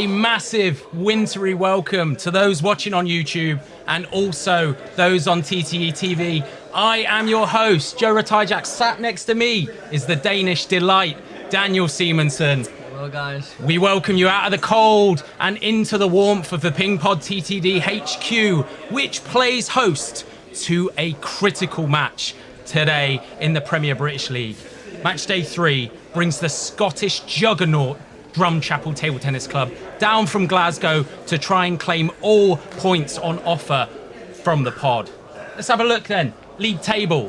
a massive wintry welcome to those watching on YouTube and also those on TTD TV. I am your host, Joe Ratajak. Sat next to me is the Danish delight, Daniel Simonsen. Hello, guys. We welcome you out of the cold and into the warmth of the Ping Pod TTD HQ, which plays host to a critical match today in the Premier British League. Match day 3 brings the Scottish juggernaut Drumchapel Table Tennis Club down from Glasgow to try and claim all points on offer from the pod. Let's have a look then. League table.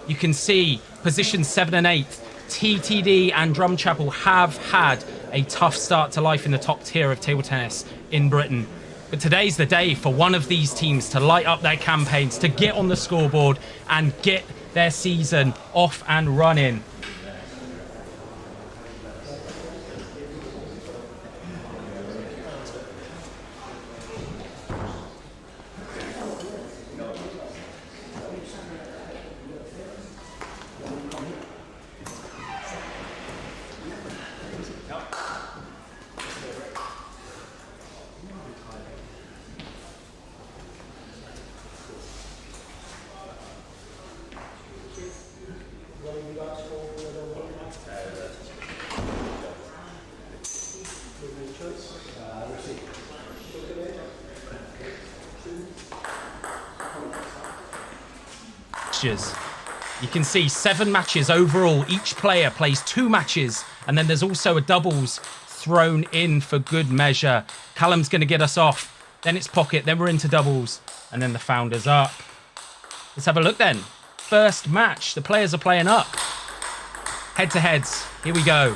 You can see positions 7 and 8. TTD and Drumchapel have had a tough start to life in the top tier of table tennis in Britain. But today's the day for one of these teams to light up their campaigns, to get on the scoreboard and get their season off and running. You can see 7 matches overall. Each player plays 2 matches, and then there's also a doubles thrown in for good measure. Callum's going to get us off, then it's pocket, then we're into doubles, and then the founder's up. Let's have a look then. First match, the players are playing up. Head-to-heads, here we go.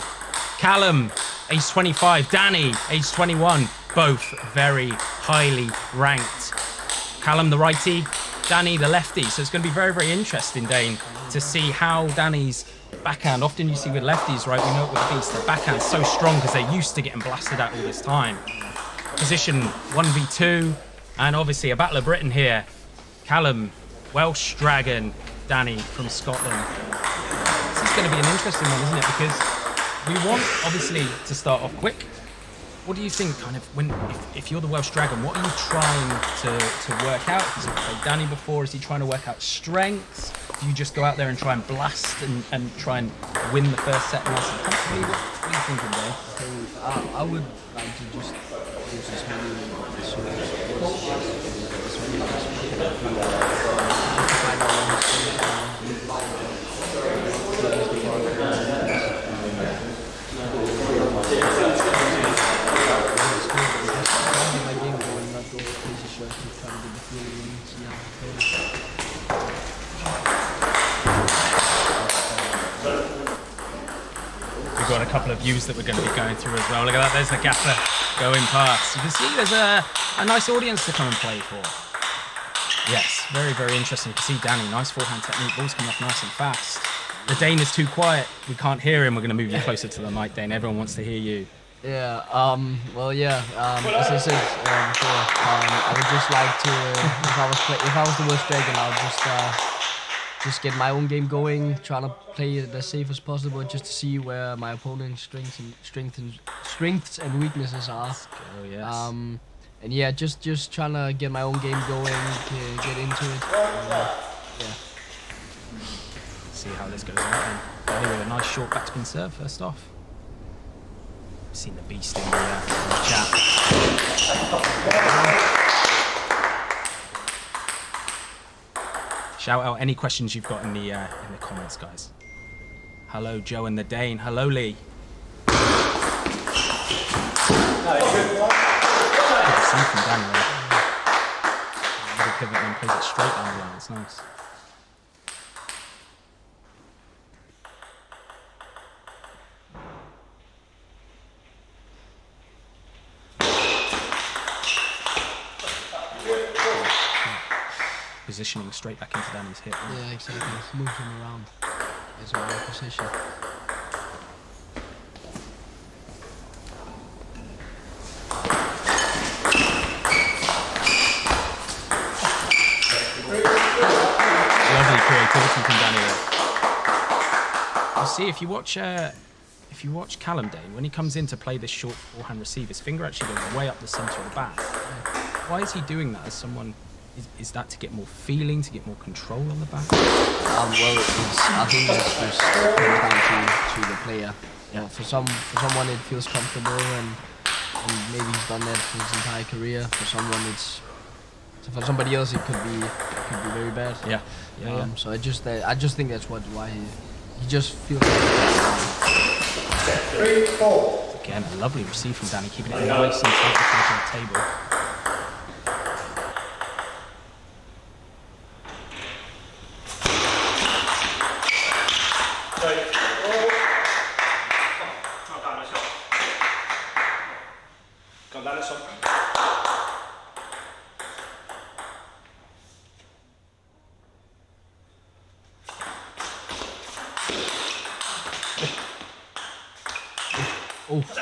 Callum, age 25, Danny, age 21, both very highly ranked. Callum, the righty, Danny, the lefty. So it's going to be very, very interesting, Dane, to see how Danny's backhand, often you see with lefties, right, we know it with the beast, the backhand's so strong because they're used to getting blasted at all this time. Position 1v2, and obviously a Battle of Britain here. Callum, Welsh Dragon, Danny from Scotland. This is going to be an interesting one, isn't it? Because we want, obviously, to start off quick. What do you think, kind of, when if you're the Welsh Dragon, what are you trying to work out? Has he played Danny before? Is he trying to work out strengths? Do you just go out there and try and blast and try and win the first set nice and comfortably? What are you thinking, Dave? I would like to just use as many We've got a couple of views that we're going to be going through as well. Look at that, there's the gaffer going past. You can see there's a nice audience to come and play for. Yes, very, very interesting. You can see Danny, nice forehand technique, ball's coming off nice and fast. The Dane is too quiet, we can't hear him. We're going to move you closer to the mic, Dane. Everyone wants to hear you. Yeah, as I said before, I would just like to, if I was the Welsh Dragon, I would just get my own game going, trying to play it as safe as possible, just to see where my opponent's strengths and weaknesses are. Oh yes. And yeah, just trying to get my own game going, get into it. Yeah. See how this goes out then. Anyway, a nice short backspin serve first off. Seen the beast in the chat. Shout out any questions you've got in the comments, guys. Hello, Joe and the Dane. Hello, Lee. Good to see from Daniel. Little pivot and plays it straight down the line. It's nice. Positioning straight back into Danny's hip. Yeah, exactly. Move him around. Is the right position. Lovely creativity from Danny there. You see, if you watch if you watch Callum Dane, when he comes in to play this short forehand receive, his finger actually goes way up the centre of the bat. Why is he doing that as someone? Is that to get more feeling, to get more control on the bat? Well, I think it's just comes down to the player. Yeah. For someone it feels comfortable, and maybe he's done that for his entire career. For for somebody else it could be very bad. Yeah. So I just think that's why he just feels. Again, a lovely receive from Danny, keeping it nice and tight on the table.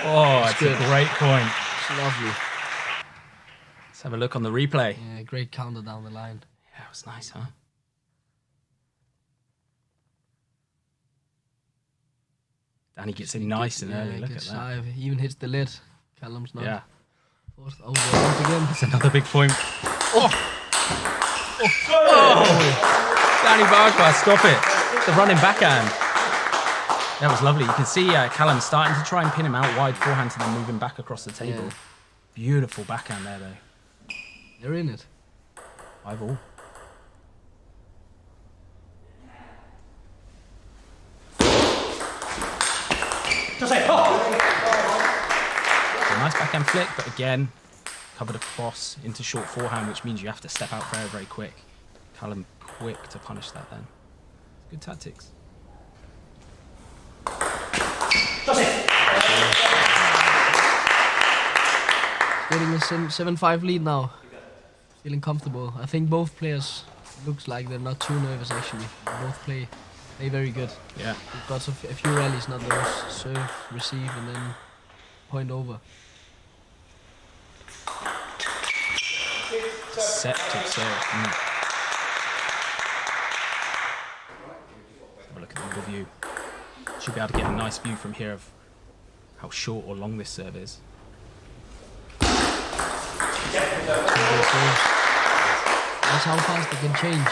Oh, it's a great point. It's lovely. Let's have a look on the replay. Yeah, great counter down the line. Yeah, it was nice, huh? Danny gets in nice and early. Look at that. He even hits the lid. Callum's not. Yeah. Oh, there again. That's another big point. Oh! Danny Barker, stop it. The running backhand. That was lovely. You can see Callum starting to try and pin him out wide forehand and then moving back across the table. Yeah. Beautiful backhand there, though. They're in it. 5-all. A nice backhand flick, but again, covered across into short forehand, which means you have to step out very, very quick. Callum quick to punish that then. Good tactics. Getting a 7-5 lead now. Feeling comfortable. I think both players looks like they're not too nervous actually. Both play very good. Yeah. We've got a few rallies, not those. Serve, receive, and then point over. Deceptive serve. Have a look at the view. Should be able to get a nice view from here of how short or long this serve is. That's how fast they can change.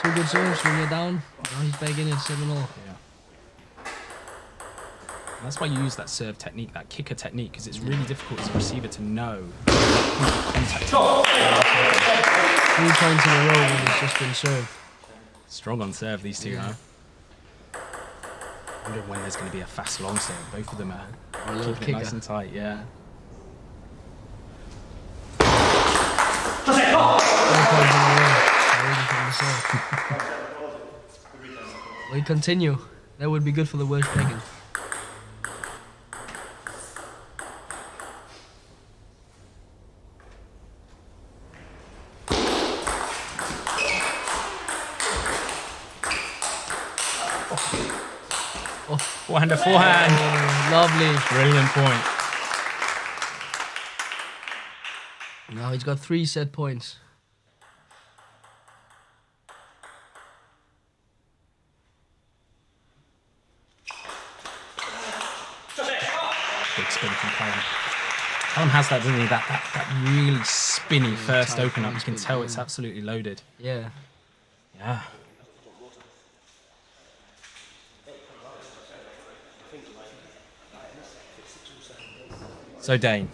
2 good serves when you're down. Now he's back in at 7-all. Yeah. And that's why you use that serve technique, that kicker technique, because it's really difficult as a receiver to know contact. 3 points in a row when it's just been served. Strong on serve, these two, huh? I wonder when there's going to be a fast long serve. Both of them are keeping it nice and tight, yeah. We continue. That would be good for the Welsh Dragon. Forehand to forehand. Lovely. Brilliant point. Now he's got 3 set points. Big spin from Callum. Callum has that, doesn't he? That really spinny first open up. You can tell it's absolutely loaded. Yeah. Yeah. So Dane,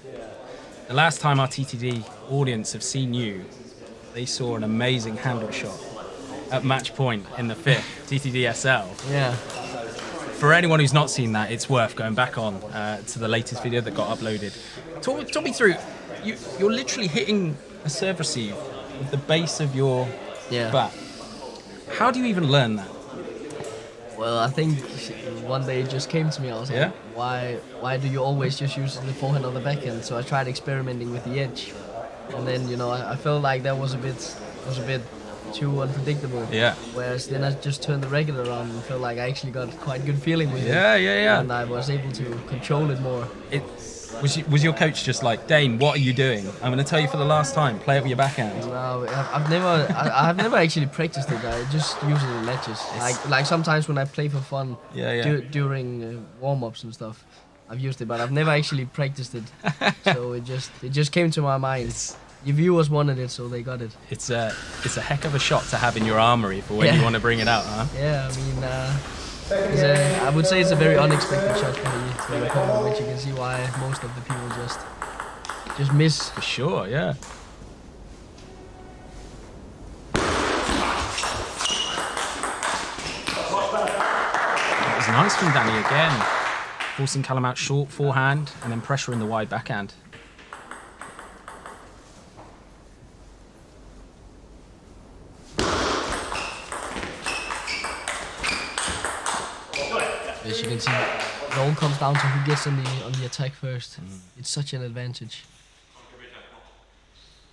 the last time our TTD audience have seen you, they saw an amazing handle shot at match point in the 5th TTD SL. Yeah. For anyone who's not seen that, it's worth going back on to the latest video that got uploaded. Talk me through, you're literally hitting a serve receive with the base of your bat. How do you even learn that? Well, I think one day it just came to me. I was like, why do you always just use the forehand on the backhand? So I tried experimenting with the edge, and then I felt like that was a bit too unpredictable. Yeah. Whereas then I just turned the regular around and felt like I actually got quite good feeling with it. Yeah. And I was able to control it more. Was your coach just like, Dane, what are you doing? I'm going to tell you for the last time, play it with your backhand. No, I've never actually practiced it. I just use it in matches. Like sometimes when I play for fun, during warm-ups and stuff, I've used it, but I've never actually practiced it. So it just came to my mind. Your viewers wanted it, so they got it. It's a heck of a shot to have in your armory for when you want to bring it out, huh? Yeah, I mean, I would say it's a very unexpected shot for the opponent, which you can see why most of the people just miss. For sure, yeah. That was nice from Danny again. Forcing Callum out short, forehand, and then pressure in the wide backhand. As you can see, it all comes down to who gets on the attack first. It's such an advantage.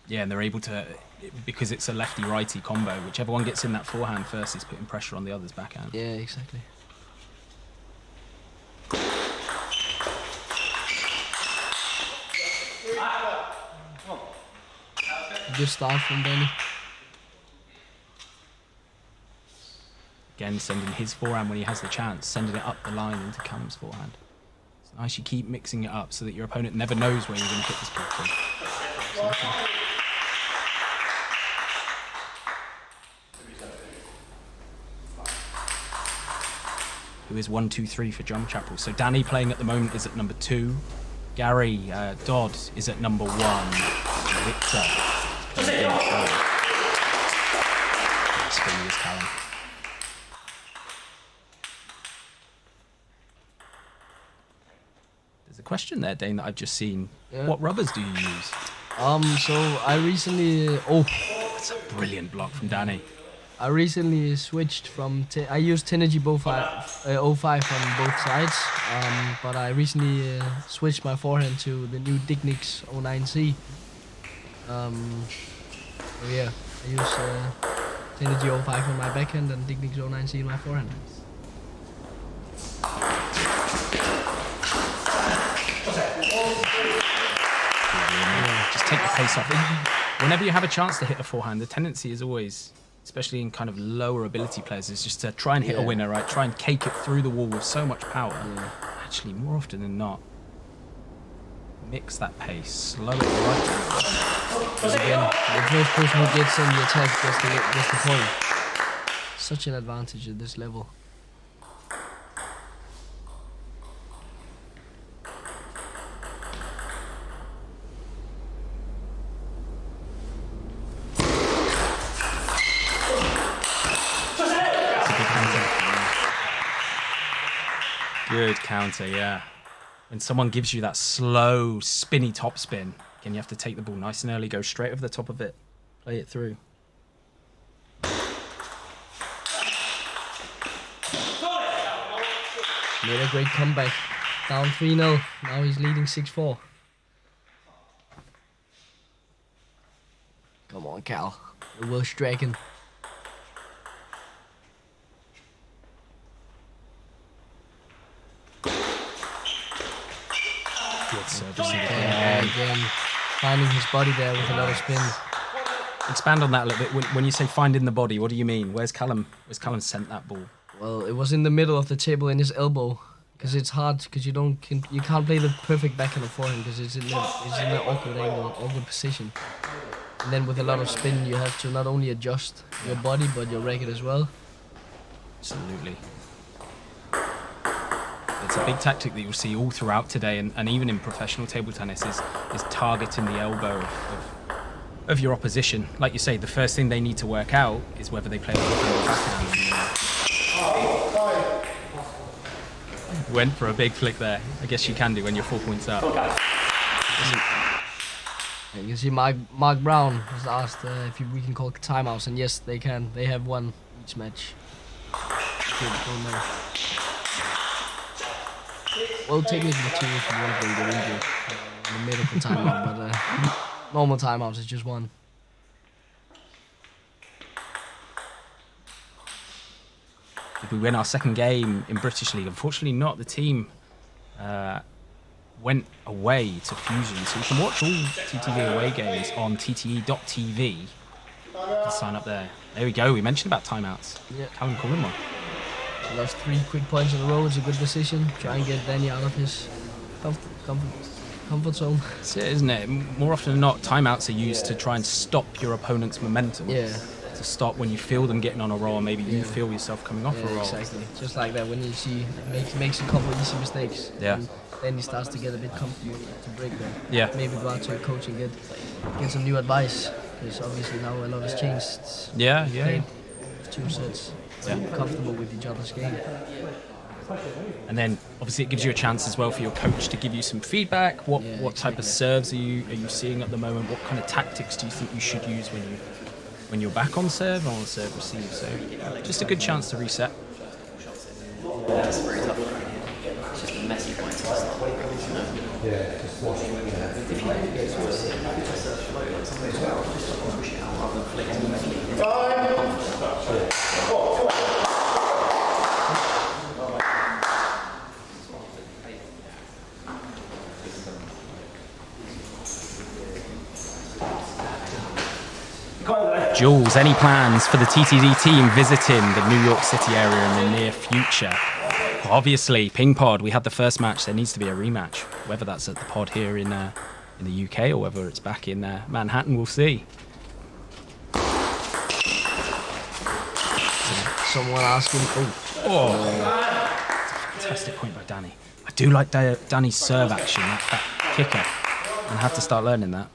Yeah, and they're able to, because it's a lefty-righty combo, whichever one gets in that forehand first is putting pressure on the other's backhand. Yeah, exactly. Good start from Danny. Again, sending his forehand when he has the chance, sending it up the line into Callum's forehand. It's nice you keep mixing it up so that your opponent never knows where you're going to hit this ball to. Who is 1, 2, 3 for Drumchapel? So Danny playing at the moment is at number 2. Gary Dodd is at number 1. Victor is playing at number 3. Spinning is Callum. There's a question there, Dane, that I've just seen. Yeah. What rubbers do you use? So I recently... That's a brilliant block from Danny. I recently switched from... I used TTD 05 on both sides, but I recently switched my forehand to the new Dignix 09C. Yeah, I use TTD 05 on my backhand and Dignix 09C in my forehand. Just take the pace off. Whenever you have a chance to hit a forehand, the tendency is always, especially in kind of lower ability players, is just to try and hit a winner, right? Try and cake it through the wall with so much power. Actually, more often than not, mix that pace, slow it right down. Because again, the first person who gets on the attack gets the point. Such an advantage at this level. Good counter, yeah. When someone gives you that slow, spinny topspin, again, you have to take the ball nice and early, go straight over the top of it, play it through. Made a great comeback. Down 3-0. Now he's leading 6-4. Come on, Cal. The Welsh Dragon. Again, finding his body there with a lot of spin. Expand on that a little bit. When you say finding the body, what do you mean? Where's Callum sent that ball? Well, it was in the middle of the table in his elbow, because it's hard, because you can't play the perfect backhand or forehand because it's in an awkward angle, awkward position. And then with a lot of spin, you have to not only adjust your body but your racket as well. Absolutely. It's a big tactic that you'll see all throughout today, and even in professional table tennis, is targeting the elbow of your opposition. Like you say, the first thing they need to work out is whether they play a forehand or backhand. Went for a big flick there. I guess you can do when you're 4 points up. You can see Mark Brown was asked if we can call timeouts, and yes, they can. They have one each match. Well, technically two if you want to get injured in the medical timeout, but normal timeouts is just one. Did we win our second game in British League? Unfortunately not. The team went away to Fusion, so you can watch all TTD away games on TTD.tv. Sign up there. There we go. We mentioned about timeouts. Yeah. Callum calling one. So that's 3 quick points in a row. It's a good decision. Try and get Danny out of his comfort zone. That's it, isn't it? More often than not, timeouts are used to try and stop your opponent's momentum. Yeah. To stop when you feel them getting on a roll, or maybe you feel yourself coming off a roll. Exactly. Just like that, when you see makes a couple of easy mistakes. Yeah. And then he starts to get a bit comfortable to break them. Yeah. Maybe go out to a coach and get some new advice. Because obviously now a lot has changed. It's Yeah. played 2 sets. Yeah. Comfortable with each other's game. And then obviously it gives you a chance as well for your coach to give you some feedback. What type of serves are you seeing at the moment? What kind of tactics do you think you should use when you're back on serve or on serve receive? So just a good chance to reset. That's very tough. It's just a messy point to start. Yeah, just watching when you have. If you get to a flow, like something as well, just push it out rather than flicking Jules, any plans for the TTD team visiting the New York City area in the near future? Obviously, Ping Pod, we had the first match. There needs to be a rematch. Whether that's at the pod here in the UK or whether it's back in Manhattan, we'll see. Someone asking. Fantastic point by Danny. I do like Danny's serve action, that kicker. I have to start learning that.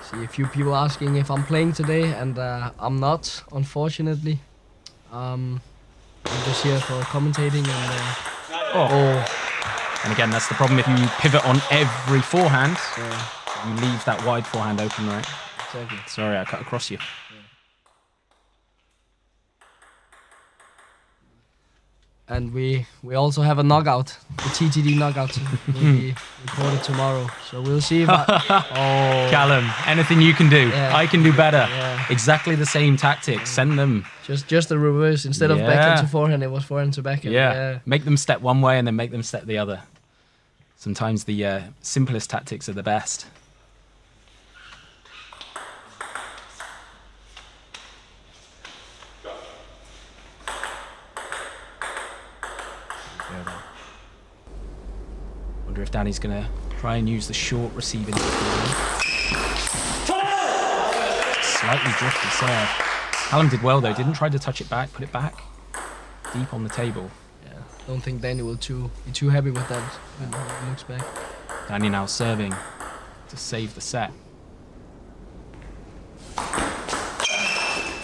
See a few people asking if I'm playing today, and I'm not, unfortunately. I'm just here for commentating and. And again, that's the problem if you pivot on every forehand. You leave that wide forehand open, right? Exactly. Sorry, I cut across you. And we also have a knockout, the TTD knockout. Will be recorded tomorrow, so we'll see if Callum, anything you can do, Yeah. I can do better. Yeah. Exactly the same tactics. Send them. Just the reverse. Instead of backhand to forehand, it was forehand to backhand. Yeah. Make them step one way and then make them step the other. Sometimes the simplest tactics are the best. Wonder if Danny's going to try and use the short receiving. Slightly drifty serve. Callum did well though, didn't try to touch it back, put it back deep on the table. Yeah. Don't think Danny will be too happy with that when he looks back. Danny now serving to save the set.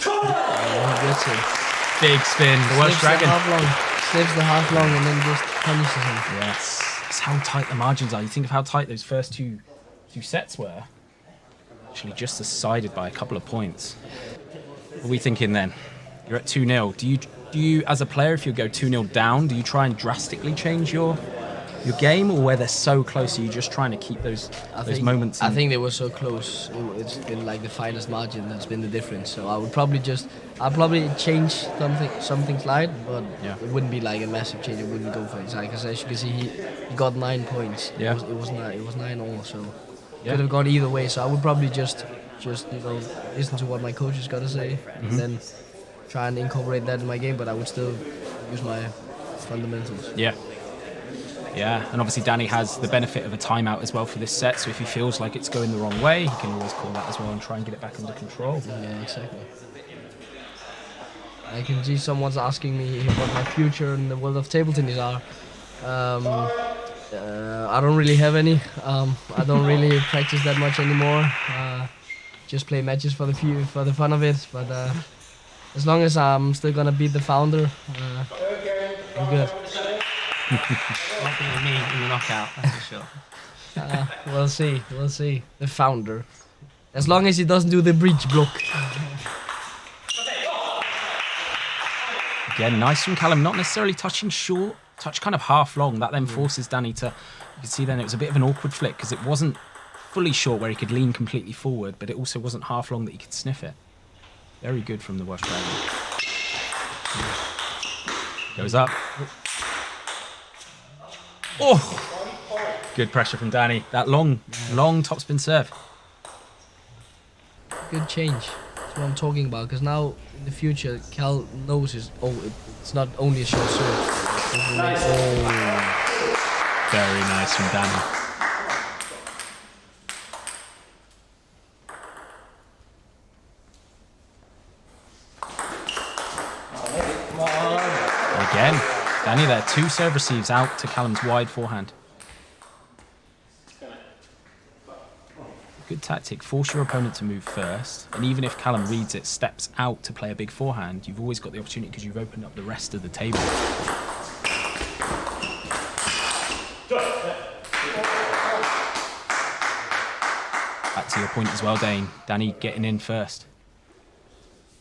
Oh, he gets it. Big spin, the Welsh Dragon. Sniffs the half long and then just punishes him. Yes, that's how tight the margins are. You think of how tight those first two sets were. Actually just decided by a couple of points. What are we thinking then? You're at 2-0. Do you as a player, if you go 2-0 down, do you try and drastically change your game, or where they're so close, are you just trying to keep those moments? I think they were so close. It's been like the finest margin that's been the difference. So I'll probably change something slight, but it wouldn't be like a massive change. It wouldn't go for it. Because as you can see, he got 9 points. Yeah. It was 9-all. So could have gone either way. So I would probably just listen to what my coach has got to say, and then try and incorporate that in my game. But I would still use my fundamentals. Yeah. Yeah, and obviously Danny has the benefit of a timeout as well for this set, so if he feels like it's going the wrong way, he can always call that as well and try and get it back under control. Yeah, exactly. I can see someone's asking me what my future in the world of table tennis are. I don't really have any. I don't really practice that much anymore. Just play matches for the fun of it. But as long as I'm still gonna beat the founder, I'm good. Not going to me in the knockout, that's for sure. We'll see. The founder. As long as he doesn't do the bridge block. Again, nice from Callum, not necessarily touching short, touch kind of half long. That then forces Danny to, you can see then it was a bit of an awkward flick because it wasn't fully short where he could lean completely forward, but it also wasn't half long that he could sniff it. Very good from the Welsh Dragon. Goes up. Oh! Good pressure from Danny. That long topspin serve. Good change. That's what I'm talking about. Because now in the future, Cal knows it's not only a short serve. Very nice from Danny. Again, Danny there, 2 serve receives out to Callum's wide forehand. Good tactic, force your opponent to move first, and even if Callum reads it, steps out to play a big forehand, you've always got the opportunity because you've opened up the rest of the table. Back to your point as well, Dane. Danny getting in first.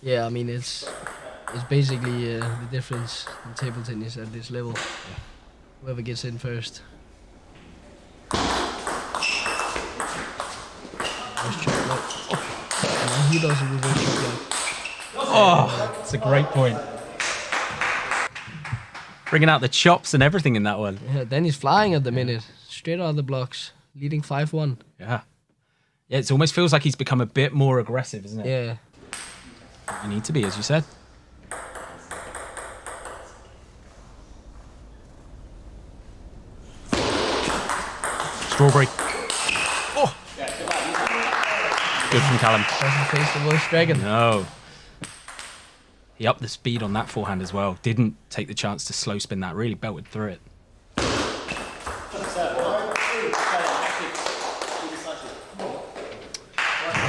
Yeah, I mean, it's basically the difference in table tennis at this level. Yeah. Whoever gets in first. He does a reverse shot block. Oh, it's a great point. Bringing out the chops and everything in that one. Yeah, then he's flying at the minute. Straight out of the blocks. Leading 5-1. Yeah. Yeah, it almost feels like he's become a bit more aggressive, isn't it? Yeah. You need to be, as you said. Strawberry. Oh! Good from Callum. Doesn't face the worst dragon. No. He upped the speed on that forehand as well. Didn't take the chance to slow spin that. Really belted through it. 2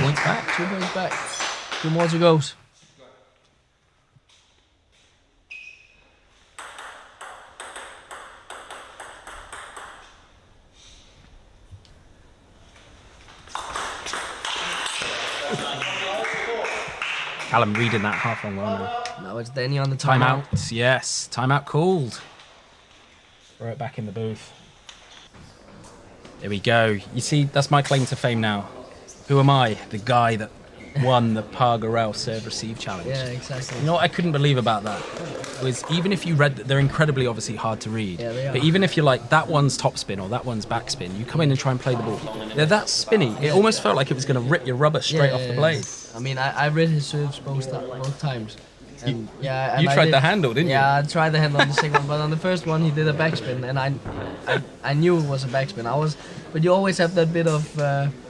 Points back. 2 points back. 2 more to go. Callum reading that half long well now. Now it's Danny on the timeout. Timeout. Yes. Timeout called. Throw it back in the booth. There we go. You see, that's my claim to fame now. Who am I? The guy that won the Pargarel serve receive challenge. Yeah, exactly. You know what I couldn't believe about that was even if you read that they're incredibly obviously hard to read. Yeah, they are. But even if you're like that one's top spin or that one's back spin, you come in and try and play the ball. They're that spinny. It almost felt like it was going to rip your rubber straight off the blade. I mean, I read his serves both times. And You I tried did- the handle, didn't you? Yeah, I tried the handle on the second one, but on the first one he did a backspin, and I knew it was a backspin. But you always have that bit of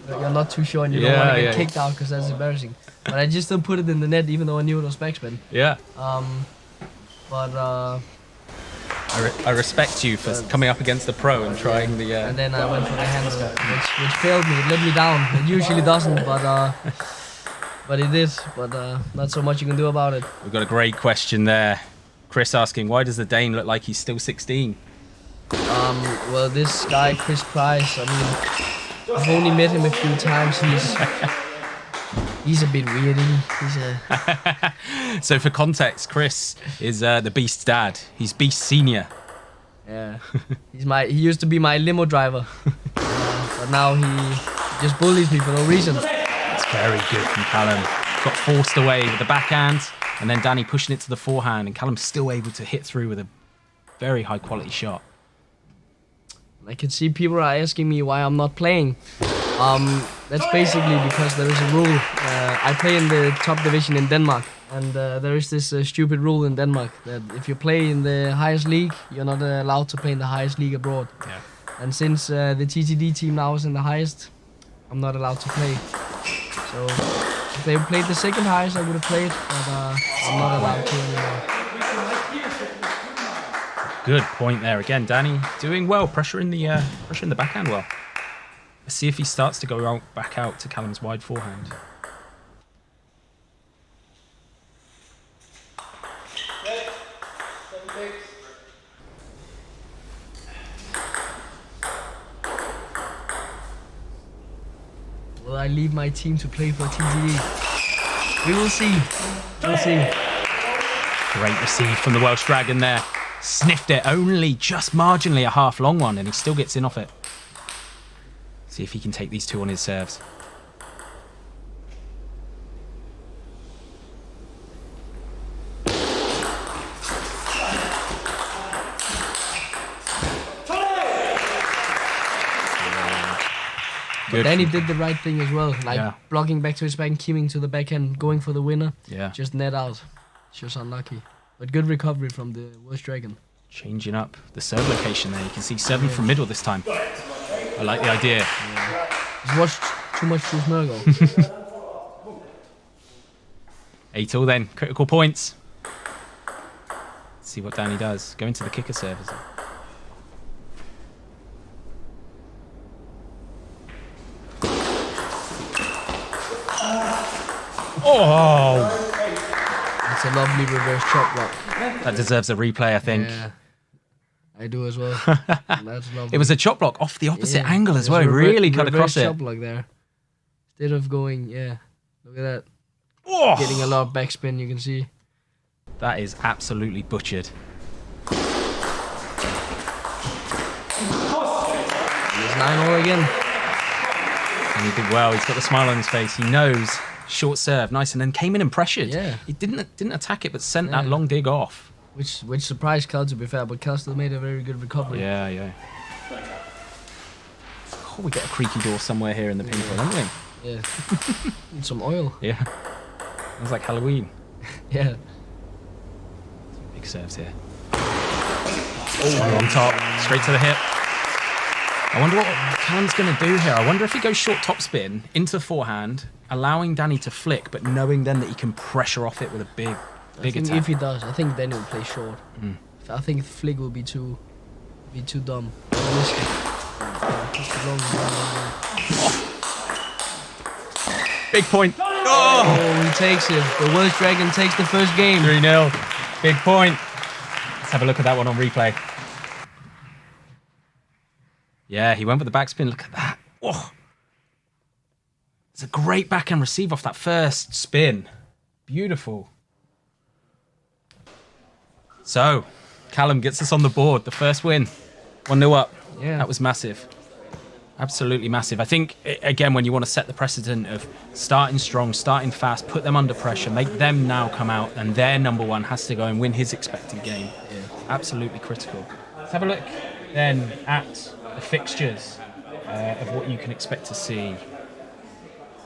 you're not too sure and you don't want to get kicked out because that's embarrassing. But I just still put it in the net even though I knew it was backspin. Yeah. But I respect you for coming up against a pro and trying the. and then I went for the handle, which failed me. It let me down. It usually doesn't, but it did. But not so much you can do about it. We've got a great question there. Chris asking, why does the Dane look like he's still 16? Well, this guy, Chris Price, I mean, I've only met him a few times. He's a bit weird. So for context, Chris is the Beast's dad. He's Beast Senior. Yeah, he used to be my limo driver, but now he just bullies me for no reason. It's very good from Callum. Got forced away with the backhand, and then Danny pushing it to the forehand, and Callum's still able to hit through with a very high quality shot. I can see people are asking me why I'm not playing. That's basically because there is a rule. I play in the top division in Denmark, and there is this stupid rule in Denmark that if you play in the highest league, you're not allowed to play in the highest league abroad. Yeah. And since the TTD team now is in the highest, I'm not allowed to play. So if they played the second highest, I would have played, but I'm not allowed to anymore. Good point there again, Danny. Doing well, pressuring the backhand well. Let's see if he starts to go back out to Callum's wide forehand. Will I leave my team to play for TTD? We will see. We'll see. Great receive from the Welsh Dragon there. Sniffed it, only just marginally a half long one, and he still gets in off it. See if he can take these two on his serves. Good. Then he did the right thing as well, like Yeah. blocking back to his back and keeping to the backhand, going for the winner. Yeah. Just net out. Just unlucky. But good recovery from the worst dragon. Changing up the serve location there. You can see 7 from middle this time. I like the idea. He's watched too much Truth Murgo. 8-all then. Critical points. Let's see what Danny does. Go into the kicker serve. Is it? Oh! It's a lovely reverse chop block. That deserves a replay, I think. Yeah. I do as well. That's lovely. It was a chop block off the opposite Yeah, angle as there's well. a It really cut across reverse it. chop block there. Instead of going, yeah. Look at that. Oh! Getting a lot of backspin, you can see. That is absolutely butchered. He's 9-0 again. And he did well. He's got the smile on his face. He knows. Short serve, nice, and then came in and pressured. Yeah. He didn't attack it, but sent that long dig off. Which surprised Cal, to be fair, but Cal still made a very good recovery. Yeah, yeah. Oh, we got a creaky door somewhere here in the pinball, haven't we? Yeah. Need some oil. Yeah. Sounds like Halloween. Yeah. Big serves here. Oh, on top, straight to the hip. I wonder what Callum's going to do here. I wonder if he goes short topspin into forehand, allowing Danny to flick, but knowing then that he can pressure off it with a big I think attack. if he does, I think then he'll play short. I think flick will be too dumb. Risky. Big point. Oh, he takes it. The worst dragon takes the first game. 3-0. Big point. Let's have a look at that one on replay. Yeah, he went with the backspin. Look at that. Oh. It's a great backhand receive off that first spin. Beautiful. So, Callum gets us on the board. The first win. 1-0 up. Yeah. That was massive. Absolutely massive. I think, again, when you want to set the precedent of starting strong, starting fast, put them under pressure, make them now come out, and their number one has to go and win his expected game. Yeah. Absolutely critical. Let's have a look then at the fixtures of what you can expect to see.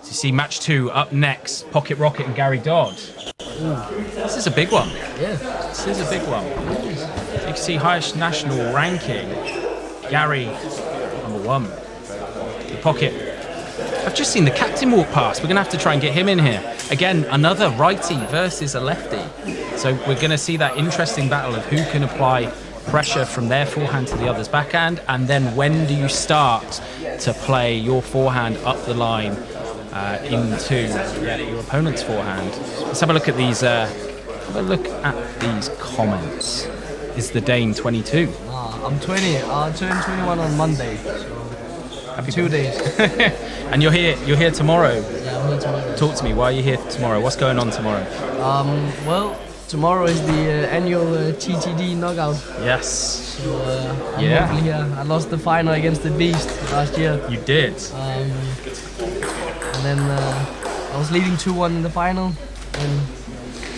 So you see match 2 up next, Pocket Rocket and Gary Dodd. Ooh, this is a big one. Yeah. This is a big one. So you can see highest national ranking, Gary, number 1. The Pocket. I've just seen the captain walk past. We're going to have to try and get him in here. Again, another righty versus a lefty. So we're going to see that interesting battle of who can apply pressure from their forehand to the other's backhand, and then when do you start to play your forehand up the line into your opponent's forehand. Let's have a look at these. Comments. Is the Dane 22? I'm 20. I'll turn 21 on Monday. So Happy 2 days. And you're here. You're here tomorrow. Yeah, I'm here tomorrow. Talk to me. Why are you here tomorrow? What's going on tomorrow? Well, tomorrow is the annual TTD knockout. Yes. So I'm hopefully here. I lost the final against the Beast last year. You did. And then I was leading 2-1 in the final, and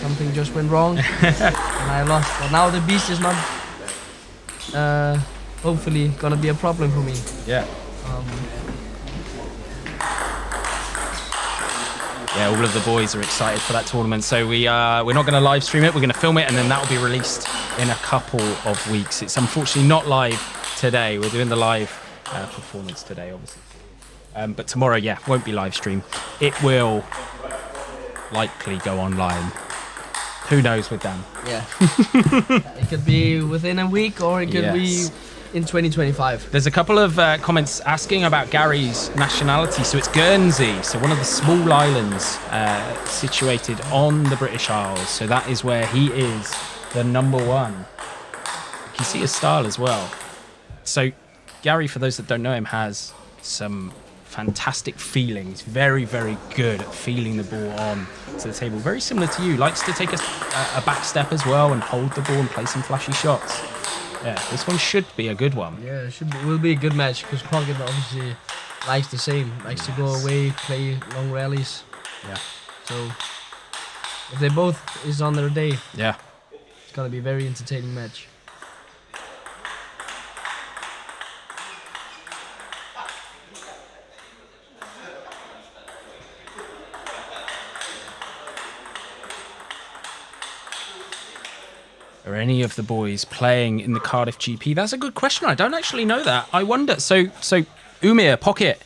something just went wrong, and I lost. But now the Beast is not, hopefully, gonna be a problem for me. Yeah. Yeah, all of the boys are excited for that tournament. So we're not going to live stream it. We're going to film it, and then that will be released in a couple of weeks. It's unfortunately not live today. We're doing the live performance today, obviously. But tomorrow, yeah, won't be live stream. It will likely go online. Who knows with Dan? Yeah. It could be within a week, or it could be in 2025. There's a couple of comments asking about Gary's nationality. So it's Guernsey, so one of the small islands situated on the British Isles. So that is where he is the number 1. You can see his style as well. So Gary, for those that don't know him, has some fantastic feeling. He's very, very good at feeling the ball on to the table. Very similar to you. Likes to take a back step as well and hold the ball and play some flashy shots. Yeah, this one should be a good one. Yeah, it will be a good match, because Pocket obviously likes the same. Likes to go away, play long rallies. Yeah. So if they both is on their day, Yeah. it's gonna be a very entertaining match. Are any of the boys playing in the Cardiff GP? That's a good question. I don't actually know that. I wonder. So Umir Pocket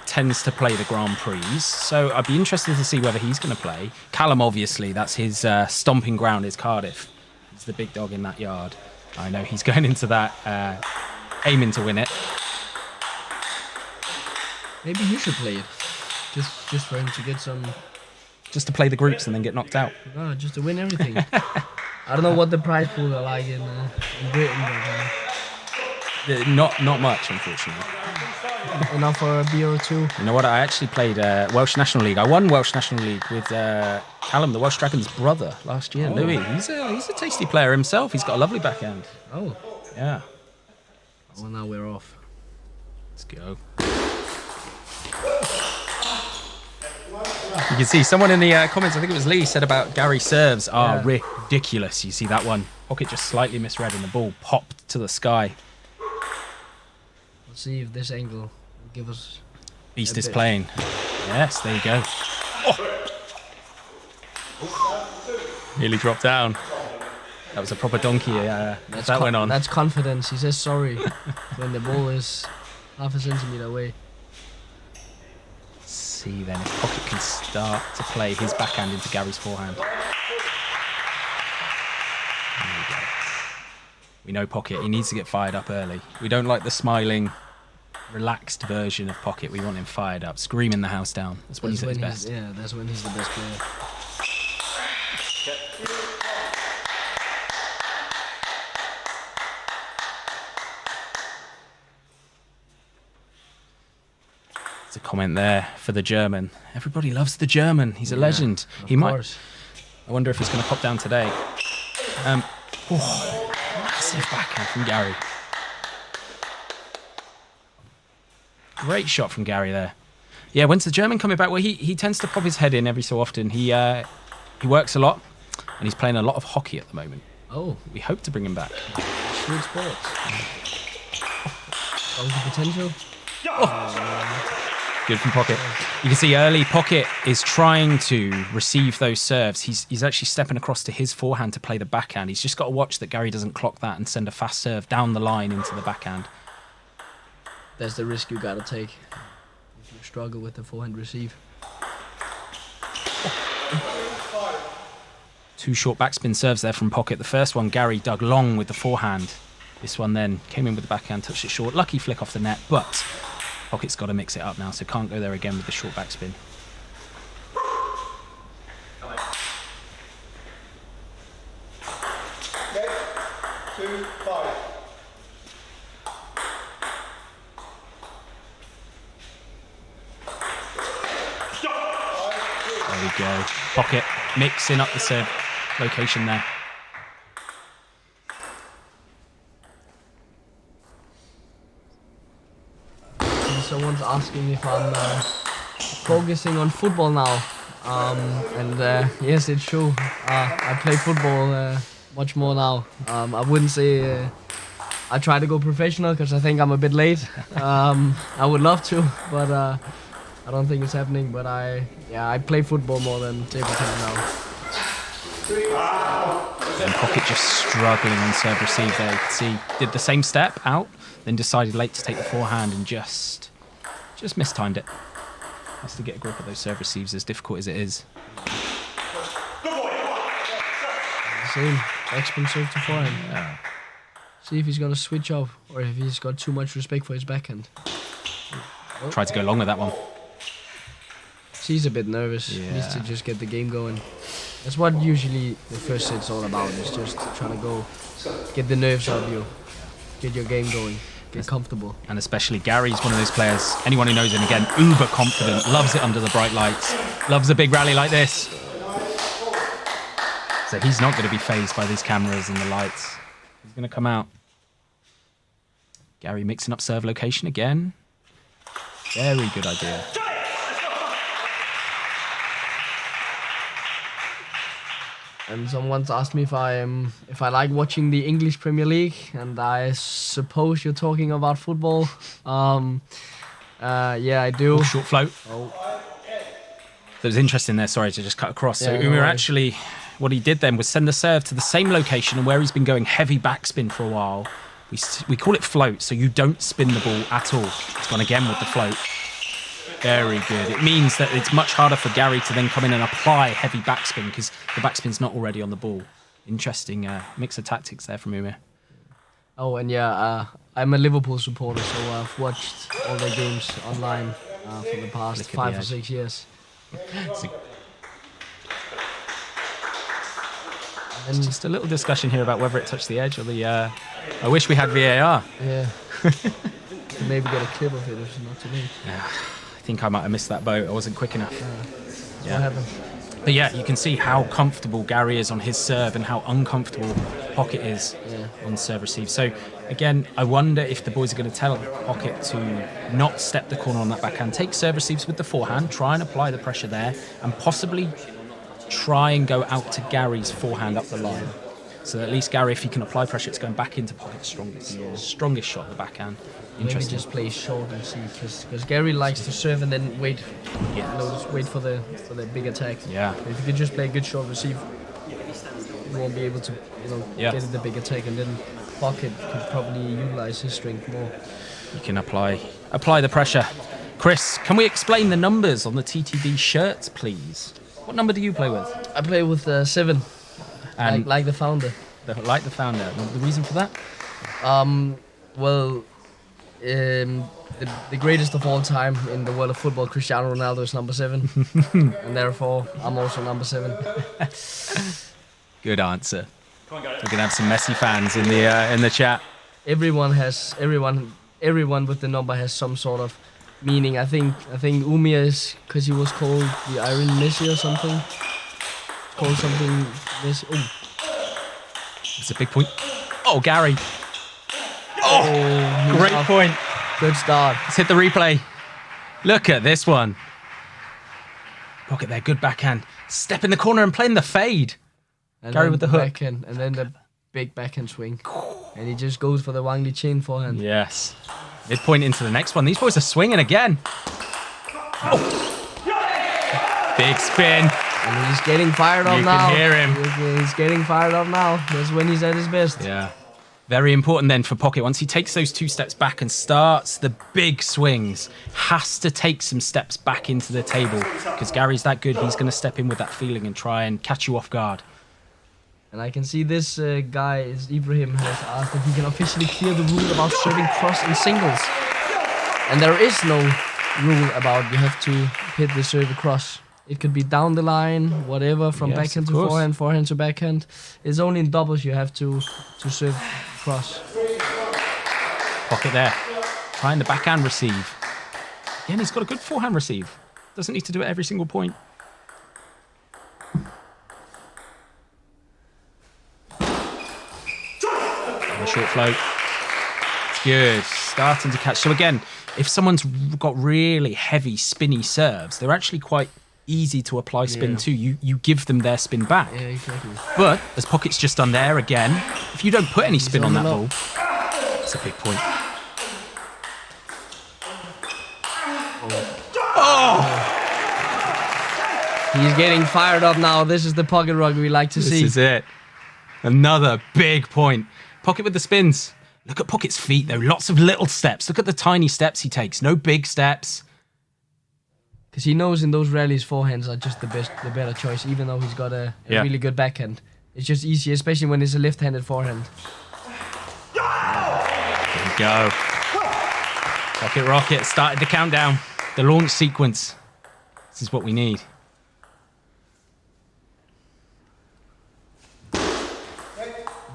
tends to play the Grand Prix, so I'd be interested to see whether he's going to play. Callum, obviously, that's his stomping ground is Cardiff. He's the big dog in that yard. I know he's going into that aiming to win it. Maybe you should play it, just for him to get some. Just to play the groups and then get knocked out. No, just to win everything. I don't know what the prize pool are like in Britain, but not much, unfortunately. enough for a beer or two. You know what? I actually played Welsh National League. I won Welsh National League with Callum, the Welsh Dragons' brother, last year. Louis, he's a tasty player himself. He's got a lovely backhand. Oh. Yeah. Well, now we're off. Let's go. You can see someone in the comments, I think it was Lee, said about Gary serves are ridiculous. You see that one? Pocket just slightly misread and the ball popped to the sky. Let's see if this angle will give us... Beast is playing. Yes, there you go. Oh. Nearly dropped down. That was a proper donkey. That went on. That's confidence. He says sorry when the ball is half a centimetre away. See then if Pocket can start to play his backhand into Gary's forehand. There we go. We know Pocket, he needs to get fired up early. We don't like the smiling, relaxed version of Pocket. We want him fired up, screaming the house down. That's when he's at his best. Yeah, that's when he's the best player. A comment there for the German. Everybody loves the German. He's a legend. He might. I wonder if he's going to pop down today. Massive backhand from Gary. Great shot from Gary there. Yeah, when's the German coming back? Well, he tends to pop his head in every so often. He works a lot, and he's playing a lot of hockey at the moment. Oh, we hope to bring him back. Good sports. That was the potential. Good from Pocket. You can see early Pocket is trying to receive those serves. He's actually stepping across to his forehand to play the backhand. He's just got to watch that Gary doesn't clock that and send a fast serve down the line into the backhand. That's the risk you gotta take if you struggle with the forehand receive. Two short backspin serves there from Pocket. The first one, Gary dug long with the forehand. This one then came in with the backhand, touched it short. Lucky flick off the net, but Pocket's got to mix it up now, so can't go there again with the short backspin. Okay, 2-5. There we go. Pocket mixing up the serve location there. Someone's asking if I'm focusing on football now, and yes, it's true. I play football much more now. I wouldn't say I try to go professional because I think I'm a bit late. I would love to, but I don't think it's happening. But I play football more than table tennis now. And Pocket just struggling on serve receive there. You can see did the same step out, then decided late to take the forehand and just mistimed it. Has to get a grip of those serve receives, as difficult as it is. Same, backspin serve to forehand. Yeah. See if he's gonna switch off or if he's got too much respect for his backhand. Tried to go long with that one. He's a bit nervous. Yeah. He needs to just get the game going. That's what usually the first set's all about. Is just trying to go, get the nerves out of you, get your game going. Get comfortable. And especially Gary's one of those players, anyone who knows him, again, uber confident, loves it under the bright lights, loves a big rally like this. So he's not going to be fazed by these cameras and the lights. He's going to come out. Gary mixing up serve location again. Very good idea. And someone's asked me if I like watching the English Premier League, and I suppose you're talking about football. Yeah, I do. Short float. Oh. That was interesting there. Sorry to just cut across. So Yeah, Umir actually what he did then was send the serve to the same location, and where he's been going heavy backspin for a while, we call it float, so you don't spin the ball at all. It's gone again with the float. Very good. It means that it's much harder for Gary to then come in and apply heavy backspin because the backspin's not already on the ball. Interesting mix of tactics there from Umir. Oh, and yeah, I'm a Liverpool supporter, so I've watched all their games online for the past 5 or 6 years. And just a little discussion here about whether it touched the edge or the... I wish we had VAR. Yeah. Maybe get a clip of it if not too late. Yeah, I think I might have missed that boat. I wasn't quick enough. What happened? But yeah, you can see how comfortable Gary is on his serve and how uncomfortable Pocket is on serve receive. So again, I wonder if the boys are going to tell Pocket to not step the corner on that backhand, take serve receives with the forehand, try and apply the pressure there, and possibly try and go out to Gary's forehand up the line. So at least Gary, if he can apply pressure, it's going back into Pocket's strongest shot, the backhand. Interesting. Maybe just play short and see, because Gary likes to serve and then wait. Just wait for the big attack. Yeah. But if you can just play a good short receive, you won't be able to get the big attack, and then Pocket could probably utilize his strength more. You can apply the pressure. Chris, can we explain the numbers on the TTD shirts, please? What number do you play with? I play with 7, And like the founder. Like the founder. The reason for that? Well, the greatest of all time in the world of football, Cristiano Ronaldo, is number 7, and therefore I'm also number 7. Good answer. We're gonna have some Messi fans in the chat. Everyone with the number has some sort of meaning. I think Umir is because he was called the Iron Messi or something. Called something Messi. Oh, It's a big point. Oh, Gary. oh Great point. Good start. Let's hit the replay. Look at this one. Pocket there, good backhand. Step in the corner and playing the fade. And Gary then with the hook. backhand, and then the big backhand swing. And he just goes for the Wang Li chin forehand. Yes. Midpoint into the next one. These boys are swinging again. Oh. Big spin. And he's getting fired up You now. can hear him. He's getting fired up now. That's when he's at his best. Yeah. Very important then for Pocket. Once he takes those 2 steps back and starts the big swings, has to take some steps back into the table because Gary's that good. He's going to step in with that feeling and try and catch you off guard. And I can see this guy, is Ibrahim, has asked if he can officially clear the rule about serving cross in singles. And there is no rule about you have to hit the serve across. It could be down the line, whatever, from backhand to forehand, forehand to backhand. It's only in doubles you have to serve cross. Pocket there. Trying the backhand receive. Again, he's got a good forehand receive. Doesn't need to do it every single point. And the short float. It's good. Starting to catch. So again, if someone's got really heavy, spinny serves, they're actually quite easy to apply spin to. You give them their spin back. Yeah, exactly. But as Pocket's just done there again, if you don't put any spin on that ball, it's a big point. He's getting fired up now. This is the Pocket rugby we like to see. This is it. Another big point. Pocket with the spins. Look at Pocket's feet though. Lots of little steps. Look at the tiny steps he takes. No big steps. Because he knows in those rallies forehands are just the better choice, even though he's got a really good backhand. It's just easier, especially when it's a left-handed forehand. There we go. Pocket Rocket started the countdown. The launch sequence. This is what we need.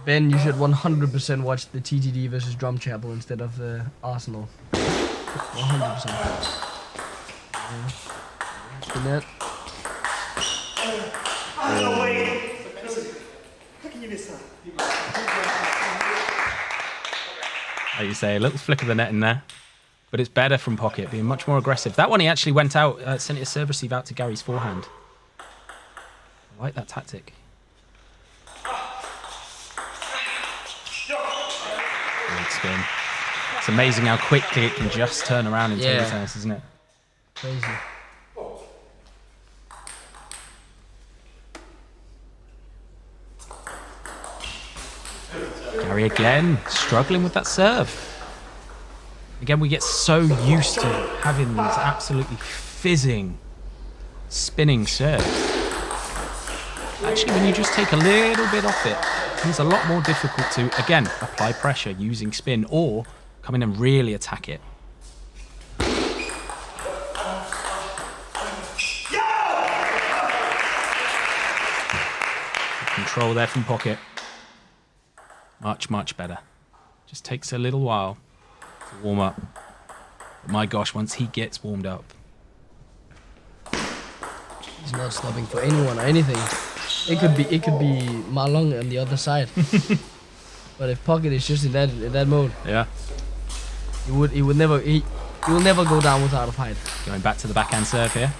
Ben, you should 100% watch the TTD versus Drumchapel instead of the Arsenal. 100%. Net. Like you say, a little flick of the net in there. But it's better from Pocket, being much more aggressive. That one he actually went out, sent a serve receive out to Gary's forehand. I like that tactic. Great spin. It's amazing how quickly it can just turn around in table tennis, isn't it? Crazy. Gary again, struggling with that serve. Again, we get so used to having these absolutely fizzing, spinning serves. Actually, when you just take a little bit off it, it's a lot more difficult to, again, apply pressure using spin or come in and really attack it. Control there from pocket. Much, much better. Just takes a little while to warm up. But my gosh, once he gets warmed up. He's not stopping for anyone or anything. It could be Malong on the other side. But if pocket is just in that mode, Yeah. he will never go down without a fight. Going back to the backhand serve here.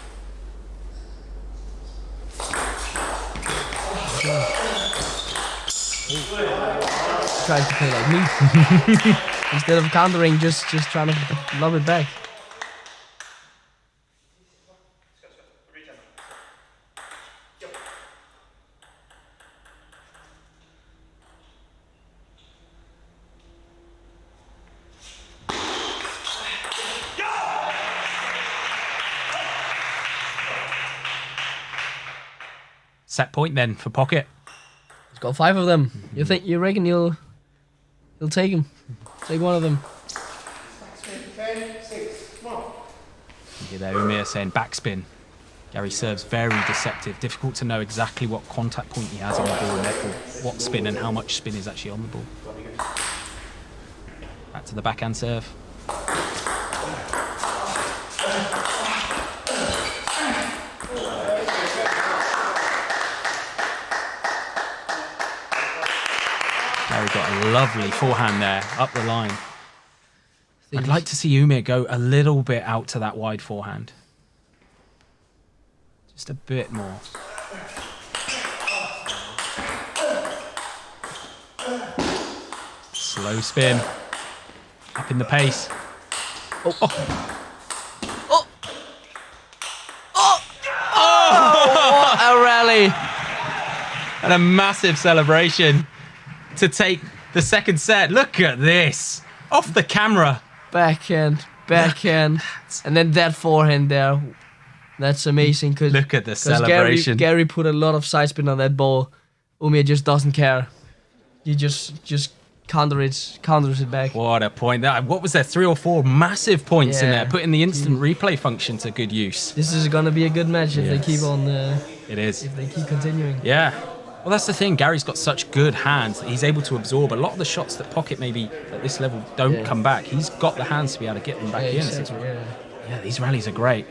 Trying to play like me. Instead of countering, just trying to lob it back. Set point then for pocket. He's got 5 of them. You reckon he'll take him? Take one of them. 10, 6, come on. You hear there Umir saying backspin. Gary serves very deceptive. Difficult to know exactly what contact point he has on the ball and therefore what spin and how much spin is actually on the ball. Back to the backhand serve. Gary got a lovely forehand there, up the line. I'd like to see Umir go a little bit out to that wide forehand. Just a bit more. Slow spin. Up in the pace. Oh! What a rally! And a massive celebration to take the second set. Look at this. Off the camera. Backhand, and then that forehand there. That's amazing. Look at the celebration. Gary put a lot of side spin on that ball. Umir just doesn't care. He just counters it back. What a point. What was there? 3 or 4 massive points in Yeah. there. Putting the instant replay function to good use. This is gonna be a good match if they keep on. It is. If they keep continuing. Yeah. Well, that's the thing. Gary's got such good hands that he's able to absorb a lot of the shots that Pocket maybe at this level don't come back. He's got the hands to be able to get them back in. Exactly, Yeah, these rallies are great.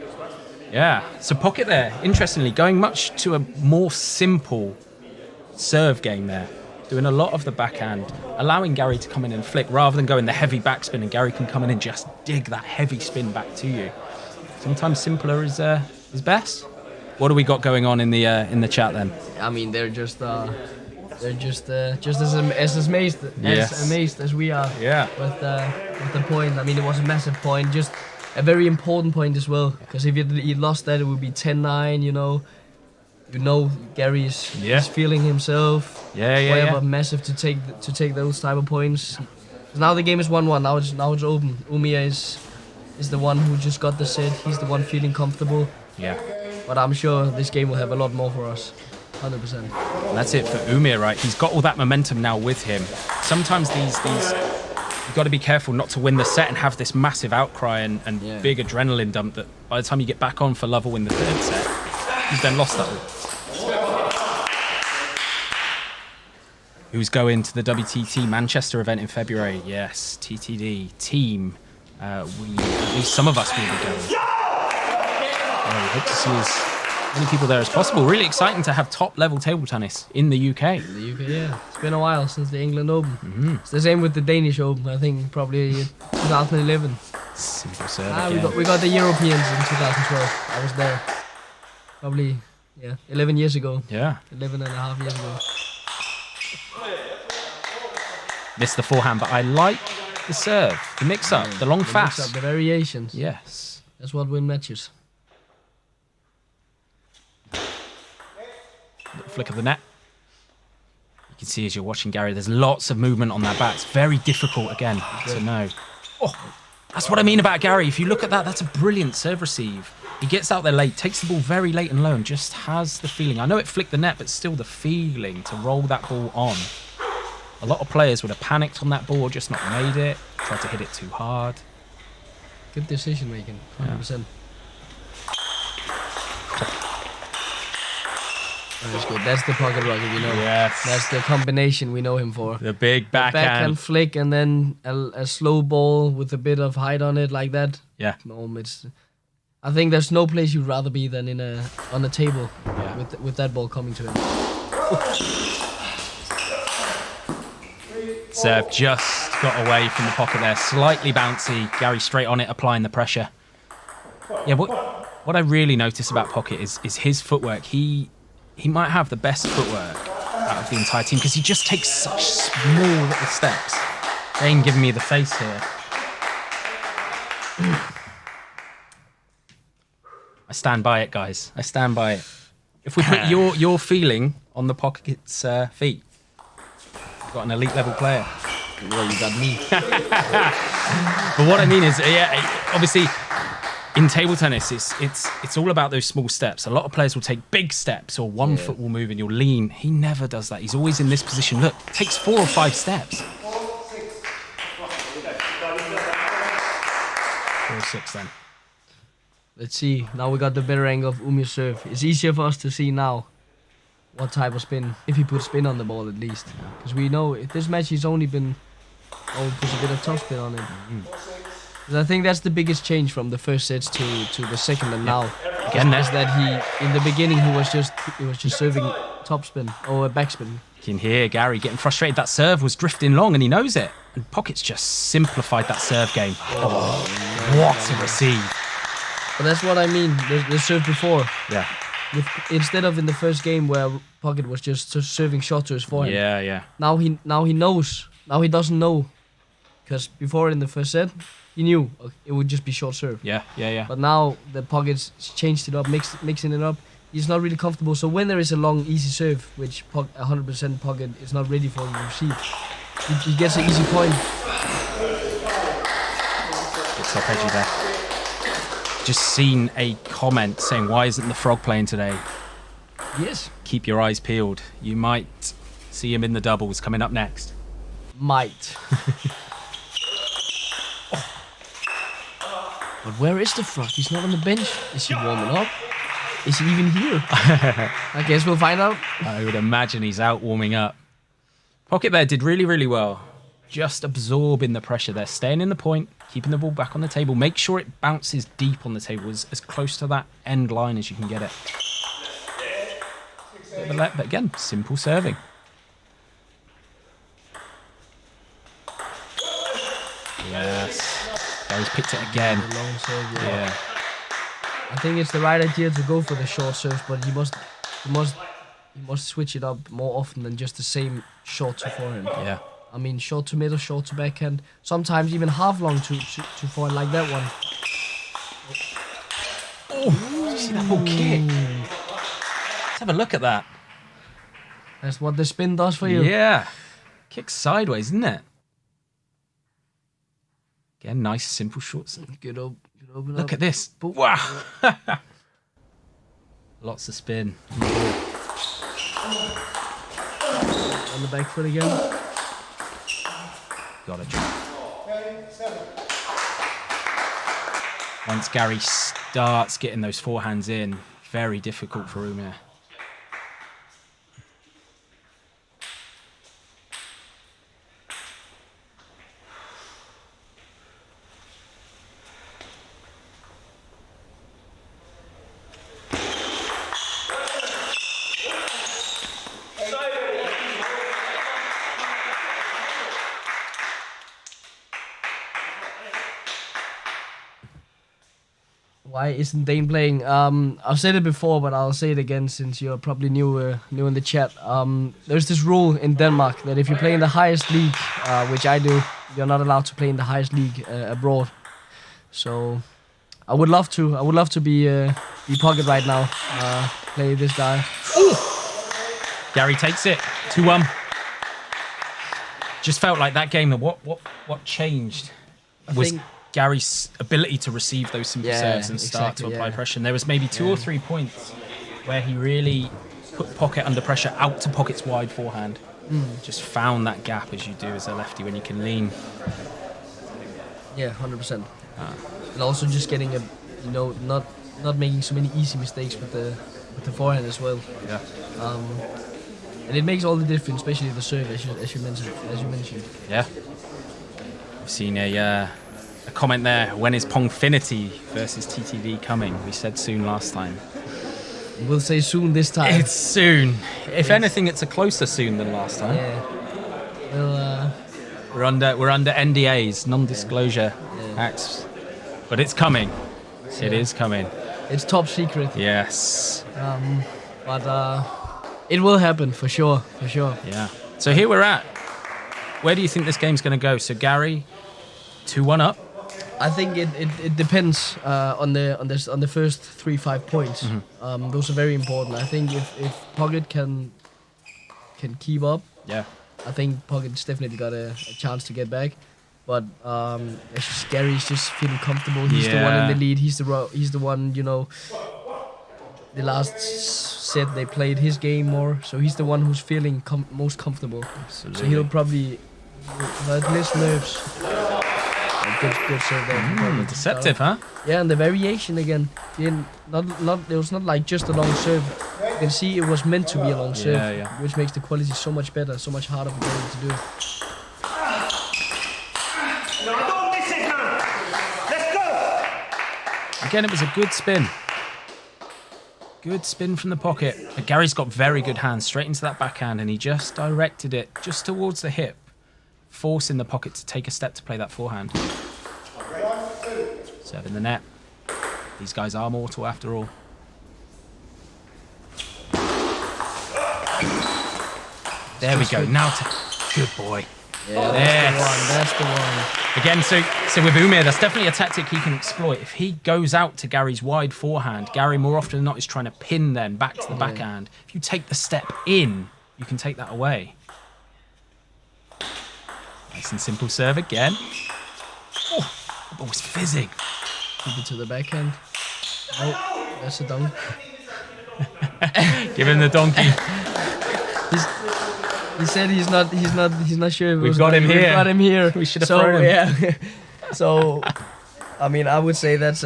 Yeah. So Pocket there, interestingly, going much to a more simple serve game there. Doing a lot of the backhand, allowing Gary to come in and flick rather than going the heavy backspin, and Gary can come in and just dig that heavy spin back to you. Sometimes simpler is best. What do we got going on in the chat then? I mean, they're just as amazed as we are. Yeah. With the point. I mean, it was a massive point, just a very important point as well. Because if you lost that, it would be 10-9. You know, Gary is feeling himself. Whatever, massive to take those type of points. Now the game is 1-1. Now it's open. Umir is the one who just got the set. He's the one feeling comfortable. Yeah. But I'm sure this game will have a lot more for us. 100%. And that's it for Umir, right? He's got all that momentum now with him. Sometimes these you've got to be careful not to win the set and have this massive outcry and big adrenaline dump that by the time you get back on for Lovell in the third set, you've then lost that all. Who's going to the WTT Manchester event in February? Yes, TTD Team. At least some of us will be going. We hope to see as many people there as possible. Really exciting to have top-level table tennis in the UK. In the UK, yeah. It's been a while since the England Open. It's the same with the Danish Open, I think probably 2011. Simple serve we got the Europeans in 2012. I was there. Probably, 11 years ago. Yeah. 11 and a half years ago. Missed the forehand, but I like the serve, the mix-up, the long fast. Mix-up, the variations. Yes. That's what win matches. Little flick of the net. You can see as you're watching Gary, there's lots of movement on that bat. It's very difficult, again, to know. Oh, that's what I mean about Gary. If you look at that, that's a brilliant serve receive. He gets out there late, takes the ball very late and low, and just has the feeling. I know it flicked the net, but still the feeling to roll that ball on. A lot of players would have panicked on that ball, just not made it, tried to hit it too hard. Good decision making, 100%. That's good. That's the pocket rocket, you know. Yes. That's the combination we know him for. The big backhand. Backhand flick and then a slow ball with a bit of height on it like that. Yeah. I think there's no place you'd rather be than on a table Yeah. with that ball coming to him. Serve just got away from the pocket there. Slightly bouncy. Gary straight on it, applying the pressure. Yeah, what I really notice about Pocket is his footwork. He might have the best footwork out of the entire team because he just takes such small little steps. Dane giving me the face here. I stand by it, guys. I stand by it. If we put your feeling on the Pocket's feet, we've got an elite level player. Well, you got me. But what I mean is, obviously, in table tennis, it's all about those small steps. A lot of players will take big steps, or one foot will move and you'll lean. He never does that. He's always in this position. Look, it takes 4 or 5 steps. 4 or 6 then. Let's see. Now we got the better angle of Umir's serve. It's easier for us to see now what type of spin, if he puts spin on the ball at least. Because we know if this match he's only been, puts a bit of top spin on it. I think that's the biggest change from the first sets to the second and now. Again, is that he in the beginning he was just serving top spin or back spin. You can hear Gary getting frustrated. That serve was drifting long and he knows it. And Pocket's just simplified that serve game. What a receive. But that's what I mean. The serve before. Yeah. Instead of in the first game where Pocket was just serving short to his forehand. Yeah. Now he knows. Now he doesn't know. Because before in the first set, he knew it would just be short serve. Yeah. But now the Pocket's changed it up, mixing it up. He's not really comfortable. So when there is a long, easy serve, which 100% Pocket is not ready for to receive, he gets an easy point. It's top edgy there. Just seen a comment saying, why isn't the Frog playing today? Yes. Keep your eyes peeled. You might see him in the doubles coming up next. Might. But where is the Frog? He's not on the bench. Is he warming up? Is he even here? I guess we'll find out. I would imagine he's out warming up. Pocket there did really, really well. Just absorbing the pressure there. Staying in the point, keeping the ball back on the table. Make sure it bounces deep on the table, as close to that end line as you can get it. But again, simple serving. Yes. Gary's picked it again. The long serve, Yeah. I think it's the right idea to go for the short serves, but he must switch it up more often than just the same short to forehand. Yeah. I mean, short to middle, short to backhand. Sometimes even half long to forehand, like that one. Oh, see that ball kick? Let's have a look at that. That's what the spin does for you. Yeah. Kicks sideways, isn't it? Again, nice, simple shorts. Good open up. Look at this. Wow. Lots of spin. On the back foot again. Got it. Once Gary starts getting those forehands in, very difficult for Umir. Why isn't Dane playing? I've said it before, but I'll say it again since you're probably new in the chat. There's this rule in Denmark that if you play in the highest league, which I do, you're not allowed to play in the highest league abroad. So I would love to be Pocket right now. Play this guy. Gary takes it. 2-1. Just felt like that game. What changed was think- Gary's ability to receive those simple serves and start to apply pressure. And there was maybe 2 or 3 points where he really put Pocket under pressure, out to Pocket's wide forehand. Just found that gap as you do as a lefty when you can lean. Yeah, 100%. And also just getting not making so many easy mistakes with the forehand as well. Yeah. And it makes all the difference, especially the serve, as you mentioned. Yeah. I've seen a comment there. When is Pongfinity versus TTD coming? We said soon last time. We'll say soon this time. It's soon. If anything, it's a closer soon than last time. Yeah. Well, We're under NDAs, non-disclosure acts, but it's coming. It is coming. it's top secret. Yes. But it will happen for sure. Yeah. So here we're at. Where do you think this game's going to go? So Gary, 2-1 up. I think it depends on the first 3-5 points. Those are very important. I think if Pocket can keep up, Yeah. I think Pocket's definitely got a chance to get back. But it's just Gary's just feeling comfortable. He's the one in the lead. He's the one, the last set they played his game more, so he's the one who's feeling most comfortable. Absolutely. So he'll probably have less nerves. Good serve there. Deceptive, huh? Yeah, and the variation again. It was not like just a long serve. You can see it was meant to be a long serve, which makes the quality so much better, so much harder for Gary to do. No, don't miss it now. Let's go. Again, it was a good spin. Good spin from the Pocket. But Gary's got very good hands straight into that backhand, and he just directed it just towards the hip, forcing the Pocket to take a step to play that forehand. Serve in the net. These guys are mortal after all. There we go. Now to good boy. Yeah, that's the one. Again, so with Umir, that's definitely a tactic he can exploit. If he goes out to Gary's wide forehand, Gary more often than not is trying to pin then back to the backhand. If you take the step in, you can take that away. Nice and simple serve again. Oh, the ball was fizzing. Keep it to the backhand. Oh, that's a dunk. Give him the donkey. He said he's not sure. We've got him here. We've got him here. We should have thrown him. Yeah. So, I mean, I would say that's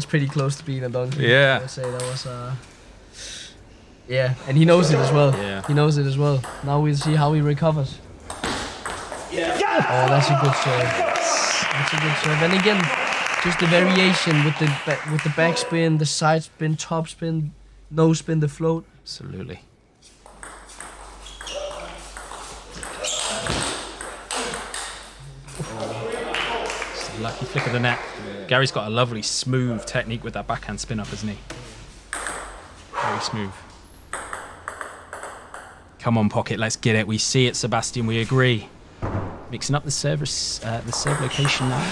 pretty close to being a dunk. Yeah. I would say that was yeah, and he knows it as well. Yeah. He knows it as well. Now we'll see how he recovers. Oh, that's a good serve. That's a good serve. And again, just the variation with the backspin, the side spin, top spin, no spin, the float. Absolutely. Just a lucky flick of the net. Gary's got a lovely smooth technique with that backhand spin up, hasn't he? Very smooth. Come on, Pocket, let's get it. We see it, Sebastian, we agree. Mixing up the serve location now.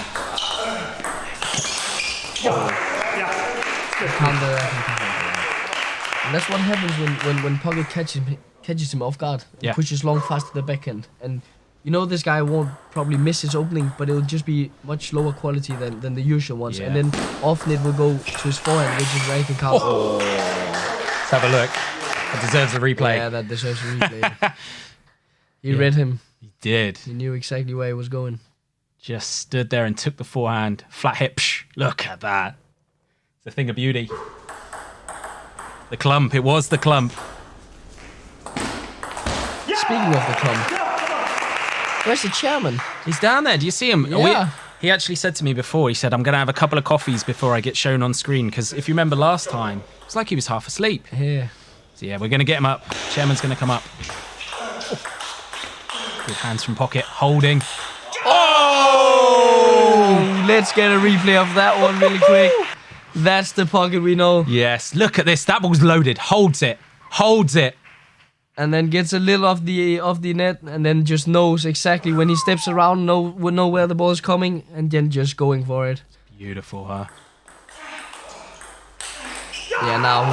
And that's what happens when Pocket catches him off guard and pushes long fast to the backhand. And you know this guy won't probably miss his opening, but it'll just be much lower quality than the usual ones. Yeah. And then often it will go to his forehand, which is where he can count. Oh. Let's have a look. That deserves a replay. Yeah, that deserves a replay. He read him. He did. He knew exactly where he was going. Just stood there and took the forehand. Flat hip. Look at that. It's a thing of beauty. The clump. It was the clump. Speaking of the clump, where's the chairman? He's down there. Do you see him? Yeah. He actually said to me before, he said, I'm going to have a couple of coffees before I get shown on screen. Because if you remember last time, it's like he was half asleep. Yeah. So yeah, we're going to get him up. Chairman's going to come up. Good hands from Pocket. Holding. Oh! Let's get a replay of that one really quick. That's the Pocket we know. Yes. Look at this. That ball's loaded. Holds it. Holds it. And then gets a little off the net, and then just knows exactly when he steps around, know where the ball is coming, and then just going for it. Beautiful, huh? Yeah, now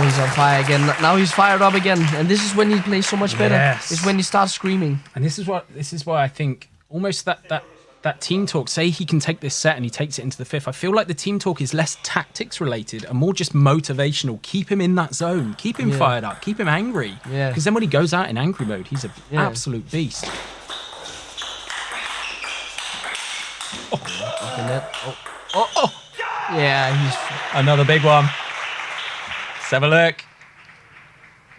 he's on fire again. Now he's fired up again, and this is when he plays so much better. Yes. It's when he starts screaming. And this is why I think almost that team talk. Say he can take this set and he takes it into the fifth. I feel like the team talk is less tactics related and more just motivational. Keep him in that zone. Keep him fired up. Keep him angry. Yeah. Because then when he goes out in angry mode, he's an absolute beast. Oh. Yeah, he's Another big one. Let's have a look.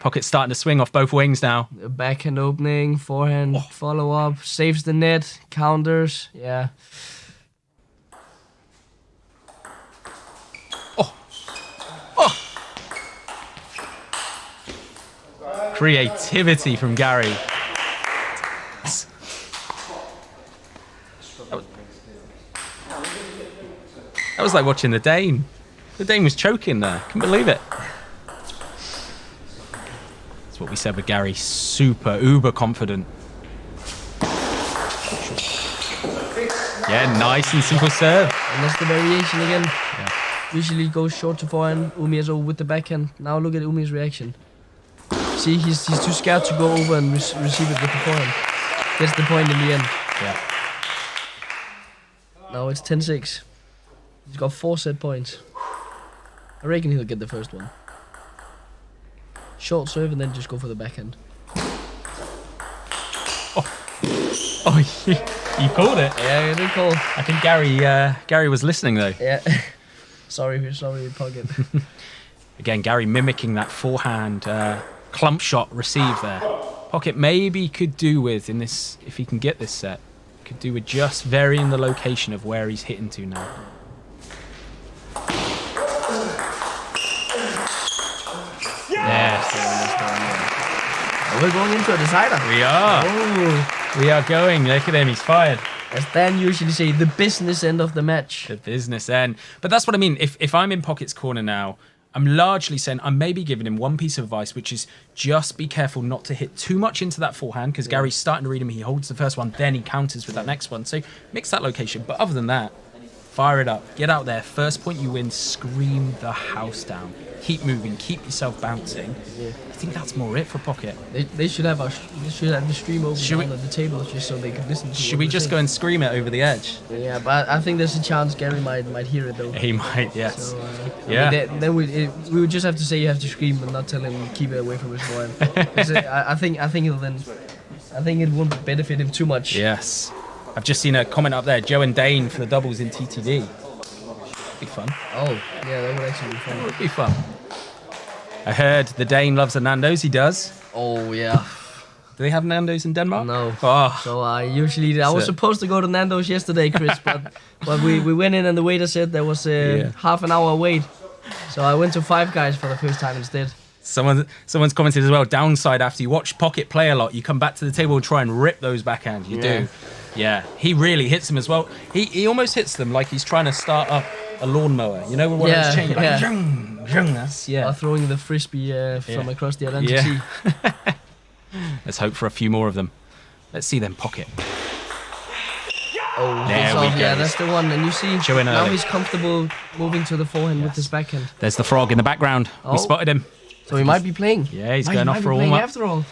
Pocket's starting to swing off both wings now. a backhand opening, forehand follow up, saves the net, counters. Yeah. Creativity from Gary. That was like watching the Dane. The Dane was choking there. Couldn't believe it. That's what we said with Gary. Super, uber confident. Yeah, nice and simple serve. And that's the variation again. Yeah. Usually goes short to forehand, Umi is over with the backhand. Now look at Umi's reaction. See, he's too scared to go over and receive it with the forehand. Gets the point in the end. Yeah. Now it's 10-6. He's got 4 set points. I reckon he'll get the first one. Short serve and then just go for the backhand. Oh, you called it. Yeah, good call. I think Gary was listening though. Yeah. sorry, Pocket. Again, Gary mimicking that forehand clump shot receive there. Pocket maybe could do with in this, if he can get this set, could do with just varying the location of where he's hitting to now. Yes. We're going into a decider. We are. Oh. We are going. Look at him. He's fired. As Dan usually say, the business end of the match. The business end. But that's what I mean. If I'm in Pocket's corner now, I'm largely saying I'm maybe giving him one piece of advice, which is just be careful not to hit too much into that forehand because Gary's starting to read him. He holds the first one, then he counters with that next one. So mix that location. But other than that, fire it up. Get out there. First point you win, scream the house down. Keep moving. Keep yourself bouncing. Yeah. I think that's more it for Pocket. They should have the stream over at the table just so they can listen to. Should we just go and scream it over the edge? Yeah, but I think there's a chance Gary might hear it though. He might, yes. So, yeah. I mean, then we would just have to say you have to scream and not tell him keep it away from his forehand. I think it won't benefit him too much. Yes. I've just seen a comment up there. Joe and Dane for the doubles in TTD. Be fun. Oh, yeah, that would actually be fun. It would be fun. I heard the Dane loves the Nando's. He does. Oh, yeah. Do they have Nando's in Denmark? No. Oh. So I was supposed to go to Nando's yesterday, Chris, but we went in and the waiter said there was half an hour wait. So I went to Five Guys for the first time instead. Someone's commented as well. Downside, after you watch Pocket play a lot, you come back to the table and try and rip those backhands. You do. Yeah. He really hits them as well. He almost hits them like he's trying to start up a lawnmower. You know, with one of those chains. Like, that's, Or throwing the frisbee from across the Atlantic Sea. Let's hope for a few more of them. Let's see them, Pocket. Oh, there we go. Yeah, that's the one. And you see, Showing now early. he's comfortable moving to the forehand with his backhand. There's the frog in the background. We spotted him. So he might be playing. Yeah, he's going off for a warm-up. After all.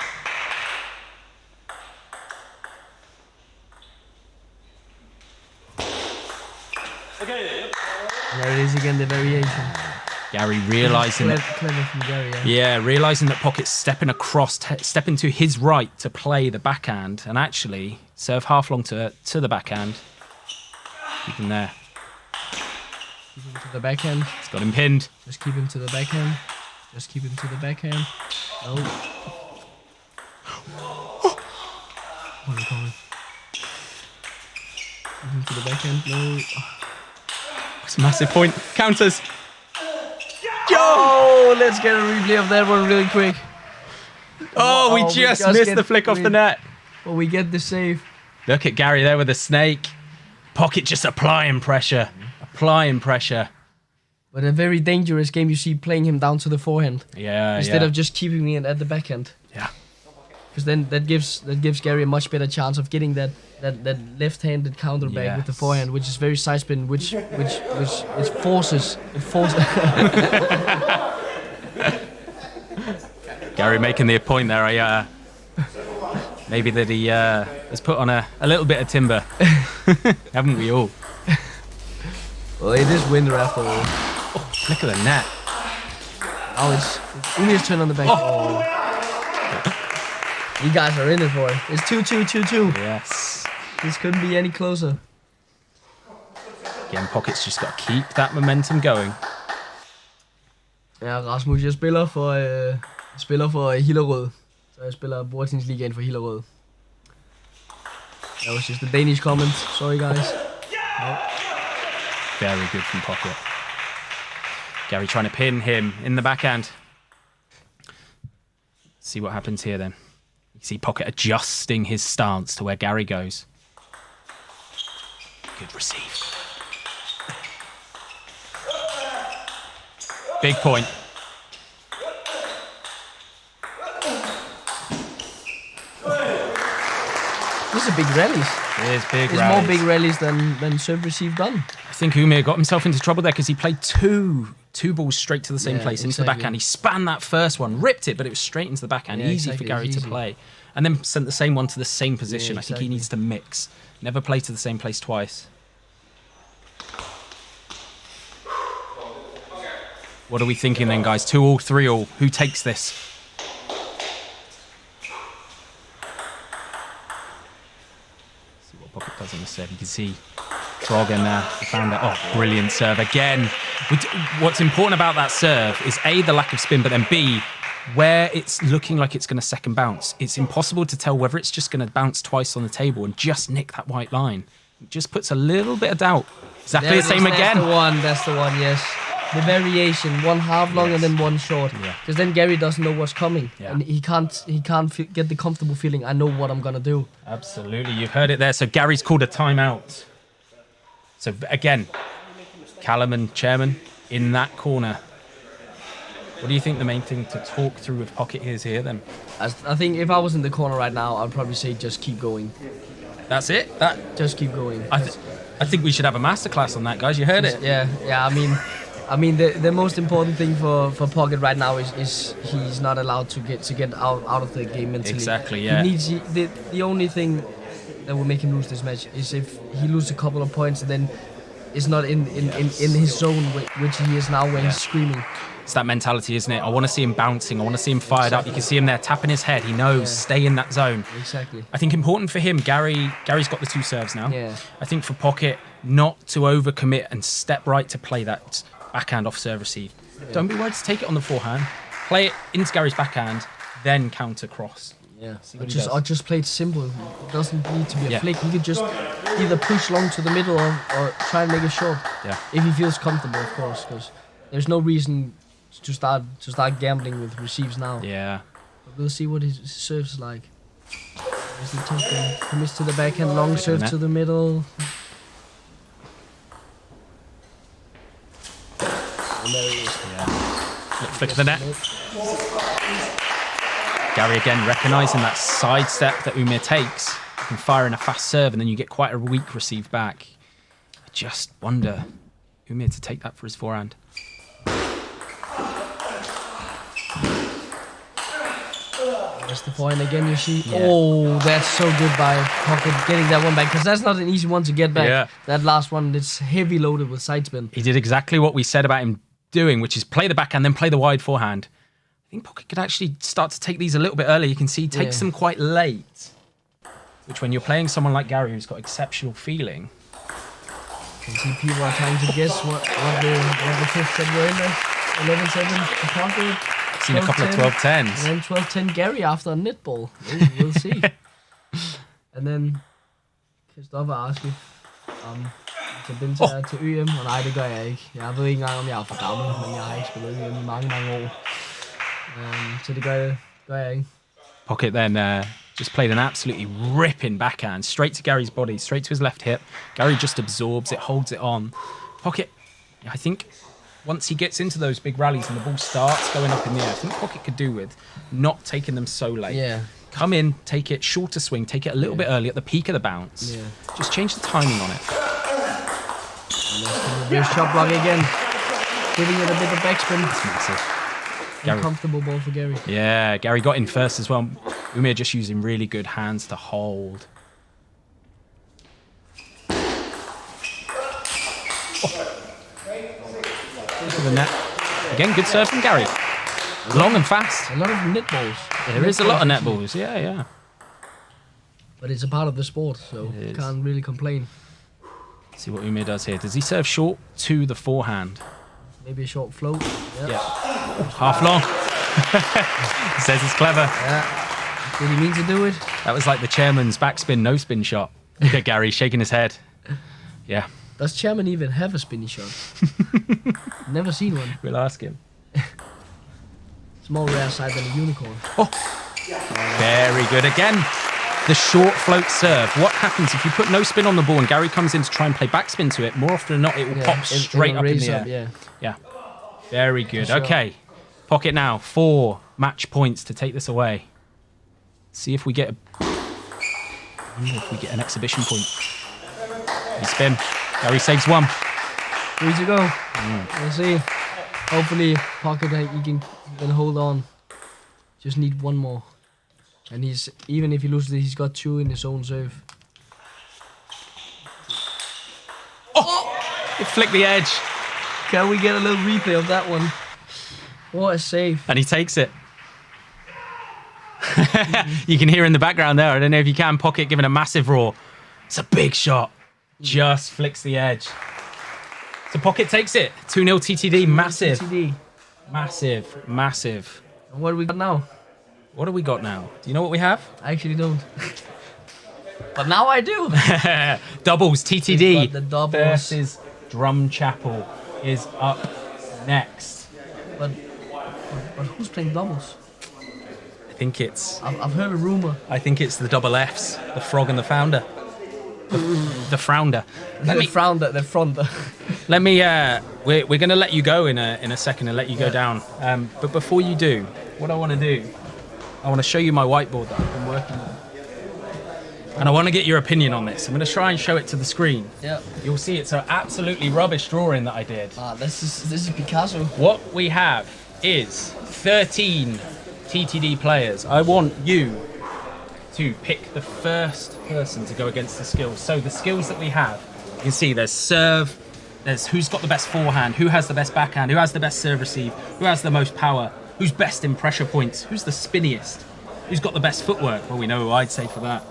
There it is again, the variation. Gary realising clever from Gary, realising that Pocket's stepping across, stepping to his right to play the backhand and actually serve half long to the backhand. Keep him there. Keep him to the backhand. He's got him pinned. Just keep him to the backhand. Just keep him to the backhand. Oh. What are you calling? Keep him to the backhand. No. It's a massive point. Counters. Oh, let's get a replay of that one really quick. Oh, we just missed the flick off the net. Well, we get the save. Look at Gary there with the snake. Pocket just applying pressure. Applying pressure. But a very dangerous game you see playing him down to the forehand. Yeah, Instead of just keeping it at the backhand. Yeah. Because then that gives Gary a much better chance of getting that that left-handed counter back with the forehand, which is very side spin, which it forces. Gary making the point there. Maybe that he has put on a little bit of timber, haven't we all? Well, it is winter after all. Oh, look at the net. Oh, it's Umir's turn on the back. Oh. You guys are in it for it. It's 2-2. Yes. This couldn't be any closer. Again, Pocket's just got to keep that momentum going. Ja, Rasmus, jeg spiller for Hillerød. Så jeg spiller Bordtingsligaen for Hillerød. That was just a Danish comment. Sorry, guys. No. Very good from Pocket. Gary trying to pin him in the backhand. See what happens here then. You see Pocket adjusting his stance to where Gary goes. Good receive. Big point. These are big rallies. It is big It's rallies. more big rallies than serve receive done. I think Umir got himself into trouble there because he played two balls straight to the same Yeah, place, into the exactly. backhand. He spanned that first one, ripped it, but it was straight into the backhand. Yeah, Easy exactly, for Gary it's to easy. play. And then sent the same one to the same position. Yeah, I think he exactly. needs to mix. Never play to the same place twice. What are we thinking then, guys? 2-all, 3-all. Who takes this? See what Pocket does on the serve. You can see Frog in there. He found it. Oh, brilliant serve again. What's important about that serve is A, the lack of spin, but then B, where it's looking like it's going to second bounce. It's impossible to tell whether it's just going to bounce twice on the table and just nick that white line. It just puts a little bit of doubt. Exactly There the it same is, again. That's the one, yes. The variation, one half long and then one short. Yeah. Because then Gary doesn't know what's coming. Yeah. And he can't get the comfortable feeling, I know what I'm going to do. Absolutely, you've heard it there. So Gary's called a timeout. So again, Callum and Chairman in that corner. What do you think the main thing to talk through with Pocket is here then? I think if I was in the corner right now, I'd probably say just keep going. That's it? Just keep going. I think we should have a masterclass on that, guys. You heard it? Yeah. I mean, the most important thing for Pocket right now is he's not allowed to get out of the game mentally. Exactly, yeah. He needs the only thing that will make him lose this match is if he loses a couple of points and then is not in his zone, which he is now, where he's screaming. It's that mentality, isn't it? I want to see him bouncing. I want to see him fired up. You can see him there tapping his head. He knows, stay in that zone. Exactly. I think important for him, Gary's got the two serves now. Yeah. I think for Pocket, not to overcommit and step right to play that backhand off serve receive. Yeah. Don't be worried to take it on the forehand. Play it into Gary's backhand, then counter cross. Yeah. I just play it simple. It doesn't need to be a flick. He could just either push long to the middle or try and make it short. Yeah. If he feels comfortable, of course, because there's no reason to start gambling with receives now. Yeah. But we'll see what his serves like. There's the top thing. Commits to the backhand, long serve to the middle. And there he is. Yeah. Flick of the net. Gary again recognising that side step that Umir takes. You can fire in a fast serve and then you get quite a weak receive back. I just wonder Umir to take that for his forehand. That's the point again, you see. Yeah. Oh, that's so good by Pocket getting that one back, because that's not an easy one to get back. Yeah. That last one, it's heavy loaded with side spin. He did exactly what we said about him doing, which is play the backhand, then play the wide forehand. I think Pocket could actually start to take these a little bit early. You can see he takes them quite late, which when you're playing someone like Gary who's got exceptional feeling. You can see people are trying to guess what the fifth set were in there. 11-7 for Pocket. Seen a couple of 12-10s. And then 12-10 Gary after a netball. We'll see. And then Christoffer asker til deltager til YM, og nej, det gør jeg ikke. Jeg ved ikke engang, om jeg er for gammel, men jeg har ikke spillet YM i mange år. Så det gør jeg ikke. Pocket then just played an absolutely ripping backhand straight to Gary's body, straight to his left hip. Gary just absorbs it, holds it on. Pocket, I think once he gets into those big rallies and the ball starts going up in the air, I think Pocket could do with not taking them so late. Yeah. Come in, take it, shorter swing, take it a little bit early at the peak of the bounce. Yeah. Just change the timing on it. There's shot block again. Giving it a bit of backspin. That's massive. Gary. Uncomfortable ball for Gary. Yeah, Gary got in first as well. Umir just using really good hands to hold. Into the net. Again, good serve from Gary. Long and fast. A lot of net balls. There is a lot of net balls, yeah. But it's a part of the sport, so you can't really complain. See what Umir does here. Does he serve short to the forehand? Maybe a short float. Yeah. Half long. He says it's clever. Yeah. Did he mean to do it? That was like the chairman's backspin, no spin shot. Look at Gary shaking his head. Yeah. Does chairman even have a spinny shot? Never seen one. We'll ask him. It's more rare side than a unicorn. Oh, very good again. The short float serve. What happens if you put no spin on the ball and Gary comes in to try and play backspin to it? More often than not, it will pop straight up in the air. Yeah. Very good. Sure. Okay. Pocket now. 4 match points to take this away. See if we get an exhibition point. We spin. Gary saves 1. 3 to go. We'll see. Hopefully, pocket he can hold on. Just need 1 more. And even if he loses it, he's got 2 in his own serve. It flicked the edge. Can we get a little replay of that one? What a save. And he takes it. You can hear in the background there. I don't know if you can. Pocket giving a massive roar. It's a big shot. Just flicks the edge. So Pocket takes it. 2-0 TTD. Massive. TTD. Massive. And what do we got now? What do we got now? Do you know what we have? I actually don't. But now I do. Doubles. TTD The doubles. versus Drumchapel is up next. But who's playing doubles? I think it's I've heard a rumor. the double Fs. The Frog and the Founder. The Frounder. The frounder. Let me. We're going to let you go in a second and let you go down. But before you do, what I want to do, I want to show you my whiteboard that I've been working on, and I want to get your opinion on this. I'm going to try and show it to the screen. Yeah. You'll see it's an absolutely rubbish drawing that I did. This is Picasso. What we have is 13 TTD players. I want you to pick the first person to go against the skills. So the skills that we have, you can see there's serve, there's who's got the best forehand, who has the best backhand, who has the best serve receive, who has the most power, who's best in pressure points, who's the spinniest, who's got the best footwork. Well, we know who I'd say for that.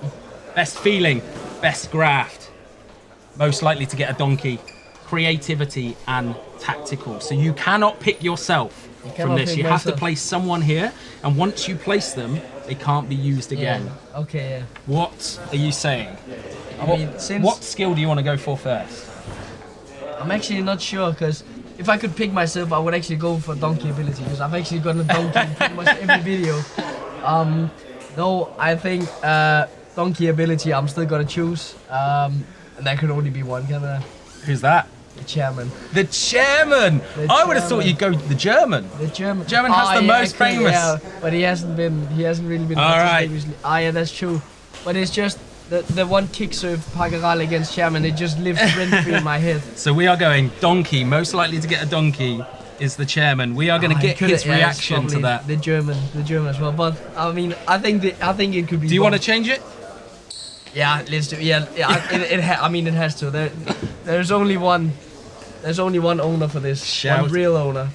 Best feeling, best graft, most likely to get a donkey, creativity and tactical. So you cannot pick yourself from this. You have to place someone here, and once you place them, they can't be used again. Yeah. Okay, yeah. What are you saying? What skill do you want to go for first? I'm actually not sure, because if I could pick myself, I would actually go for donkey ability, because I've actually gotten a donkey in pretty much every video. No, I think donkey ability I'm still gonna choose, and that could only be one, can I? Who's that? The chairman. The chairman! I would have thought you'd go the German. The German. German has the most famous. Yeah, but he hasn't really been. All right. Previously. Yeah, that's true. But it's just the one kick serve Pagaral against chairman. It just lives rent free in my head. So we are going donkey. Most likely to get a donkey is the chairman. We are going to get his reaction to that. The German as well. But I mean, I think it could be. Do you want to change it? Yeah, let's do. Yeah. It has to. There's only one owner for this. Shout one real owner.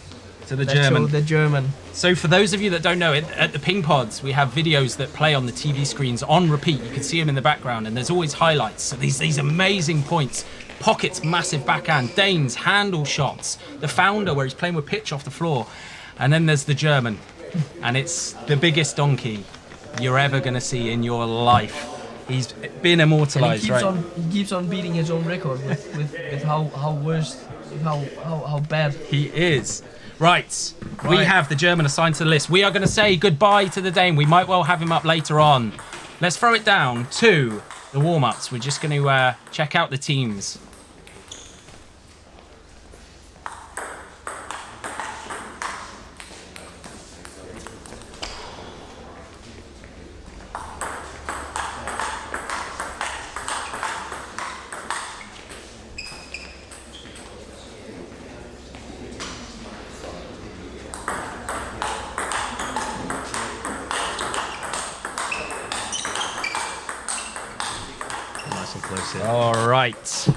To the German. The German. So for those of you that don't know, at the Ping Pods, we have videos that play on the TV screens on repeat. You can see them in the background, and there's always highlights. So these amazing points. Pockets, massive backhand. Dane's handle shots. The Founder, where he's playing with pitch off the floor. And then there's the German. And it's the biggest donkey you're ever going to see in your life. He's been immortalised, right? He keeps on beating his own record with how bad he is. Right, we have the German assigned to the list. We are going to say goodbye to the Dane. We might well have him up later on. Let's throw it down to the warm-ups. We're just going to check out the teams. That's it. All right. It's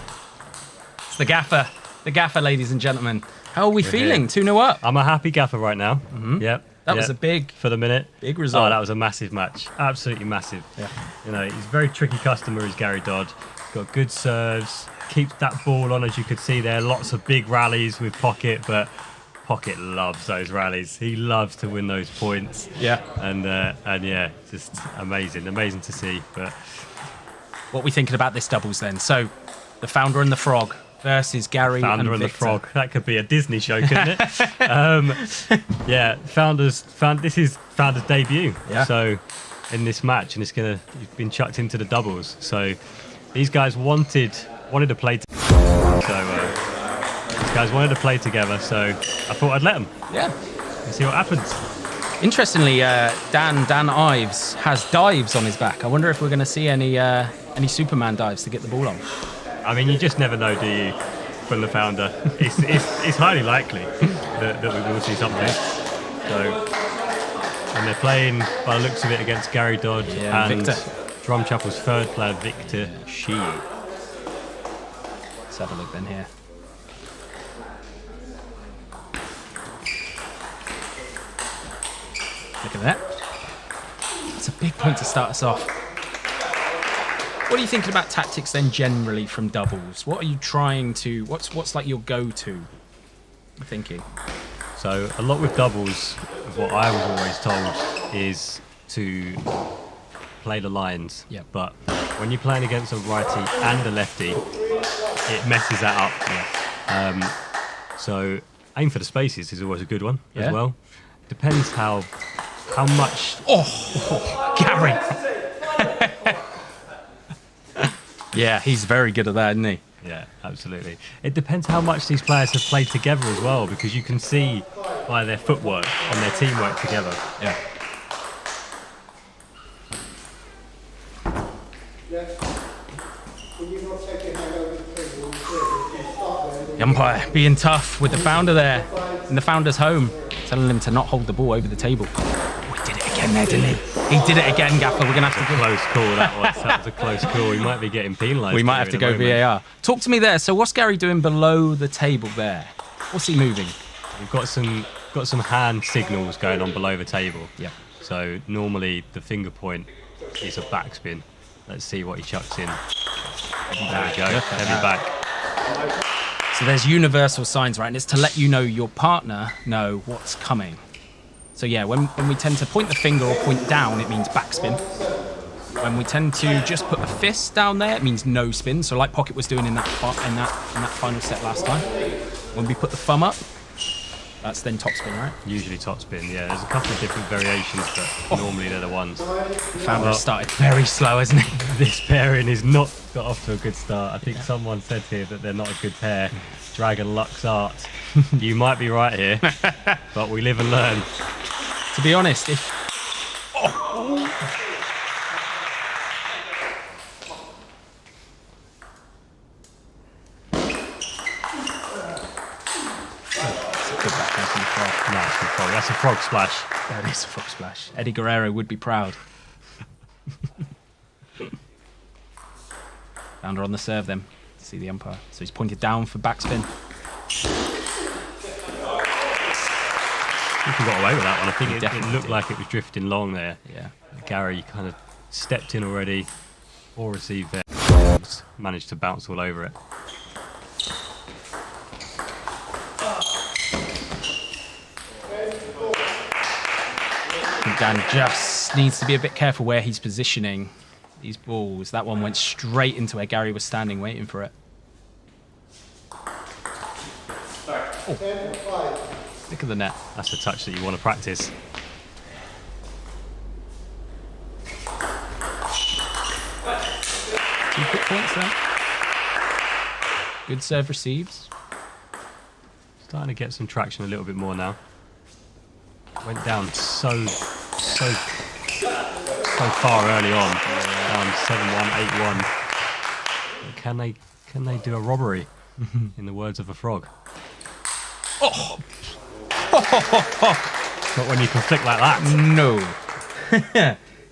the gaffer, ladies and gentlemen. How are we feeling? 2-0 up. I'm a happy gaffer right now. Yep. That was a big for the minute. Big result. Oh, that was a massive match. Absolutely massive. Yeah. You know, he's a very tricky customer, is Gary Dodd. Got good serves, keeps that ball on, as you could see there. Lots of big rallies with Pocket, but Pocket loves those rallies. He loves to win those points. Yeah. And yeah, just amazing to see. But what are we thinking about this doubles then? So, the Founder and the Frog versus Gary Founder and the Frog. That could be a Disney show, couldn't it? Yeah, this is Founder's debut. Yeah. So in this match, and he's been chucked into the doubles. So these guys wanted to play together. So I thought I'd let them. Yeah. And see what happens. Interestingly, Dan Ives has dives on his back. I wonder if we're going to see any Superman dives to get the ball on. I mean, you just never know, do you? From the Founder, it's highly likely that we will see something. So, and they're playing, by the looks of it, against Gary Dodd and Victor. Drumchapel's third player, Victor Shi. Let's have a look then here. Look at that. It's a big point to start us off. What are you thinking about tactics then generally from doubles? What are you trying to, what's like your go-to thinking? So a lot with doubles, what I was always told is to play the lines. Yep. But when you're playing against a righty and a lefty, it messes that up. Yeah. So aim for the spaces is always a good one as well. Depends how much... Oh, Gary! Yeah, he's very good at that, isn't he? Yeah, absolutely. It depends how much these players have played together as well, because you can see by their footwork and their teamwork together. Yeah. The umpire being tough with the Founder there in the Founder's home, telling him to not hold the ball over the table. Oh, he did it again there, didn't he? He did it again, Gaffer. We're going to have to... Close call, that was. That was a close call. He might be getting penalised. We might have to go VAR. Talk to me there. So what's Gary doing below the table there? What's he moving? We've got some hand signals going on below the table. Yeah. So normally the finger point is a backspin. Let's see what he chucks in. There we go. Heavy back. So there's universal signs, right? And it's to let you know your partner know what's coming. So yeah, when we tend to point the finger or point down, it means backspin. When we tend to just put a fist down there, it means no spin. So like Pocket was doing in that final set last time. When we put the thumb up, that's then top spin, right? Usually top spin, yeah. There's a couple of different variations, but normally they're the ones. Founder started very slow, hasn't he? This pairing is not got off to a good start. I think someone said here that they're not a good pair. Dragon Lux Art. You might be right here, but we live and learn. To be honest, That's a frog splash. That is a frog splash. Eddie Guerrero would be proud. Founder on the serve then. See the umpire. So he's pointed down for backspin. I think he got away with that one. I think it looked like it was drifting long there. Yeah. Gary kind of stepped in already or received there. Managed to bounce all over it. Dan just needs to be a bit careful where he's positioning these balls. That one went straight into where Gary was standing waiting for it. Oh. Look at the net. That's a touch that you want to practice. 2 quick points there. Good serve receives. Starting to get some traction a little bit more now. Went down so far early on. 7-1, 8-1. Can they do a robbery? In the words of a frog. Oh! Not when you can flick like that. No.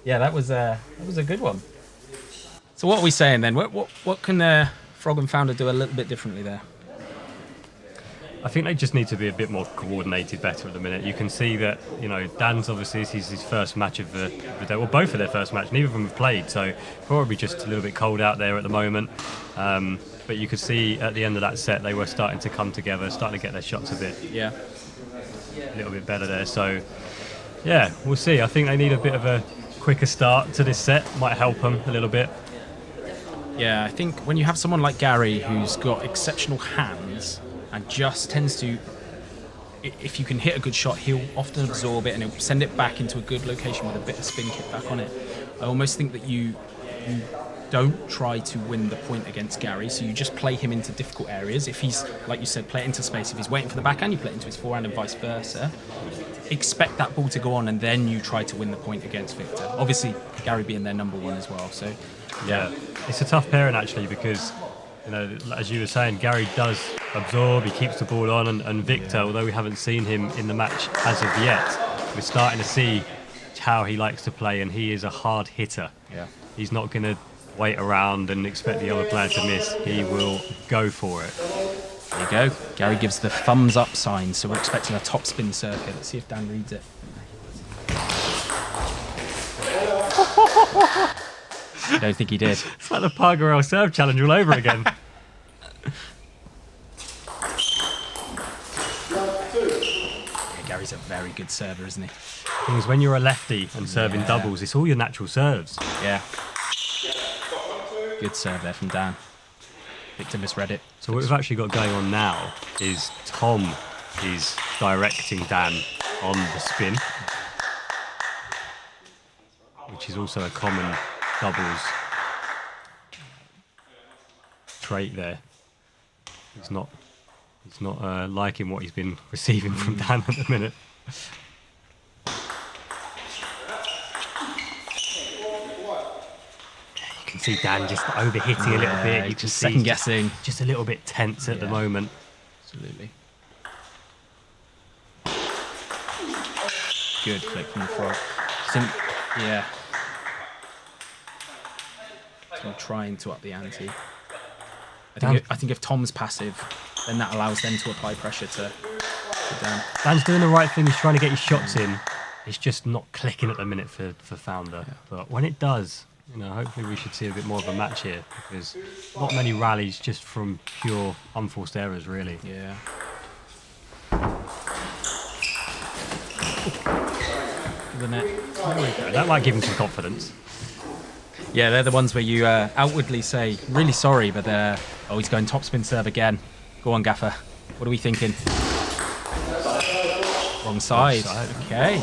Yeah, that was a good one. So what are we saying then? What can Frog and Founder do a little bit differently there? I think they just need to be a bit more coordinated better at the minute. You can see that, Dan's obviously this is his first match of the day. Well, both of their first match. Neither of them have played, so probably just a little bit cold out there at the moment. But you could see at the end of that set they were starting to come together, starting to get their shots a little bit better there. So, yeah, we'll see. I think they need a bit of a quicker start to this set. Might help them a little bit. Yeah, I think when you have someone like Gary who's got exceptional hands and just tends to, if you can hit a good shot, he'll often absorb it and he'll send it back into a good location with a bit of spin kick back on it. I almost think that you don't try to win the point against Gary, so you just play him into difficult areas. If he's, like you said, play it into space. If he's waiting for the backhand, you play it into his forehand and vice versa. Expect that ball to go on and then you try to win the point against Victor. Obviously, Gary being their number one as well. So, yeah, it's a tough pairing actually because, as you were saying, Gary does absorb, he keeps the ball on, and Victor, although we haven't seen him in the match as of yet, we're starting to see how he likes to play, and he is a hard hitter. Yeah. He's not going to wait around and expect the other player to miss. He will go for it. There you go. Gary gives the thumbs up sign, so we're expecting a top spin circuit. Let's see if Dan reads it. I don't think he did. It's like the Pargarel serve challenge all over again. Gary's a very good server, isn't he? Thing is, when you're a lefty and serving doubles, it's all your natural serves. Yeah. Good serve there from Dan. Victor misread it. So what we've actually got going on now is Tom is directing Dan on the spin, which is also a common doubles trait there. He's not liking what he's been receiving from Dan at the minute. You can see Dan just overhitting a little bit. You can just see second guessing. Just a little bit tense at the moment. Absolutely. Good flick from the Frog. Yeah. So I'm trying to up the ante. I think if Tom's passive, then that allows them to apply pressure to Dan. Dan's doing the right thing. He's trying to get his shots in. It's just not clicking at the minute for Founder. Yeah. But when it does, hopefully we should see a bit more of a match here because not many rallies just from pure unforced errors, really. Yeah. The net. That might give him some confidence. Yeah, they're the ones where you outwardly say, really sorry, but he's going topspin serve again. Go on, Gaffer. What are we thinking? Wrong side. Okay.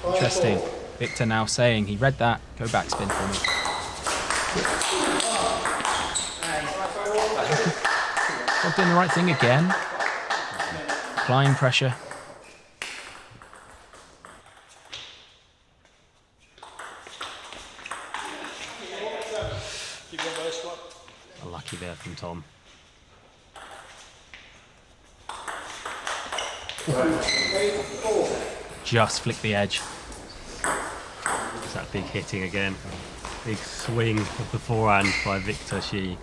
Interesting. Victor now saying he read that. Go backspin for me. Not doing the right thing again. Applying pressure. Unlucky there from Tom. Just flick the edge. It's that big hitting again. Big swing of the forehand by Victor Shi.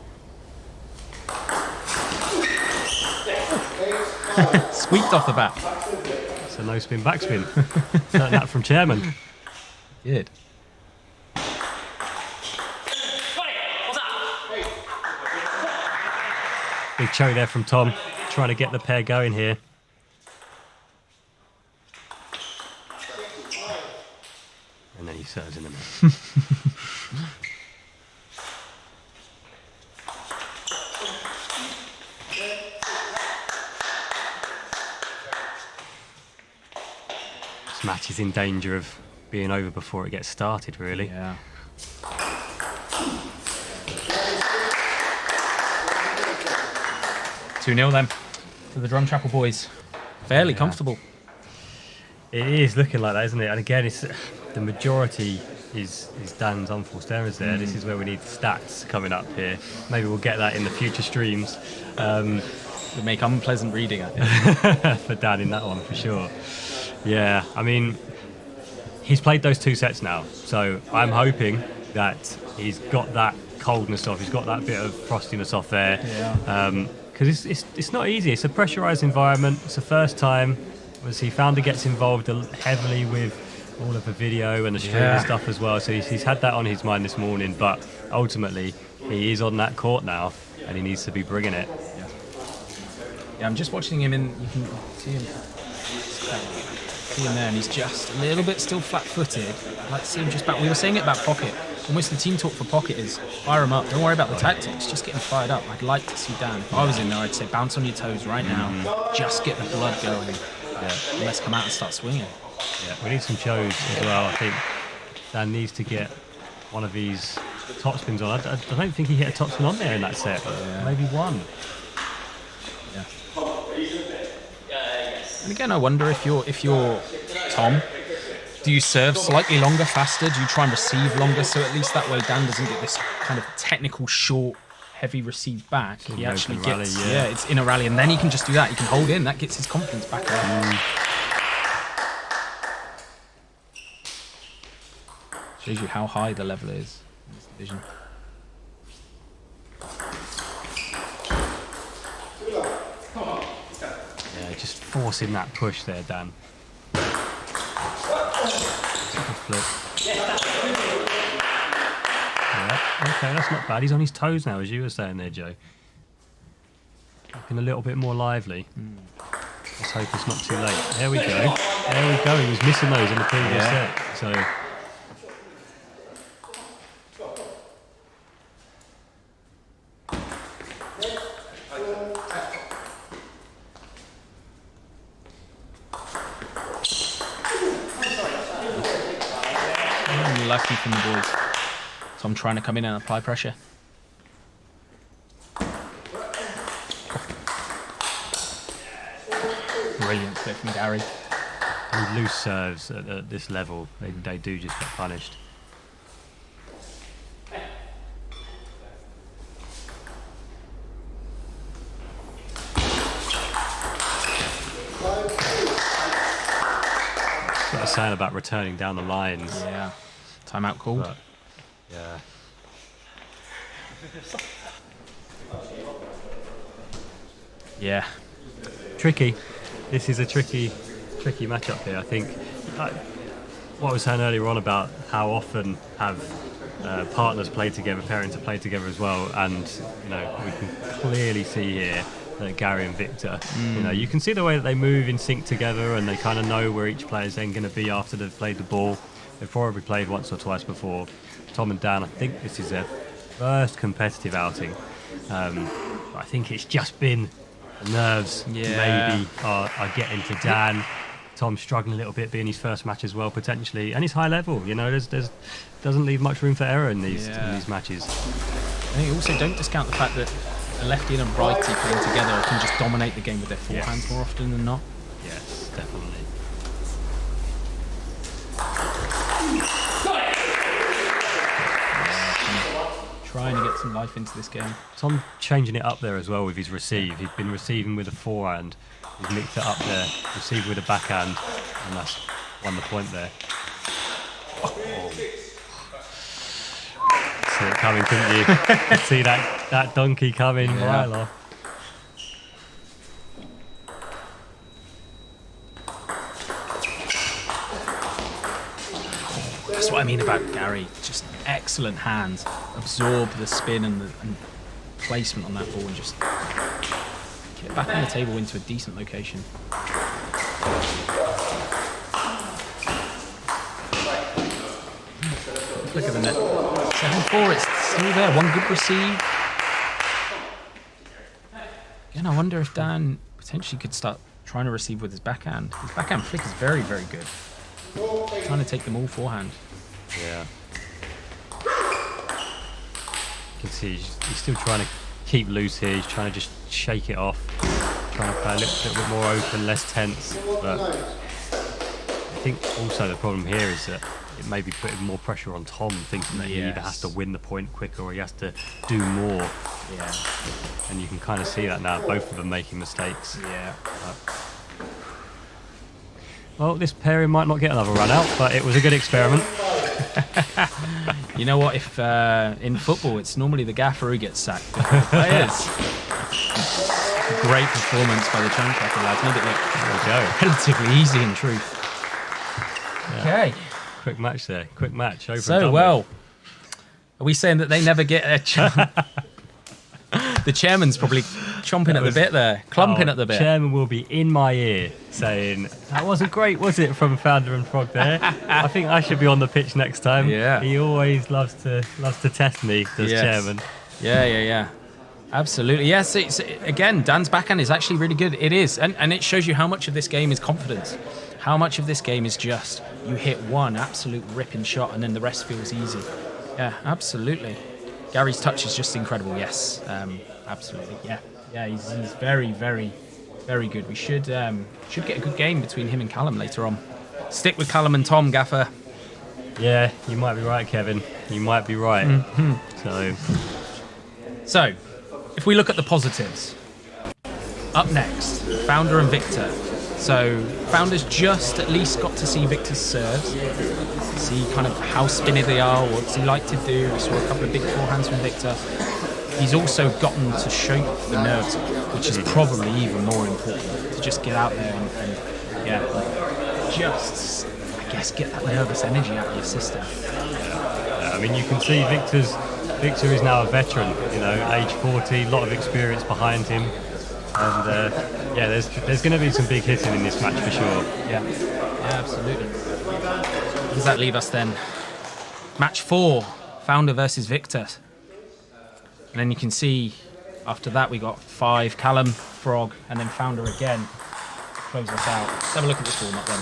Squeaked off the bat. It's a no spin backspin. Learned that from Chairman. Good. Big cherry there from Tom, trying to get the pair going here. And then he serves in the net. This match is in danger of being over before it gets started, really. Yeah. Two 2-0 then to the Drumchapel boys. Fairly comfortable. It is looking like that, isn't it? And again, it's the majority is Dan's unforced errors there. This is where we need stats coming up here. Maybe we'll get that in the future streams. Would make unpleasant reading, I think. For Dan in that one, for sure. Yeah, I mean, he's played those two sets now, so I'm hoping that he's got that coldness off, he's got that bit of frostiness off there. Because it's not easy. It's a pressurised environment. It's the first time. Obviously, Founder gets involved heavily with all of the video and the stream and stuff as well. So he's had that on his mind this morning. But ultimately, he is on that court now, and he needs to be bringing it. Yeah, I'm just watching him, and you can see him there, and he's just a little bit still flat-footed. I'd like to see him just back. We were saying it about Pocket. Almost the team talk for Pocket is fire him up. Don't worry about the tactics. Just get him fired up. I'd like to see Dan. If I was in there, I'd say bounce on your toes right now. Just get the blood going. And let's come out and start swinging. Yeah, we need some shows as well. I think Dan needs to get one of these topspins on. I don't think he hit a topspin on there in that set. Maybe one. And again, I wonder if you're Tom, do you serve slightly longer, faster? Do you try and receive longer, so at least that way Dan doesn't get this kind of technical, short, heavy receive back? He actually gets, it's in a rally, and then he can just do that. He can hold in. That gets his confidence back up. Shows you how high the level is in this division. Just forcing that push there, Dan. Flip. Yeah, okay, that's not bad. He's on his toes now, as you were saying there, Joe. Looking a little bit more lively. Let's hope it's not too late. There we go. There we go. He was missing those in the previous set. So. Lucky from the boys. So I'm trying to come in and apply pressure. Brilliant flip from Gary. And loose serves at this level, they do just get punished. What I was saying about returning down the lines. Yeah. Timeout call. But, yeah. Yeah. Tricky. This is a tricky matchup here. I think what I was saying earlier on about how often have partners play together, pairings to play together as well, and we can clearly see here that Gary and Victor, you can see the way that they move in sync together, and they kind of know where each player's then going to be after they've played the ball. They've probably played once or twice before. Tom and Dan, I think this is their first competitive outing. I think it's just been the nerves maybe are getting to Dan. Tom's struggling a little bit, being his first match as well, potentially, and he's high level. There's doesn't leave much room for error in these matches. I think also don't discount the fact that a lefty and a righty playing together can just dominate the game with their forehands more often than not. Yes, definitely. Trying to get some life into this game. Tom changing it up there as well with his receive. He's been receiving with a forehand. He's mixed it up there, receiving with a backhand, and that's won the point there. See it coming, couldn't you? See that donkey coming right off. That's what I mean about Gary. Just excellent hands. Absorb the spin and placement on that ball and just get back on the table into a decent location. Look at the net. 7-4, it's still there. One good receive. Again, I wonder if Dan potentially could start trying to receive with his backhand. His backhand flick is very, very good. Trying to take them all forehand. Yeah. You can see he's still trying to keep loose here. He's trying to just shake it off. Trying to play a little bit more open, less tense. But I think also the problem here is that it may be putting more pressure on Tom, thinking that he either has to win the point quicker or he has to do more. Yeah. And you can kind of see that now, both of them making mistakes. Yeah. Well, this pairing might not get another run out, but it was a good experiment. You know what? If in football, it's normally the gaffer who gets sacked. Players. Great performance by the Drumchapel lads. Made it look relatively easy in truth. Yeah. Okay. Quick match there. Quick match. Over So, well, are we saying that they never get a chance? The chairman's probably chomping at the bit there, clumping at the bit. Chairman will be in my ear saying, that wasn't great, was it, from Founder and Frog there? I think I should be on the pitch next time. Yeah. He always loves to test me, does Chairman. Yeah. Absolutely. Yes, again, Dan's backhand is actually really good. It is. And it shows you how much of this game is confidence. How much of this game is just you hit one absolute ripping shot and then the rest feels easy. Yeah, absolutely. Gary's touch is just incredible. Yes, absolutely. Yeah, he's very, very, very good. We should get a good game between him and Callum later on. Stick with Callum and Tom, Gaffer. Yeah, you might be right, Kevin. You might be right. So, if we look at the positives, up next, Founder and Victor. So, Founder's just at least got to see Victor's serves, see kind of how spinny they are, what's he like to do. We saw a couple of big forehands from Victor. He's also gotten to shape the nerves, which is probably even more important, to just get out there and just, I guess, get that nervous energy out of your system. I mean, you can see Victor is now a veteran, age 40, a lot of experience behind him. And there's going to be some big hitting in this match for sure. Yeah, absolutely. What does that leave us then? Match 4, Founder versus Victor. And then you can see after that we got 5, Callum, Frog, and then Founder again. Close us out. Let's have a look at this format then.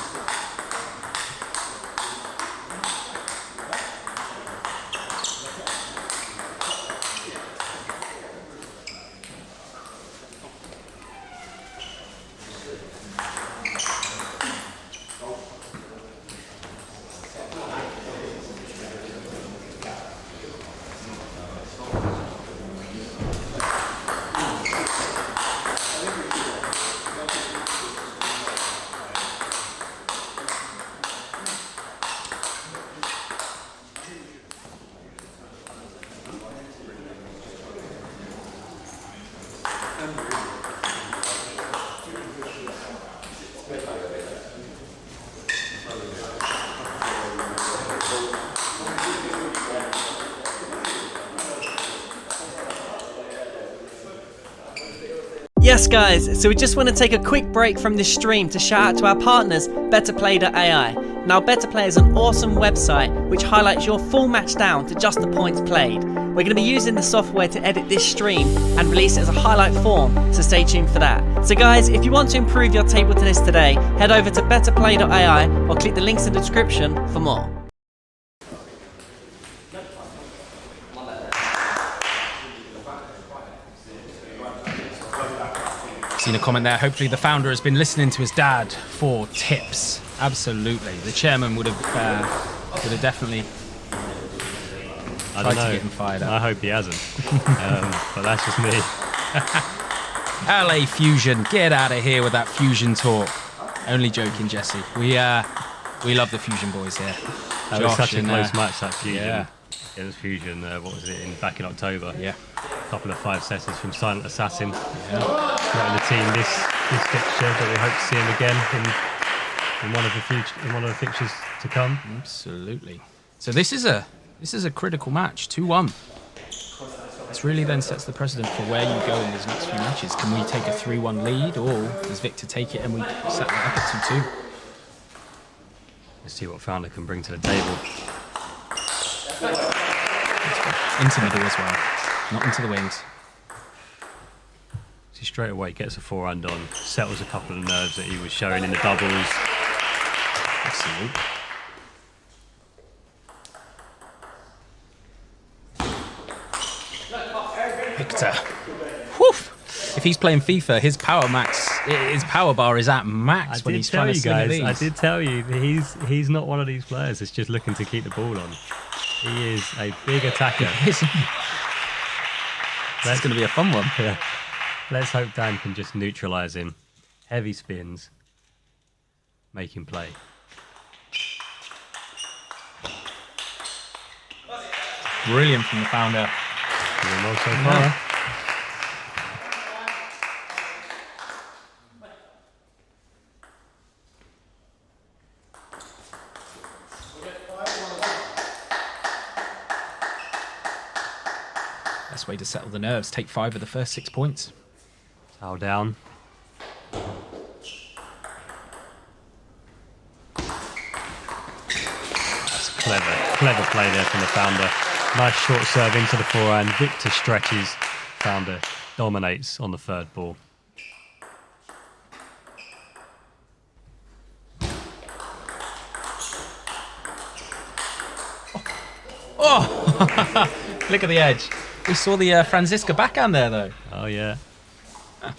Yes guys, so we just want to take a quick break from this stream to shout out to our partners, BetterPlay.ai. Now BetterPlay is an awesome website which highlights your full match down to just the points played. We're going to be using the software to edit this stream and release it as a highlight form, so stay tuned for that. So guys, if you want to improve your table tennis today, head over to BetterPlay.ai or click the links in the description for more. Seen a comment there. Hopefully the Founder has been listening to his dad for tips. Absolutely. The chairman would have definitely tried to get him fired up. I hope he hasn't. But that's just me. LA Fusion, get out of here with that Fusion talk. Only joking, Jesse. We love the Fusion boys here. That was such a close match, that Fusion. Yeah. It was Fusion, what was it, back in October? Yeah. A couple of 5-setters from Silent Assassin. Yeah. Not in the team this fixture, but we hope to see him again in one of the fixtures to come. Absolutely. So this is a critical match, 2-1. This really then sets the precedent for where you go in these next few matches. Can we take a 3-1 lead, or does Victor take it and we set that up at 2-2? Let's see what Founder can bring to the table. Into middle as well, not into the wings. See, straight away gets a forehand on, settles a couple of nerves that he was showing in the doubles. Absolutely. Victor. Whew. If he's playing FIFA, his power bar is at max when he's trying to sling these. I did tell you, he's not one of these players that's just looking to keep the ball on. He is a big attacker. This is going to be a fun one. Yeah. Let's hope Dan can just neutralise him. Heavy spins. Make him play. Brilliant from the founder. Doing well so far. Best way to settle the nerves. Take 5 of the first 6 points. Towel down. That's clever play there from the founder. Nice short serve into the forehand. Victor stretches. Founder dominates on the third ball. Oh! Look at the edge. We saw the Francisca backhand there, though. Oh, yeah. And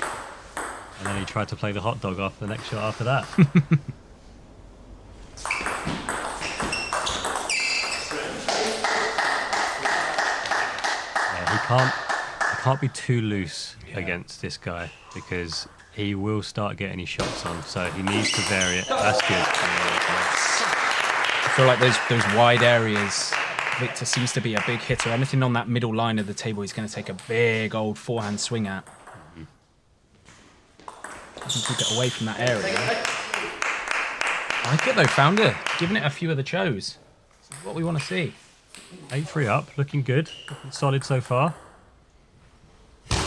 then he tried to play the hot dog off the next shot after that. Yeah, he can't be too loose against this guy because he will start getting his shots on. So he needs to vary it. That's good. I feel like those wide areas, Victor seems to be a big hitter. Anything on that middle line of the table, he's going to take a big old forehand swing at. Keep it away from that area. I like it though, founder. Giving it a few of the chose. This is what we want to see. 8-3 up, looking good, looking solid so far. It's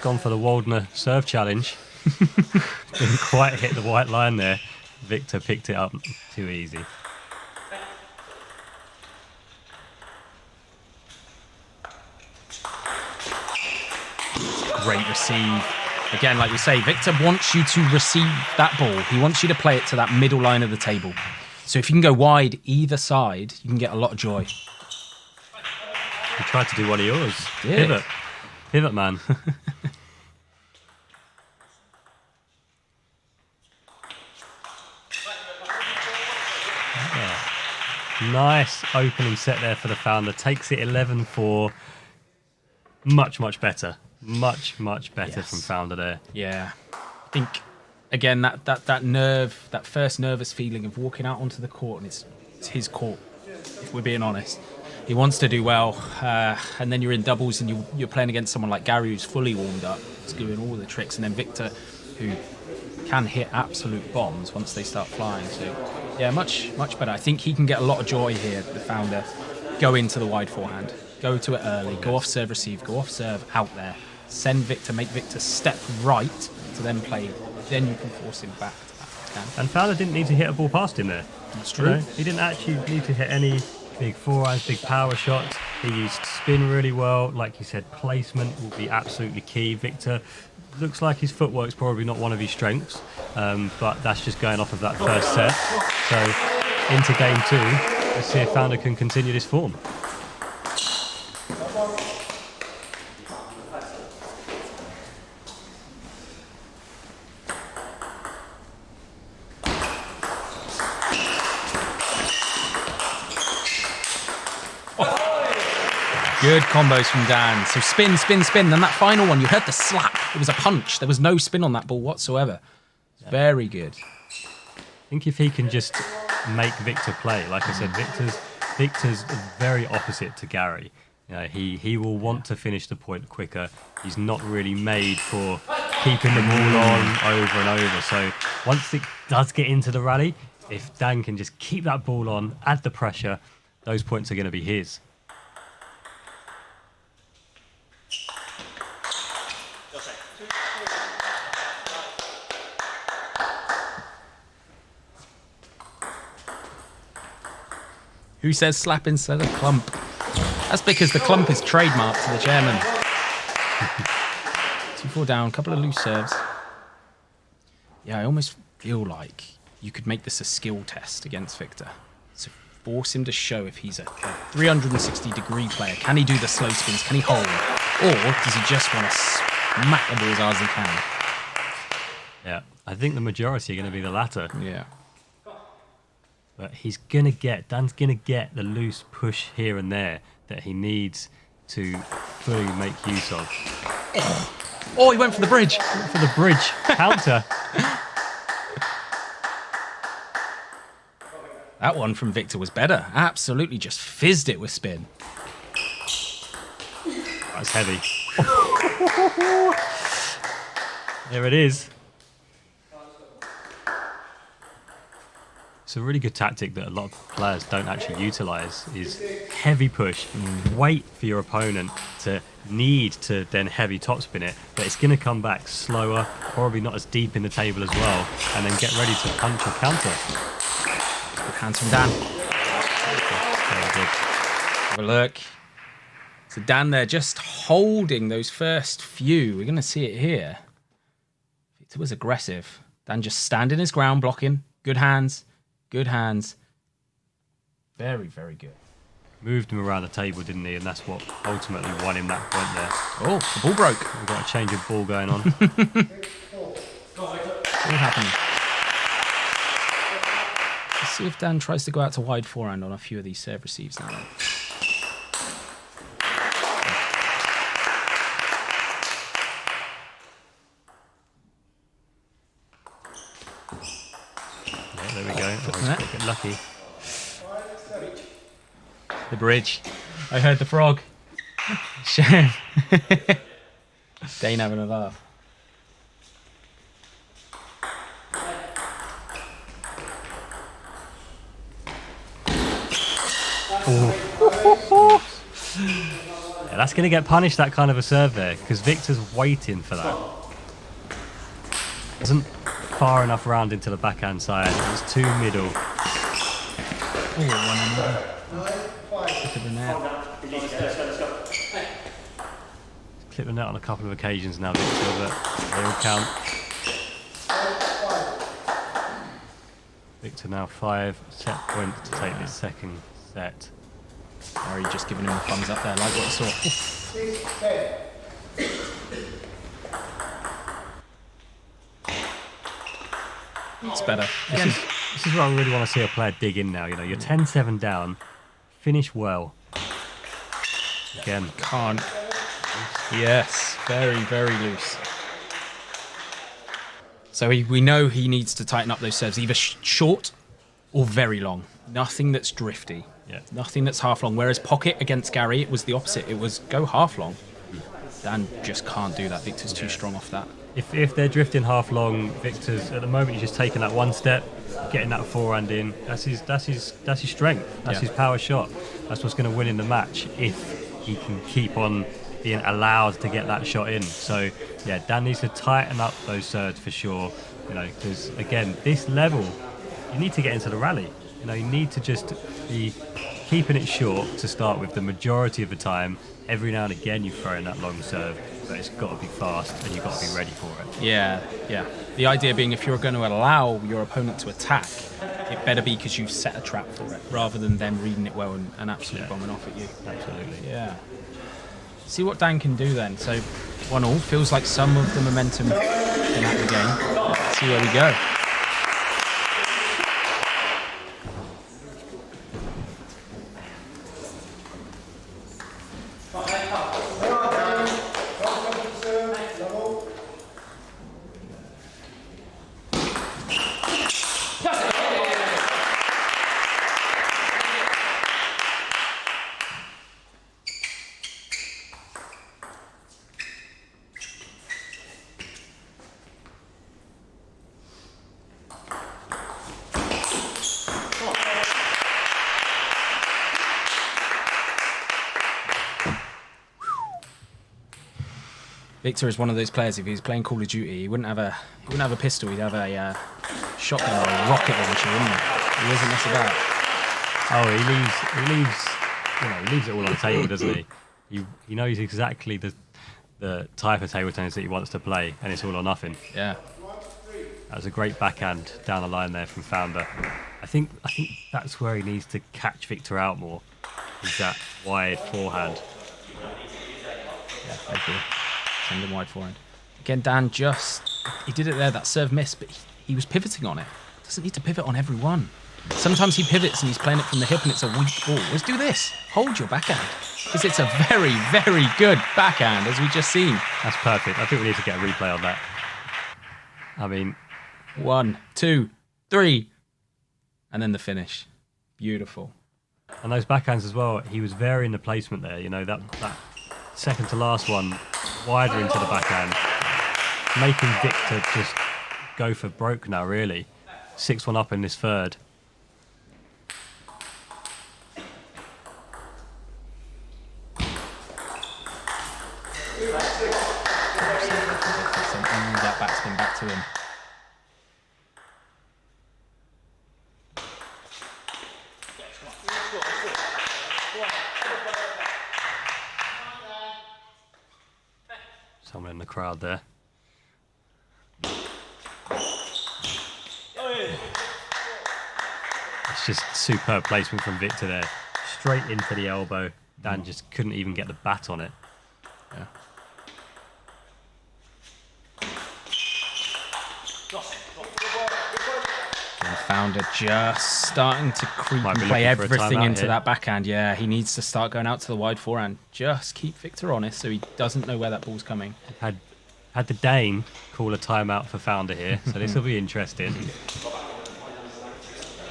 gone for the Waldner serve challenge. Didn't quite hit the white line there. Victor picked it up too easy. Great receive. Again, like we say, Victor wants you to receive that ball. He wants you to play it to that middle line of the table. So if you can go wide either side, you can get a lot of joy. He tried to do one of yours. Did. Pivot man. Yeah. Nice opening set there for the founder. Takes it 11-4. Much better. Much better from founder there. Yeah. I think, again, that nerve, that first nervous feeling of walking out onto the court, and it's his court, if we're being honest. He wants to do well, and then you're in doubles and you're playing against someone like Gary who's fully warmed up. He's doing all the tricks, and then Victor, who can hit absolute bombs once they start flying. So, yeah, much better. I think he can get a lot of joy here, the founder. Go into the wide forehand. Go to it early. Go off serve, receive. Go off serve, out there. Send Victor, make Victor step right to then play. Then you can force him back to that. And Fowler didn't need to hit a ball past him there. That's true. He didn't actually need to hit any big forehands, big power shots. He used spin really well. Like you said, placement will be absolutely key. Victor looks like his footwork's probably not one of his strengths, but that's just going off of that first set. So into game 2, let's see if Founder can continue this form. Good combos from Dan. So spin. Then that final one, you heard the slap. It was a punch. There was no spin on that ball whatsoever. Very good. I think if he can just make Victor play, like I said, Victor's very opposite to Gary. You know, he will want to finish the point quicker. He's not really made for keeping the ball on over and over. So once it does get into the rally, if Dan can just keep that ball on, add the pressure, those points are going to be his. Who says slap instead of clump? That's because the clump is trademarked to the chairman. 2-4 down, couple of loose serves. Yeah, I almost feel like you could make this a skill test against Victor. So force him to show if he's a 360-degree player. Can he do the slow spins? Can he hold? Or does he just want to smack the ball as hard as he can? Yeah, I think the majority are going to be the latter. Yeah. But Dan's going to get the loose push here and there that he needs to fully make use of. Oh, he went for the bridge. For the bridge counter. That one from Victor was better. Absolutely just fizzed it with spin. That's heavy. There it is. It's a really good tactic that a lot of players don't actually utilise, is heavy push, wait for your opponent to need to then heavy topspin it, but it's going to come back slower, probably not as deep in the table as well, and then get ready to punch or counter. Good hands from Dan. Very good. Have a look. So Dan there just holding those first few. We're going to see it here. Victor was aggressive. Dan just standing his ground, blocking. Good hands. Good hands. Very, very good. Moved him around the table, didn't he? And that's what ultimately won him that point there. Oh, the ball broke. We've got a change of ball going on. What happened? Let's see if Dan tries to go out to wide forehand on a few of these serve receives now. There we go. Oh, he's got to get lucky. The bridge. I heard the frog. Shame. Dane having a laugh. Yeah, that's going to get punished, that kind of a serve there, because Victor's waiting for that. Wasn't far enough round into the backhand side. It was too middle. Oh, one another. Look at the net. Clipped the net on a couple of occasions now, Victor, but they all count. Victor now 5 set point to take this second set. Harry just giving him a thumbs up there, like what he saw. It's better. Again. This is where I really want to see a player dig in now. You know, you're 10-7 down, finish well. Again, Can't. Yes, very, very loose. So we know he needs to tighten up those serves, either short or very long. Nothing that's drifty. Yeah. Nothing that's half long. Whereas pocket against Gary, it was the opposite. It was go half long. Dan just can't do that. Victor's too strong off that. if they're drifting half long, Victor's at the moment he's just taking that one step, getting that forehand in. That's his strength. That's his power shot. That's what's going to win in the match if he can keep on being allowed to get that shot in. So yeah, Dan needs to tighten up those serves for sure. You know, because again, this level, you need to get into the rally. You know, you need to just be keeping it short to start with the majority of the time. Every now and again you throw in that long serve, but it's got to be fast and you've got to be ready for it. Yeah. The idea being if you're going to allow your opponent to attack, it better be because you've set a trap for it, rather than them reading it well and absolutely bombing off at you. Absolutely. Yeah. See what Dan can do then. So 1-1 feels like some of the momentum in at the game. Let's see where we go. Victor is one of those players. If he was playing Call of Duty, he wouldn't have a pistol. He'd have a shotgun or a rocket launcher, wouldn't he? He doesn't mess about. Oh, he leaves it all on the table, doesn't he? He knows exactly the type of table tennis that he wants to play, and it's all or nothing. Yeah. That was a great backhand down the line there from Founder. I think that's where he needs to catch Victor out more. Is that wide forehand? Yeah, I agree. Send him wide forehand. Again, Dan he did it there, that serve miss, but he was pivoting on it. Doesn't need to pivot on every one. Sometimes he pivots and he's playing it from the hip and it's a weak ball. Let's do this. Hold your backhand. Because it's a very, very good backhand, as we just seen. That's perfect. I think we need to get a replay on that. I mean, 1, 2, 3. And then the finish. Beautiful. And those backhands as well, he was varying the placement there. You know, that second to last one, wider into the backhand, making Victor just go for broke now, really. 6-1 up in this third. That backspin back to him. Someone in the crowd there. It's just superb placement from Victor there. Straight into the elbow. Dan just couldn't even get the bat on it. Yeah. And Founder just starting to creep and play everything into that backhand. Yeah, he needs to start going out to the wide forehand. Just keep Victor honest so he doesn't know where that ball's coming. Had the Dane call a timeout for Founder here, so this will be interesting.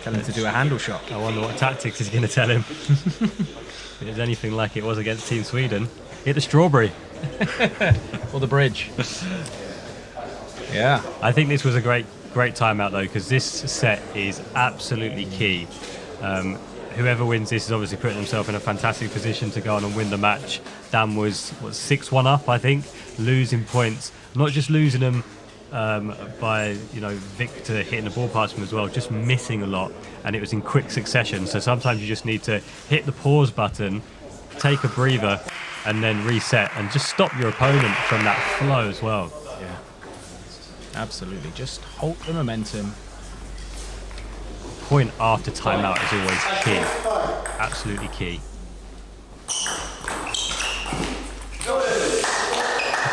Tell him to do a handle shot. I wonder what tactics he's going to tell him. If it's anything like it was against Team Sweden, hit the strawberry. Or the bridge. Yeah. I think this was a great timeout though, because this set is absolutely key. Whoever wins this is obviously putting himself in a fantastic position to go on and win the match. Dan was 6-1 up, I think, losing points, not just losing them by Victor hitting the ball past him as well, just missing a lot, and it was in quick succession. So sometimes you just need to hit the pause button, take a breather, and then reset, and just stop your opponent from that flow as well. Yeah, absolutely. Just halt the momentum. Point after timeout is always key. Absolutely key.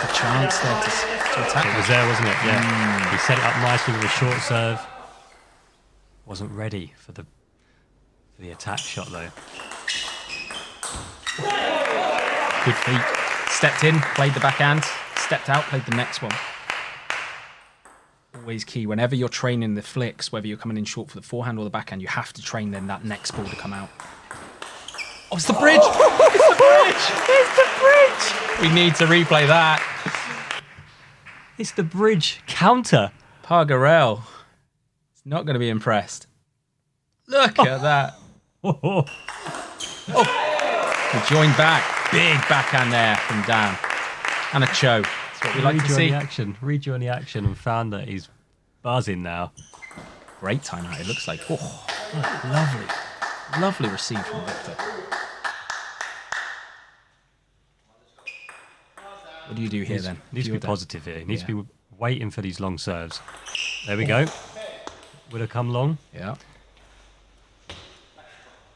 A chance there to attack. It was there, wasn't it? Yeah. He set it up nicely with a short serve. Wasn't ready for the attack shot though. Good feet. Stepped in, played the backhand. Stepped out, played the next one. Always key. Whenever you're training the flicks, whether you're coming in short for the forehand or the backhand, you have to train then that next ball to come out. Oh, it's the bridge! It's the bridge! It's the bridge! We need to replay that. It's the bridge counter. Pargarel is not going to be impressed. Look at that. Oh. He joined back. Big backhand there from Dan. And a cho. That's what we like to see. Read you on the action and found that he's buzzing now. Great timeout, it looks like. Oh, lovely. Lovely receive from Victor. What do you do here then? Needs to be positive here. He needs to be waiting for these long serves. There we go. Would have come long. Yeah.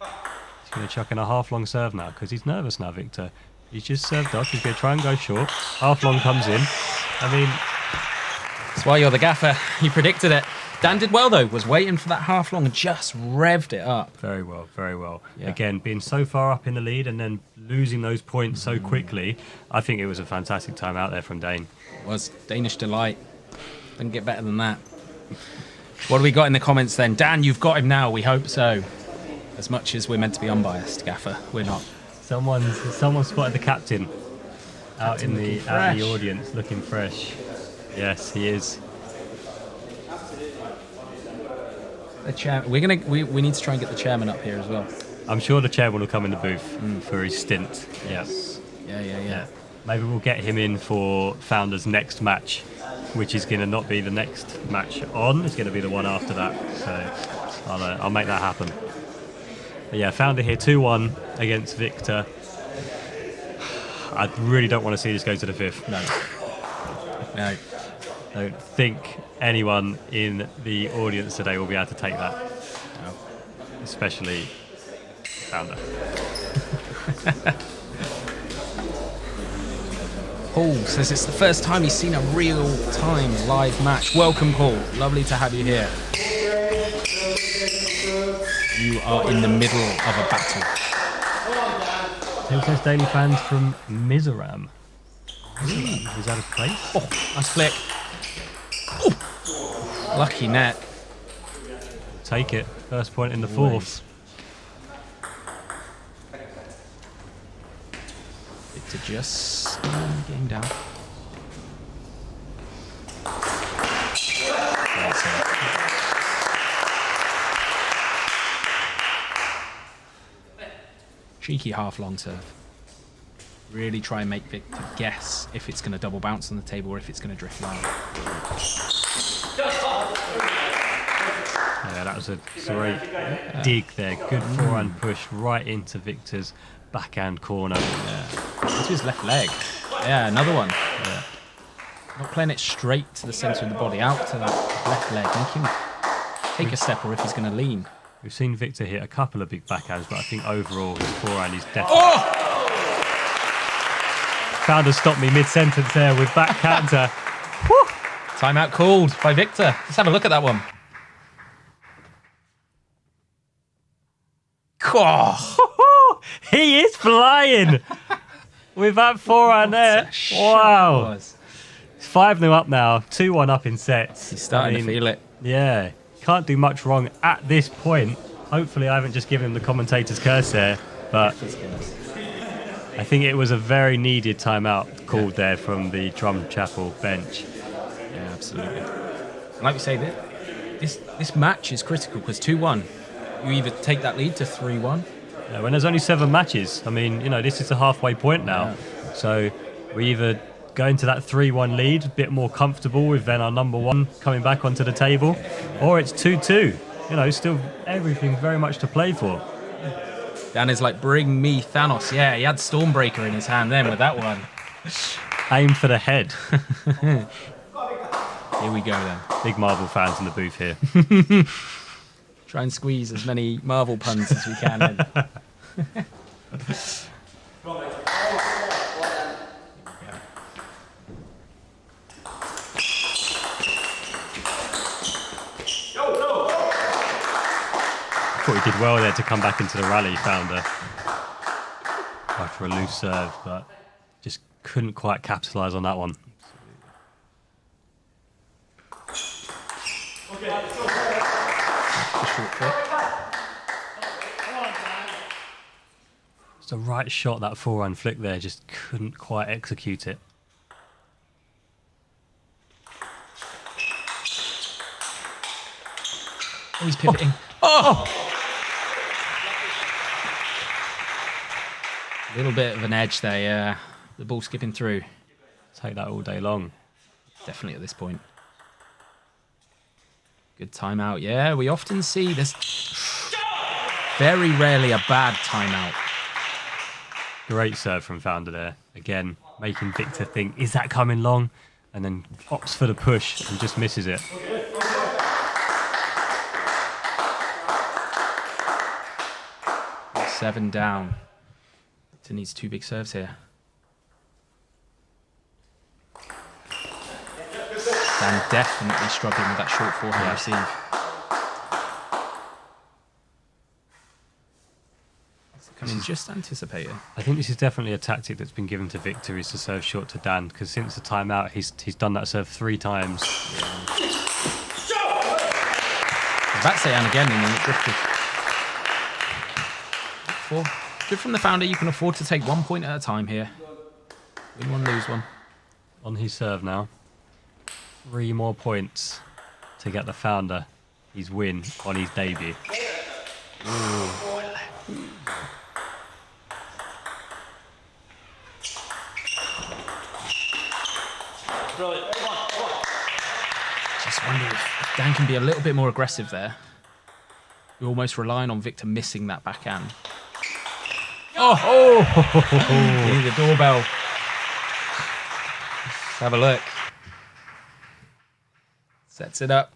He's going to chuck in a half-long serve now because he's nervous now, Victor. He's just served off. He's going to try and go short. Half-long comes in. I mean... That's why you're the gaffer. You predicted it. Dan did well, though. Was waiting for that half-long and just revved it up. Very well, very well. Yeah. Again, being so far up in the lead and then losing those points so quickly, I think it was a fantastic time out there from Dane. It was. Danish delight. Didn't get better than that. What do we got in the comments then? Dan, you've got him now. We hope so. As much as we're meant to be unbiased, gaffer, we're not. Someone spotted the captain out in the audience looking fresh. Yes, he is. The chair. We need to try and get the chairman up here as well. I'm sure the chairman will come in the booth for his stint. Yes. Yeah. Maybe we'll get him in for Founder's next match, which is going to not be the next match on. It's going to be the one after that. So I'll make that happen. But yeah, Founder here 2-1 against Victor. I really don't want to see this go to the fifth. No. I don't think anyone in the audience today will be able to take that. No. Especially Founder. Paul says it's the first time he's seen a real-time live match. Welcome, Paul. Lovely to have you here. You are in the middle of a battle. Who says daily fans from Mizoram? Is that a place? Oh, nice flick. Oh. Lucky net. Take it. First point in the fourth. Victor just slowing the game down. Cheeky half long serve. Really try and make Victor guess if it's going to double bounce on the table or if it's going to drift line. Yeah, that was a great dig there. Good forehand push right into Victor's backhand corner. Into his left leg. Yeah, another one. Yeah. Not playing it straight to the centre of the body, out to that left leg. Make him take a step or if he's going to lean. We've seen Victor hit a couple of big backhands, but I think overall his forehand is definitely... Founder stopped me mid-sentence there with back counter. Timeout called by Victor. Let's have a look at that one. Oh, he is flying with that forehand there. Wow. It's 5-0 up now, 2-1 up in sets. He's starting to feel it. Yeah, can't do much wrong at this point. Hopefully I haven't just given him the commentator's curse there, but I think it was a very needed timeout called there from the Drumchapel bench. Yeah, absolutely. Like we say, this match is critical because 2-1. You either take that lead to 3-1. Yeah, when there's only 7 matches, I mean, you know, this is the halfway point now. Yeah. So we either go into that 3-1 lead, a bit more comfortable with then our number 1 coming back onto the table, or it's 2-2. You know, still everything very much to play for. Dan is like, bring me Thanos. Yeah, he had Stormbreaker in his hand then with that one. Aim for the head. Here we go then. Big Marvel fans in the booth here. Try and squeeze as many Marvel puns as we can in. I thought he did well there to come back into the rally, Founder. After a loose serve, but just couldn't quite capitalise on that one. It's the right shot, that forehand flick there, just couldn't quite execute it. Oh, he's pivoting. Oh! A little bit of an edge there, yeah. The ball skipping through. Take that all day long. Definitely at this point. Good timeout, yeah. We often see this. Very rarely a bad timeout. Great serve from Founder there. Again, making Victor think, is that coming long? And then opts for the push and just misses it. Seven down. Victor needs 2 big serves here. Dan definitely struggling with that short forehand receive. Just anticipating. I think this is definitely a tactic that's been given to Victor, is to serve short to Dan, because since the timeout he's done that serve 3 times. Yeah. I was about to say and again, and then it drifted. Good from the Founder. You can afford to take 1 point at a time here. Win one, lose one. On his serve now. 3 more points to get the Founder his win on his debut. Ooh. Just wonder if Dan can be a little bit more aggressive there. You're almost relying on Victor missing that backhand. Oh! The doorbell. Let's have a look. Sets it up.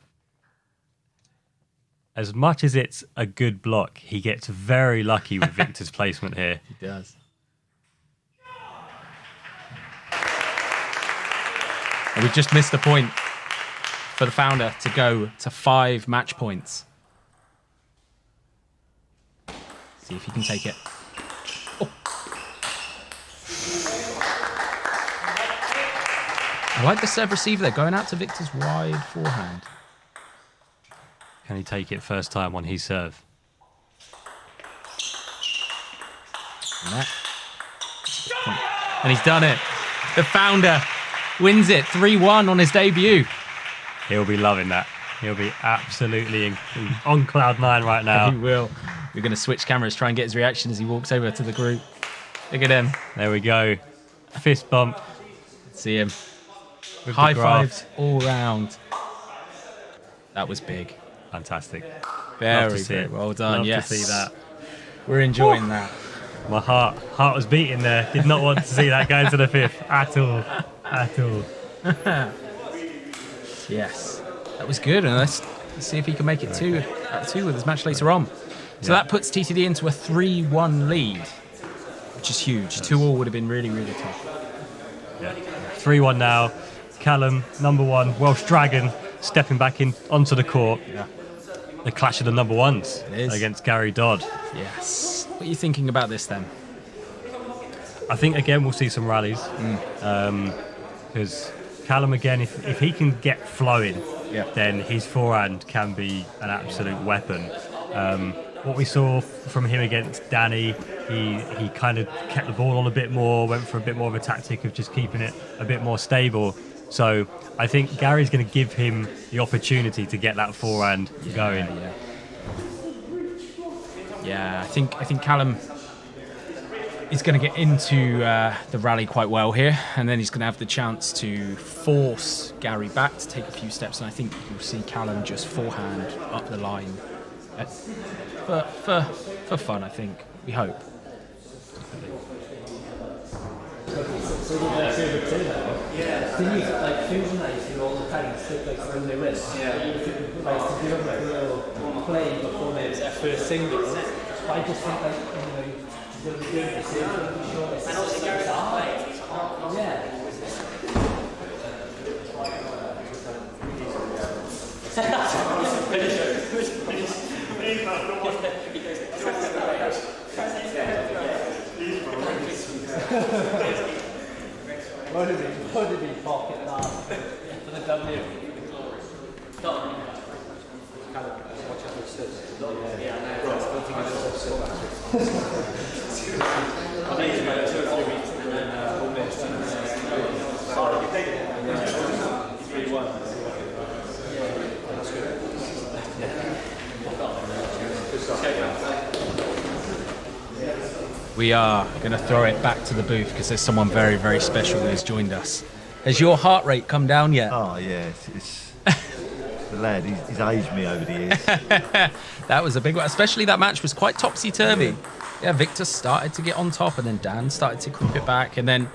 As much as it's a good block, he gets very lucky with Victor's placement here. He does. And we've just missed a point for the Founder to go to 5 match points. See if he can take it. Oh. I like the serve receive there, going out to Victor's wide forehand. Can he take it first time on his serve? And he's done it. The founder wins it 3-1 on his debut. He'll be loving that. He'll be absolutely on cloud 9 right now. He will. We're going to switch cameras, try and get his reaction as he walks over to the group. Look at him. There we go. Fist bump. See him. With High the graph. fives all round. That was big. Fantastic. Very, Love to see very it. well done. Love Yes. to see that. We're enjoying that. My heart was beating there. Did not want to see that go to the 5th at all. At all. Yes. That was good. And let's see if he can make it 2 with his match later on. So that puts TTD into a 3-1 lead, which is huge. 2-2 would have been really, really tough. Yeah. 3-1 now. Callum, number 1, Welsh Dragon, stepping back in onto the court. Yeah. The clash of the number 1s It is. against Gary Dodd. Yes. What are you thinking about this then? I think again we'll see some rallies because Callum again, if he can get flowing, then his forehand can be an absolute weapon. What we saw from him against Danny, he kind of kept the ball on a bit more, went for a bit more of a tactic of just keeping it a bit more stable. So I think Gary's going to give him the opportunity to get that forehand going. Yeah, I think Callum is going to get into the rally quite well here, and then he's going to have the chance to force Gary back to take a few steps, and I think you'll see Callum just forehand up the line for fun, I think. We hope. Play before there's their first single. But I just think he's going to be doing this. And also Gary's yeah. What did he pocket last for the W? We are going to throw it back to the booth because there's someone very, very special who has joined us. Has your heart rate come down yet? Oh, yeah. It's the lad, he's aged me over the years. That was a big one. Especially that match was quite topsy-turvy. Yeah, Victor started to get on top and then Dan started to creep it back. And then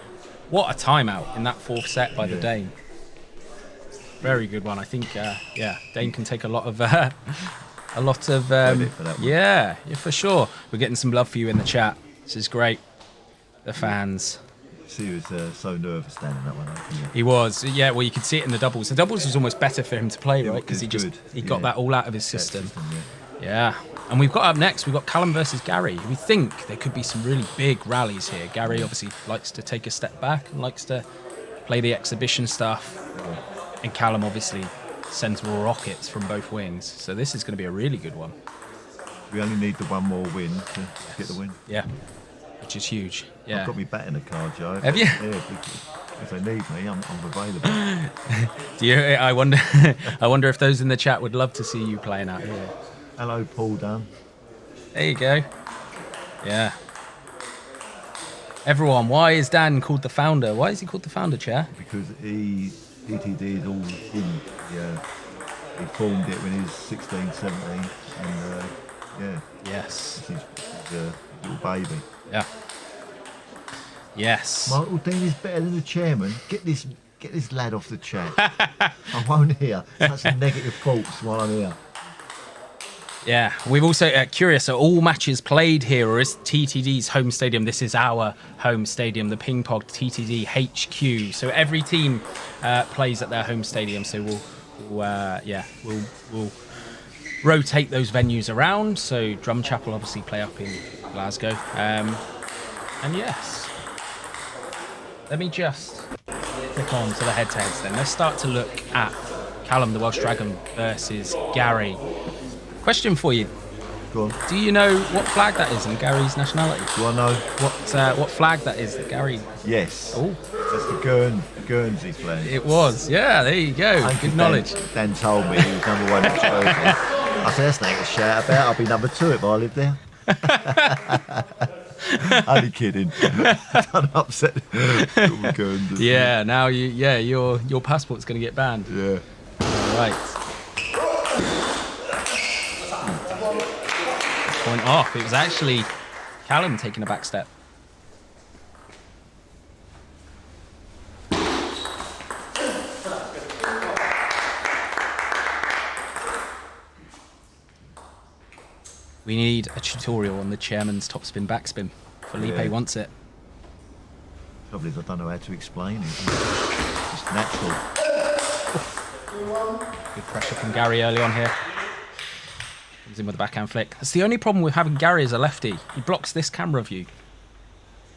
what a timeout in that 4th set by the Dane. Very good one. I think, Dane can take a lot of... Credit for that one. Yeah, for sure. We're getting some love for you in the chat. This is great. The fans. He was so nervous standing that one up. He was, well, you could see it in the doubles. The doubles was almost better for him to play, right? Because he got that all out of his system. Yeah. And we've got up next, we've got Callum versus Gary. We think there could be some really big rallies here. Gary obviously likes to take a step back and likes to play the exhibition stuff. And Callum obviously sends rockets from both wings. So this is going to be a really good one. We only need the one more win to get the win. Yeah, which is huge. Yeah. I've got me bat in the car, Joe. Have you? Yeah, if they need me, I'm available. I wonder if those in the chat would love to see you playing out here. Hello, Paul Dunn. There you go. Yeah. Everyone, why is Dan called the founder? Why is he called the founder, Chair? Because TTD is all him. Yeah. He formed it when he was 16, 17. And Yes. He's little baby. Yeah. Yes. My little thing is better than the chairman. Get this lad off the chat. I won't hear such negative thoughts while I'm here. Yeah, we've also curious. Are all matches played here, or is TTD's home stadium? This is our home stadium, the Ping Pong TTD HQ. So every team plays at their home stadium. So we'll rotate those venues around. So Drumchapel obviously play up in Glasgow, and yes, let me just click on to the head-to-heads. Then let's start to look at Callum, the Welsh Dragon, versus Gary. Question for you. Go on. Do you know what flag that is and Gary's nationality? Do I know? What flag that is that Gary... Yes. Oh. That's the Guernsey flag. It was. Yeah, there you go. Good knowledge. Dan told me he was number 1 at Guernsey. I said, that's nothing to shout about. I'll be number 2 if I lived there. Only kidding. Don't upset Guernsey. Yeah, now your passport's going to get banned. Yeah. All right. Point off. It was actually Callum taking a back step. We need a tutorial on the chairman's topspin backspin. Felipe wants it. Trouble is, I don't know how to explain it. It's just natural. Good pressure from Gary early on here. Comes in with a backhand flick. That's the only problem with having Gary as a lefty. He blocks this camera view.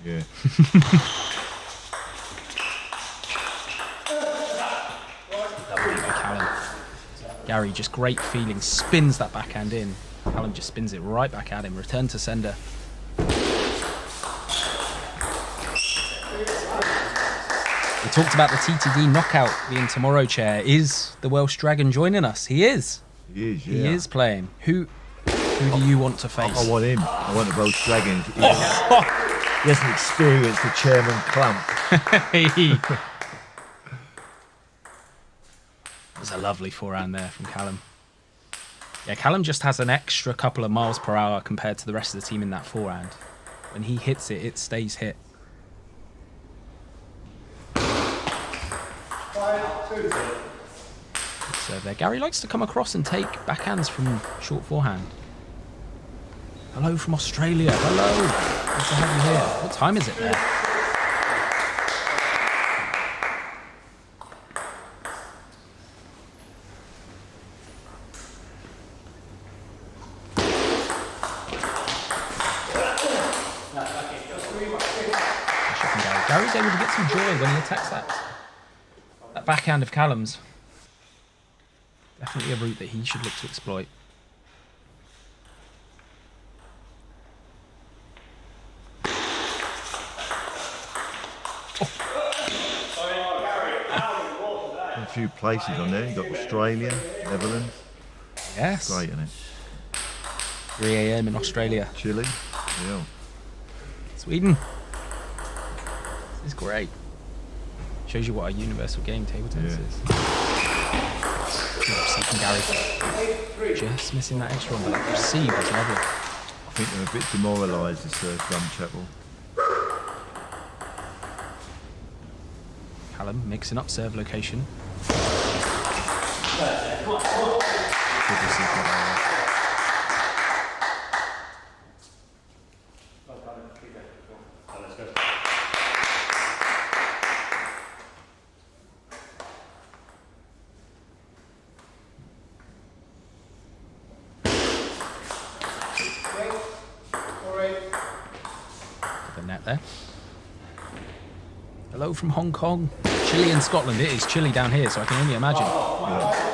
Yeah. Lovely by Callum. Gary, just great feeling, spins that backhand in. Callum just spins it right back at him. Return to sender. We talked about the TTD knockout being tomorrow, Chair. Is the Welsh Dragon joining us? He is. He is, yeah. He is playing. Who do you want to face? I want him. I want the Welsh Dragon. He hasn't experienced the chairman clump. That was a lovely forehand there from Callum. Yeah, Callum just has an extra couple of miles per hour compared to the rest of the team in that forehand. When he hits it, it stays hit. So there, Gary likes to come across and take backhands from short forehand. Hello from Australia. Hello. Good to have you here. What time is it there? Gary's able to get some joy when he attacks that backhand of Callum's. Definitely a route that he should look to exploit. A few places on there. You've got Australia, Netherlands. Yes. Great, isn't it? 3 a.m. in Australia. Chile. Yeah. Sweden. This is great. Shows you what a universal game table tennis is. Good receive from Gary. Just missing that extra one, but that receive was lovely. I think they're a bit demoralised, this Drumchapel. Callum mixing up serve location. Good receive from Gary. The net there. Hello from Hong Kong. Chilly in Scotland. It is chilly down here, so I can only imagine. Yeah.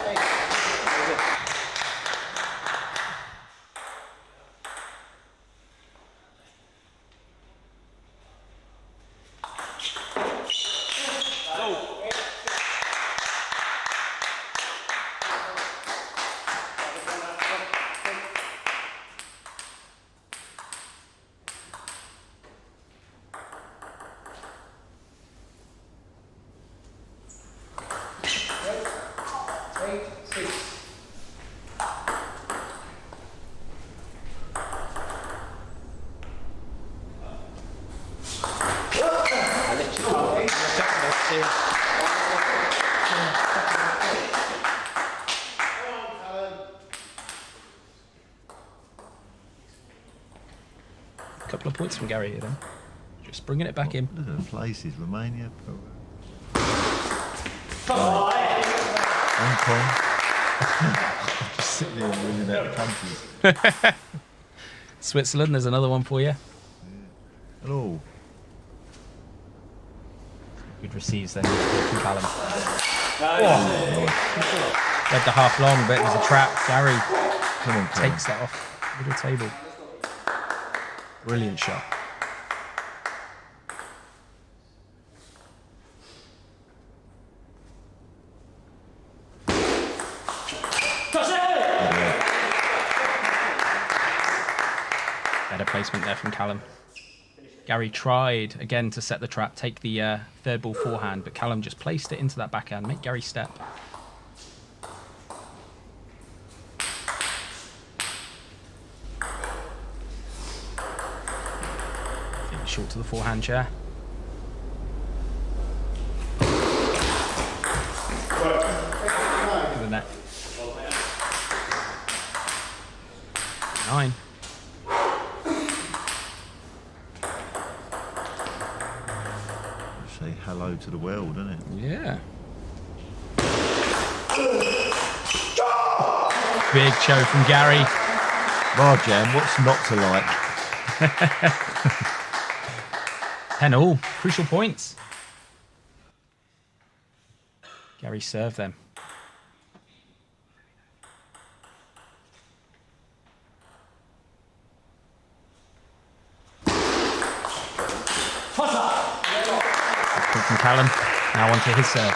Couple of points from Gary here then. Just bringing it back in. Look at the places. Romania. Hong Kong. Just sitting there reading out the countries. Switzerland, there's another one for you. Hello. Good receives then from Callum. Read the half long, but it was a trap. Gary Come on, Callum. takes that off Middle table. Brilliant shot. Better placement there from Callum. Gary tried again to set the trap, take the third ball forehand, but Callum just placed it into that backhand, make Gary step. I think short to the forehand chair. To the net. 9. Say hello to the world, isn't it? Yeah. Big show from Gary. Marjan, what's not to like? 10-all. Crucial points. Gary served them. From Callum, now onto his serve.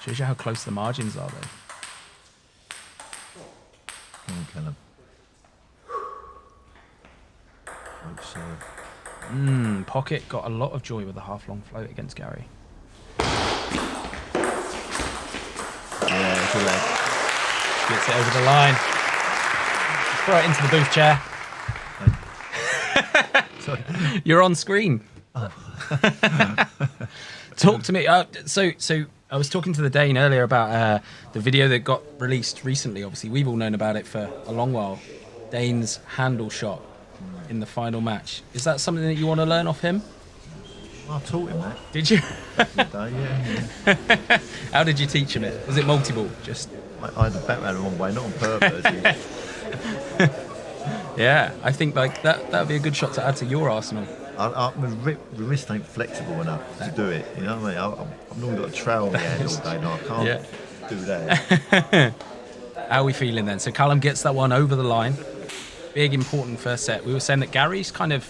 Shows you how close the margins are, though. Come on, Callum. Close serve. Pocket got a lot of joy with the half-long float against Gary. Yeah, good lad. Gets it over the line. Throw it into the booth chair. You're on screen. Talk to me. So I was talking to the Dane earlier about the video that got released recently. Obviously, we've all known about it for a long while. Dane's handle shot in the final match. Is that something that you want to learn off him? I taught him that. Did you? Yeah. How did you teach him it? Was it multi-ball? Just. I had the bat round the wrong way, not on purpose. Yeah, I think like that would be a good shot to add to your arsenal. My wrist ain't flexible enough to do it. You know what I mean? I've normally got a trail on my hand all day, and I can't do that. How are we feeling then? So Callum gets that one over the line. Big important first set. We were saying that Gary's kind of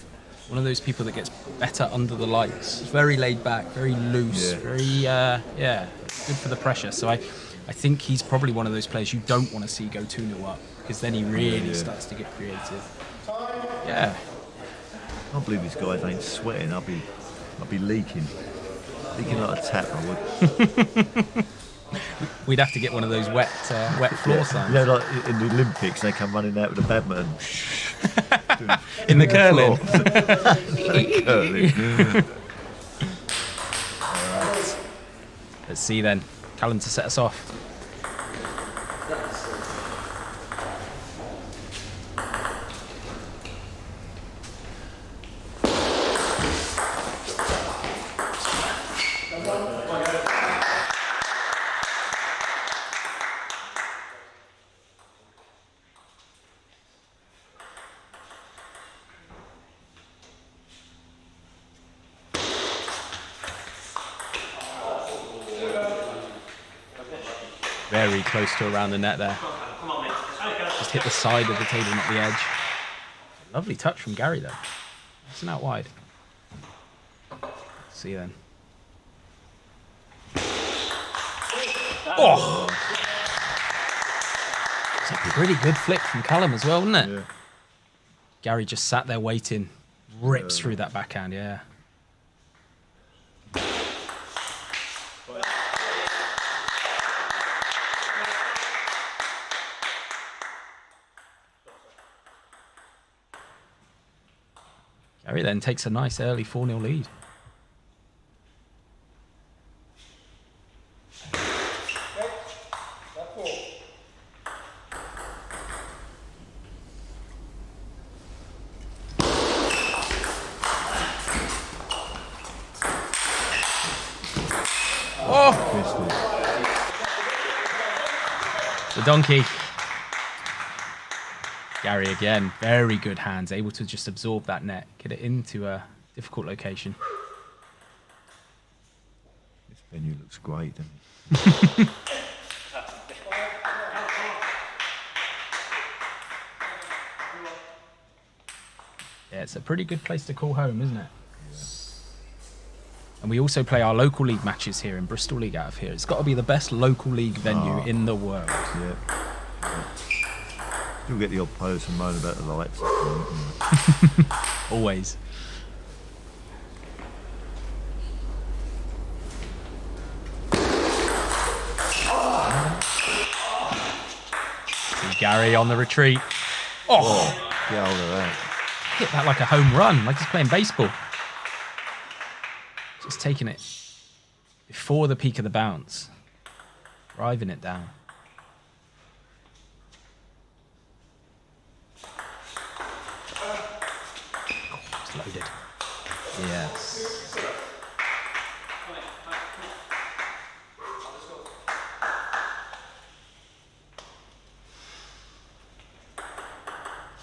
one of those people that gets better under the lights. He's very laid back, very loose, very good for the pressure. So I think he's probably one of those players you don't want to see go 2-0 up, because then he really starts to get creative. Yeah. I can't believe these guys ain't sweating. I'll be leaking like a tap. I would. We'd have to get one of those wet floor signs. You know, like in the Olympics, they come running out with a badminton. In the curling. Curling. Alright. Let's see then. Callum to set us off. Very close to around the net there. Just hit the side of the table, not the edge. Lovely touch from Gary though. It's out wide. Let's see then. Oh! It's a pretty good flick from Callum as well, isn't it? Yeah. Gary just sat there waiting. Rips through that backhand, yeah. Gary then takes a nice early 4-0 lead. Oh! The donkey. Gary again, very good hands, able to just absorb that net, get it into a difficult location. This venue looks great, doesn't it? it's a pretty good place to call home, isn't it? And we also play our local league matches here in Bristol League out of here. It's got to be the best local league venue in the world. Yeah. You'll get the odd person moan about the lights. Always. See Gary on the retreat. Oh! Get hold of that. Hit that like a home run, like he's playing baseball. Just taking it before the peak of the bounce. Driving it down. It's loaded. Yes.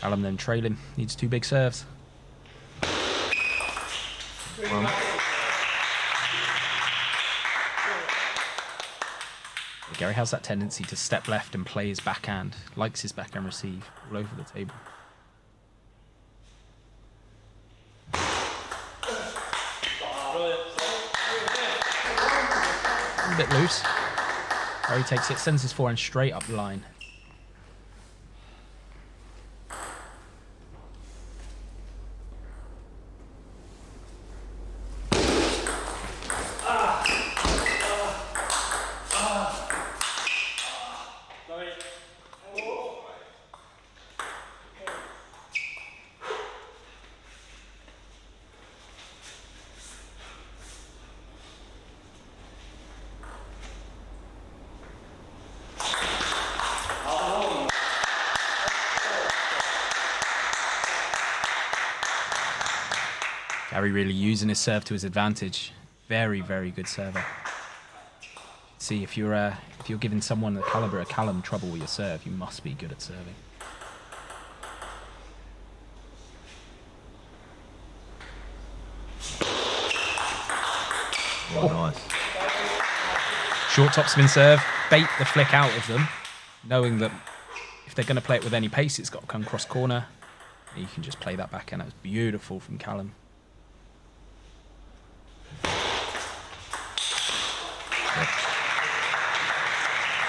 Callum then trailing. Needs 2 big serves. Gary has that tendency to step left and play his backhand. Likes his backhand receive all over the table. A bit loose. Gary takes it, sends his forehand straight up the line. Gary really using his serve to his advantage. Very, very good server. See, if you're giving someone the caliber of Callum trouble with your serve, you must be good at serving. Oh, nice. Short topspin serve, bait the flick out of them, knowing that if they're going to play it with any pace, it's got to come cross corner. You can just play that backhand. That was beautiful from Callum.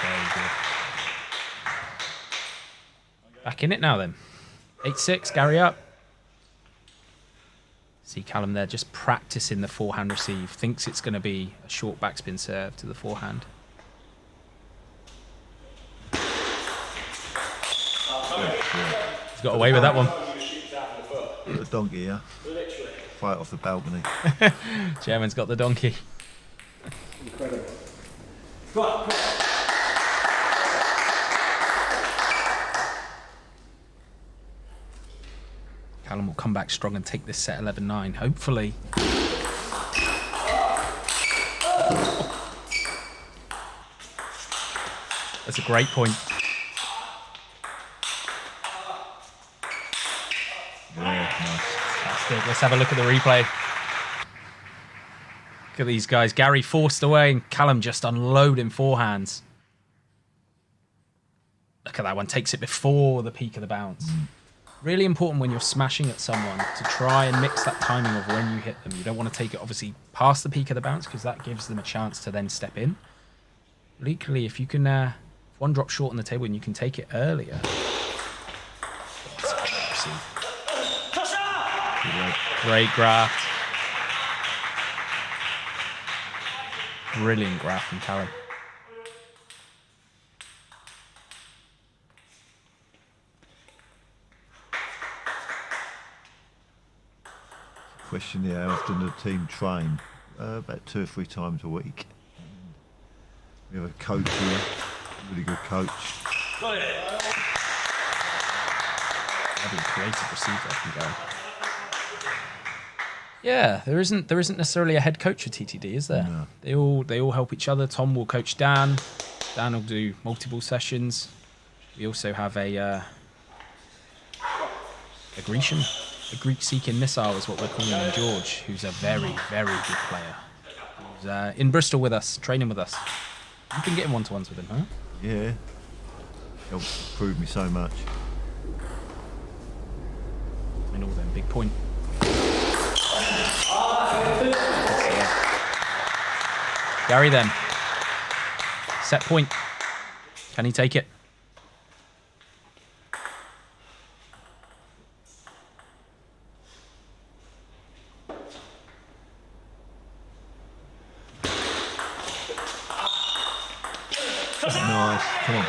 Very good. Back in it now then. 8-6, Gary up. See Callum there just practicing the forehand receive. Thinks it's going to be a short backspin serve to the forehand. He's got away with that one. The donkey, yeah. Fight off the balcony. Chairman's got the donkey. Incredible. Callum will come back strong and take this set 11-9, hopefully. That's a great point. Yeah, nice. Fantastic. Let's have a look at the replay. Look at these guys. Gary forced away and Callum just unloading forehands. Look at that one. Takes it before the peak of the bounce. Really important when you're smashing at someone to try and mix that timing of when you hit them. You don't want to take it obviously past the peak of the bounce because that gives them a chance to then step in. But equally, if you can, if one drop short on the table and you can take it earlier. Great graft. Brilliant graft from Callum. Question, yeah, how often the team train? About 2 or 3 times a week. We have a coach here, a really good coach. Bloody creative receiver can go. Yeah, there isn't necessarily a head coach at TTD, is there? No. They all help each other. Tom will coach Dan. Dan will do multiple sessions. We also have a Grecian. A Greek-seeking missile is what we're calling him, George, who's a very, very good player. Who's in Bristol with us, training with us. You've been getting one-to-ones with him, huh? Yeah. Helped improve me so much. and all them. Big point. Gary then. Set point. Can he take it? Nice. Come on.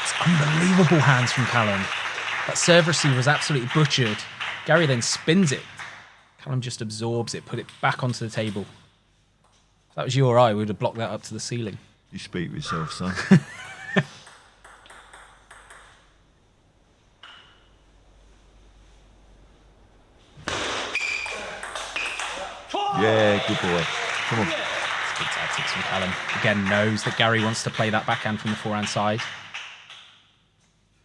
It's unbelievable hands from Callum. That serve receive was absolutely butchered. Gary then spins it. Callum just absorbs it, put it back onto the table. If that was you or I, we would have blocked that up to the ceiling. You speak for yourself, son. Yeah, good boy. Come on. It's good tactics from Callum. Again, knows that Gary wants to play that backhand from the forehand side.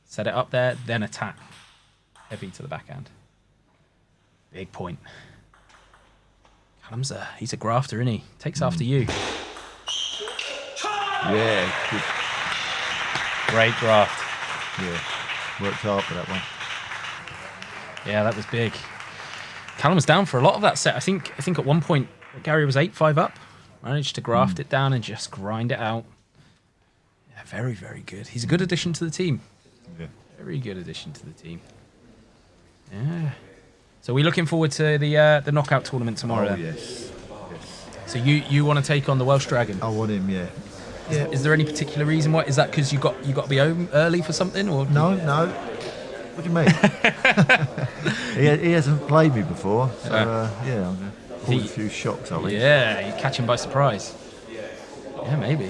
Set it up there, then attack. Heavy to the backhand. Big point. Callum's he's a grafter, isn't he? Takes after you. Yeah, good. Great graft. Yeah, worked hard for that one. Yeah, that was big. Callum was down for a lot of that set. I think at one point Gary was 8-5 up. Managed to graft it down and just grind it out. Yeah, very, very good. He's a good addition to the team. Yeah. Very good addition to the team. Yeah. So we're looking forward to the knockout tournament tomorrow. Oh, then? yes. So you want to take on the Welsh Dragon? I want him, yeah. Yeah. Is there any particular reason why? Is that because you got to be home early for something, or No. What do you mean? he hasn't played me before, so yeah, I'm going to cause a few shocks, I think. Yeah, you catch him by surprise. Yeah, maybe.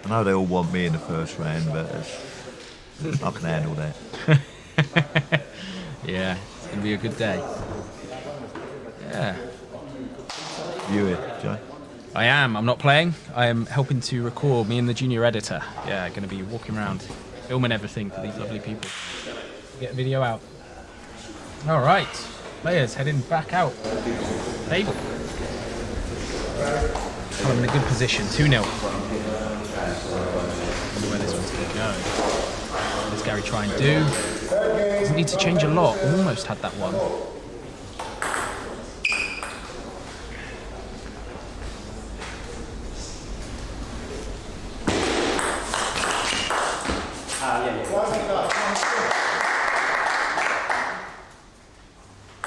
I know they all want me in the first round, but I can handle that. Yeah, it's going to be a good day. Yeah. You here, Joe? I am. I'm not playing. I am helping to record, me and the junior editor. Yeah, going to be walking around, filming everything for these lovely people. Get a video out. All right. Players heading back out. Table. I'm in a good position. 2-0. Wonder where this one's going to go. What does Gary try and do? Doesn't need to change a lot. Almost had that one.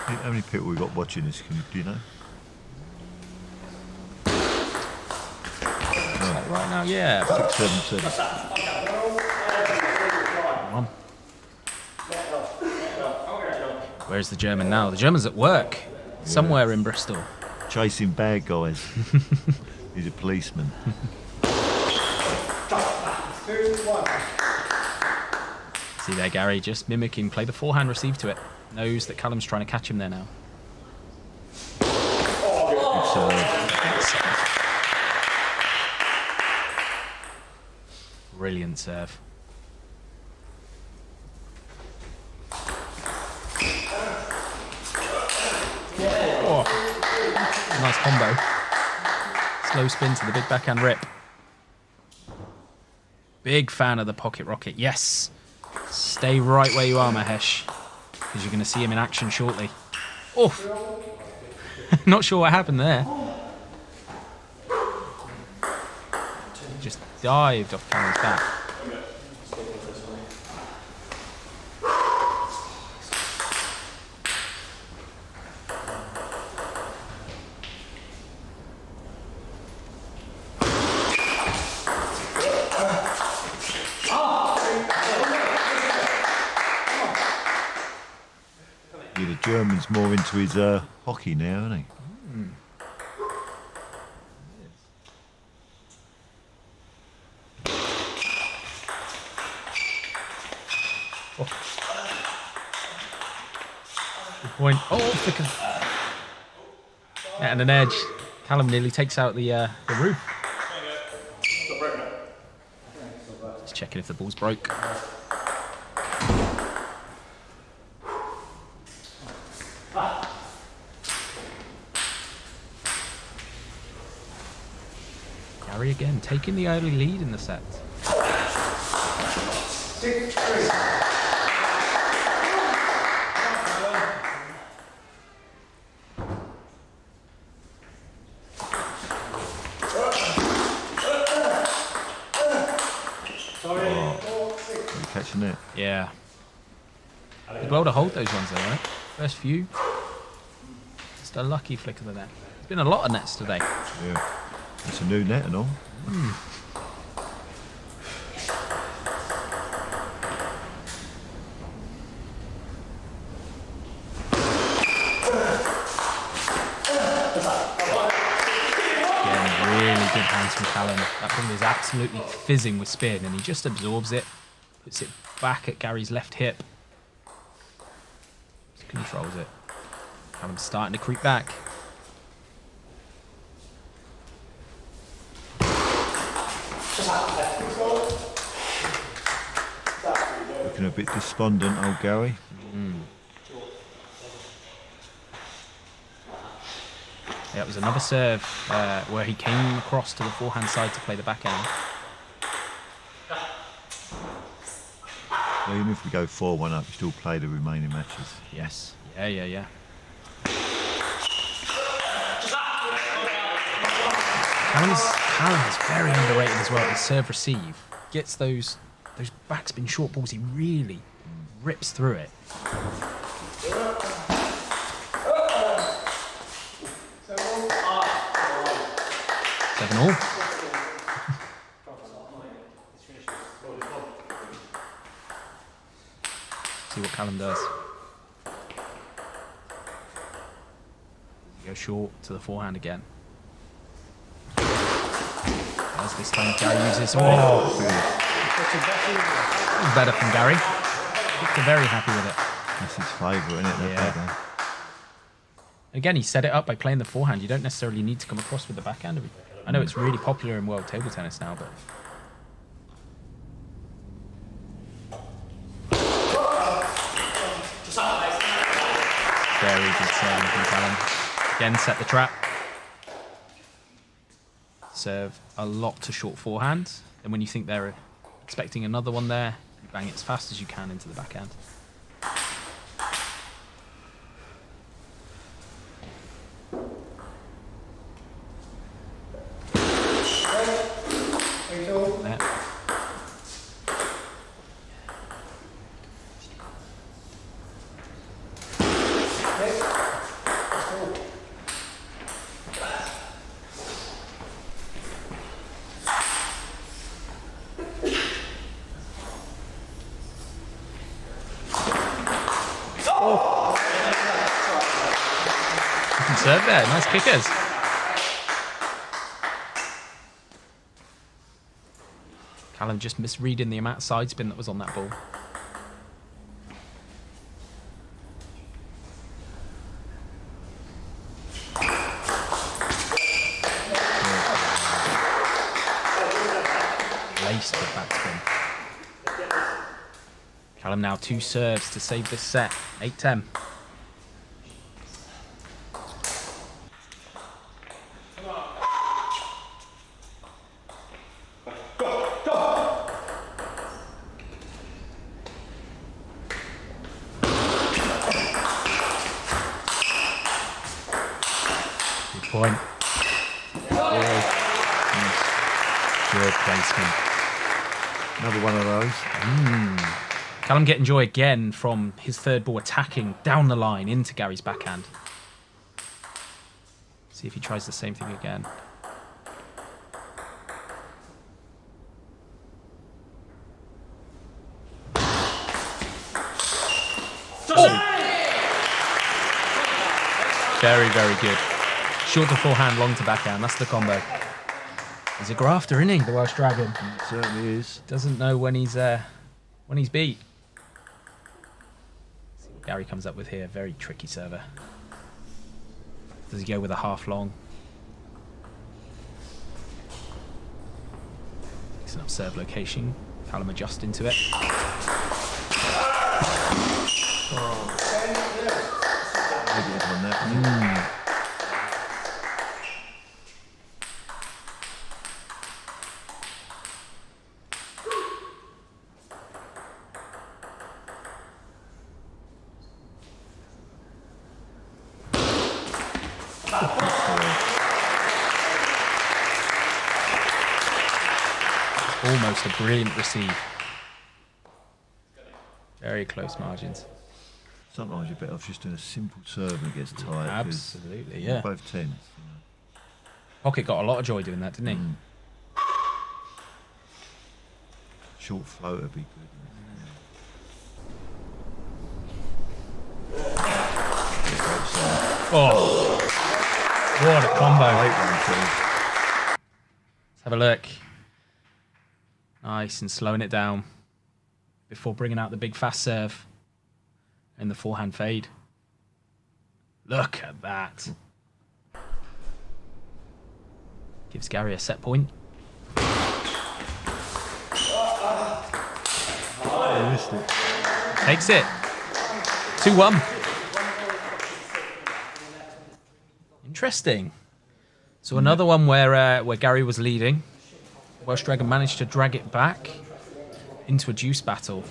How many people we got watching this? Do you know? Like right now, yeah. 6, 7, 7. Come on. Where's the German now? The German's at work. Somewhere in Bristol. Chasing bad guys. He's a policeman. See there, Gary, just mimicking, play the forehand receive to it. Knows that Callum's trying to catch him there now. Good serve. Brilliant serve. Oh, nice combo. Slow spin to the big backhand rip. Big fan of the pocket rocket. Yes. Stay right where you are, Mahesh, because you're going to see him in action shortly. Oh, not sure what happened there. Just dived off Callum's back. Yeah, the German's more into his hockey now, isn't he? Good point. Oh, flicker. And an edge. Callum nearly takes out the roof. Just checking if the ball's broke. Gary again, taking the early lead in the set. catch the net. Yeah. Did well to hold those ones though, right? First few. Just a lucky flick of the net. There's been a lot of nets today. Yeah. It's a new net and all. Really good hands from Callum. That ball is absolutely fizzing with spin, and he just absorbs it, puts it back at Gary's left hip. Just controls it. Callum's starting to creep back. Looking a bit despondent, old Gary. Yeah, it was another serve where he came across to the forehand side to play the backhand. So even if we go 4-1 up, we still play the remaining matches. Yes. Yeah. Callum is very underrated as well. His serve receive gets those backspin short balls. He really rips through it. 7-all. See what Callum does. He goes short to the forehand again. As this time Gary uses. Better from Gary. They're very happy with it. That's his favourite, isn't it? Yeah. Again, he set it up by playing the forehand. You don't necessarily need to come across with the backhand. I know it's really popular in world table tennis now, but very good serve from Callum. Again, set the trap. Serve a lot to short forehand. And when you think they're expecting another one there, you bang it as fast as you can into the backhand. There. Serve there, nice kickers. Callum just misreading the amount of side spin that was on that ball. Laced with backspin. Callum now 2 serves to save this set. 8-10. Point. Good placement. Another one of those. Callum getting joy again from his third ball attacking down the line into Gary's backhand. See if he tries the same thing again. Very, very good. Short to forehand, long to backhand. That's the combo. He's a grafter, isn't he, the Welsh Dragon? It certainly is. Doesn't know when he's beat. See what Gary comes up with here. Very tricky server. Does he go with a half long? Mixing up serve location. Callum adjusting to it. Negative on that. Almost a brilliant receive. Very close margins. Sometimes you're better off just doing a simple serve and it gets tired. Absolutely, yeah. Both tens. Pocket got a lot of joy doing that, didn't he? Short float would be good. Oh, what a combo. Let's have a look. Nice, and slowing it down before bringing out the big fast serve and the forehand fade. Look at that. Gives Gary a set point. Takes it. 2-1. Interesting. So another one where Gary was leading. Welsh Dragon managed to drag it back into a deuce battle.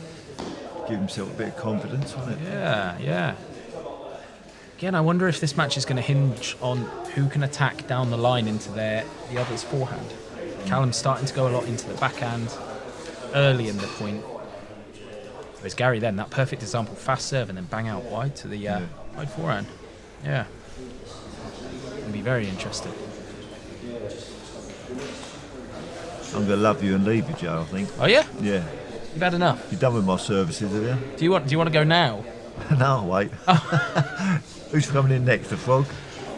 Give himself a bit of confidence on it. Yeah, yeah. Again, I wonder if this match is going to hinge on who can attack down the line into the other's forehand. Callum's starting to go a lot into the backhand early in the point. Whereas Gary then, that perfect example, fast serve and then bang out wide to the wide forehand. Yeah. It'll be very interesting. I'm going to love you and leave you, Joe, I think. Oh, yeah? Yeah. You've had enough. You're done with my services, have you? Do you want to go now? No, wait. Who's coming in next? The Frog?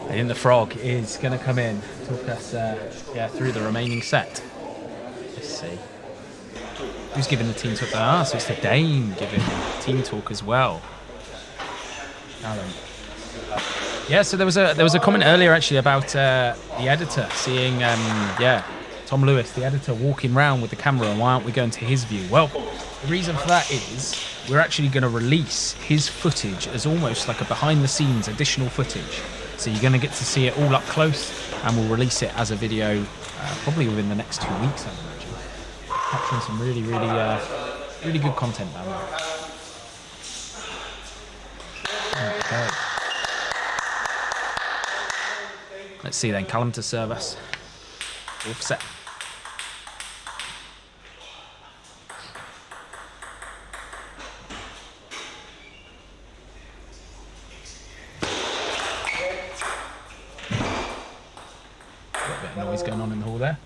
And the Frog is going to come in, talk us through the remaining set. Let's see. Who's giving the team talk? So it's the Dane giving team talk as well. Callum. Yeah, so there was a comment earlier actually about the editor seeing Tom Lewis, the editor, walking around with the camera, and why aren't we going to his view? Well, the reason for that is we're actually going to release his footage as almost like a behind-the-scenes additional footage. So you're going to get to see it all up close, and we'll release it as a video probably within the next 2 weeks, I imagine. Capturing some really, really good content down there. Okay. Let's see then, Callum to serve us. Fourth set. Got a bit of noise going on in the hall there.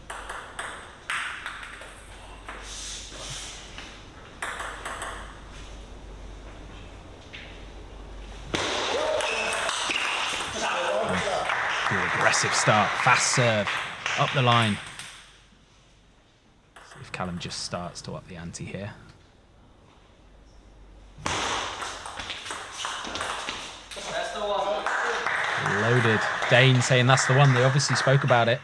Aggressive start, fast serve, up the line. See if Callum just starts to up the ante here. Loaded. Dane saying that's the one. They obviously spoke about it.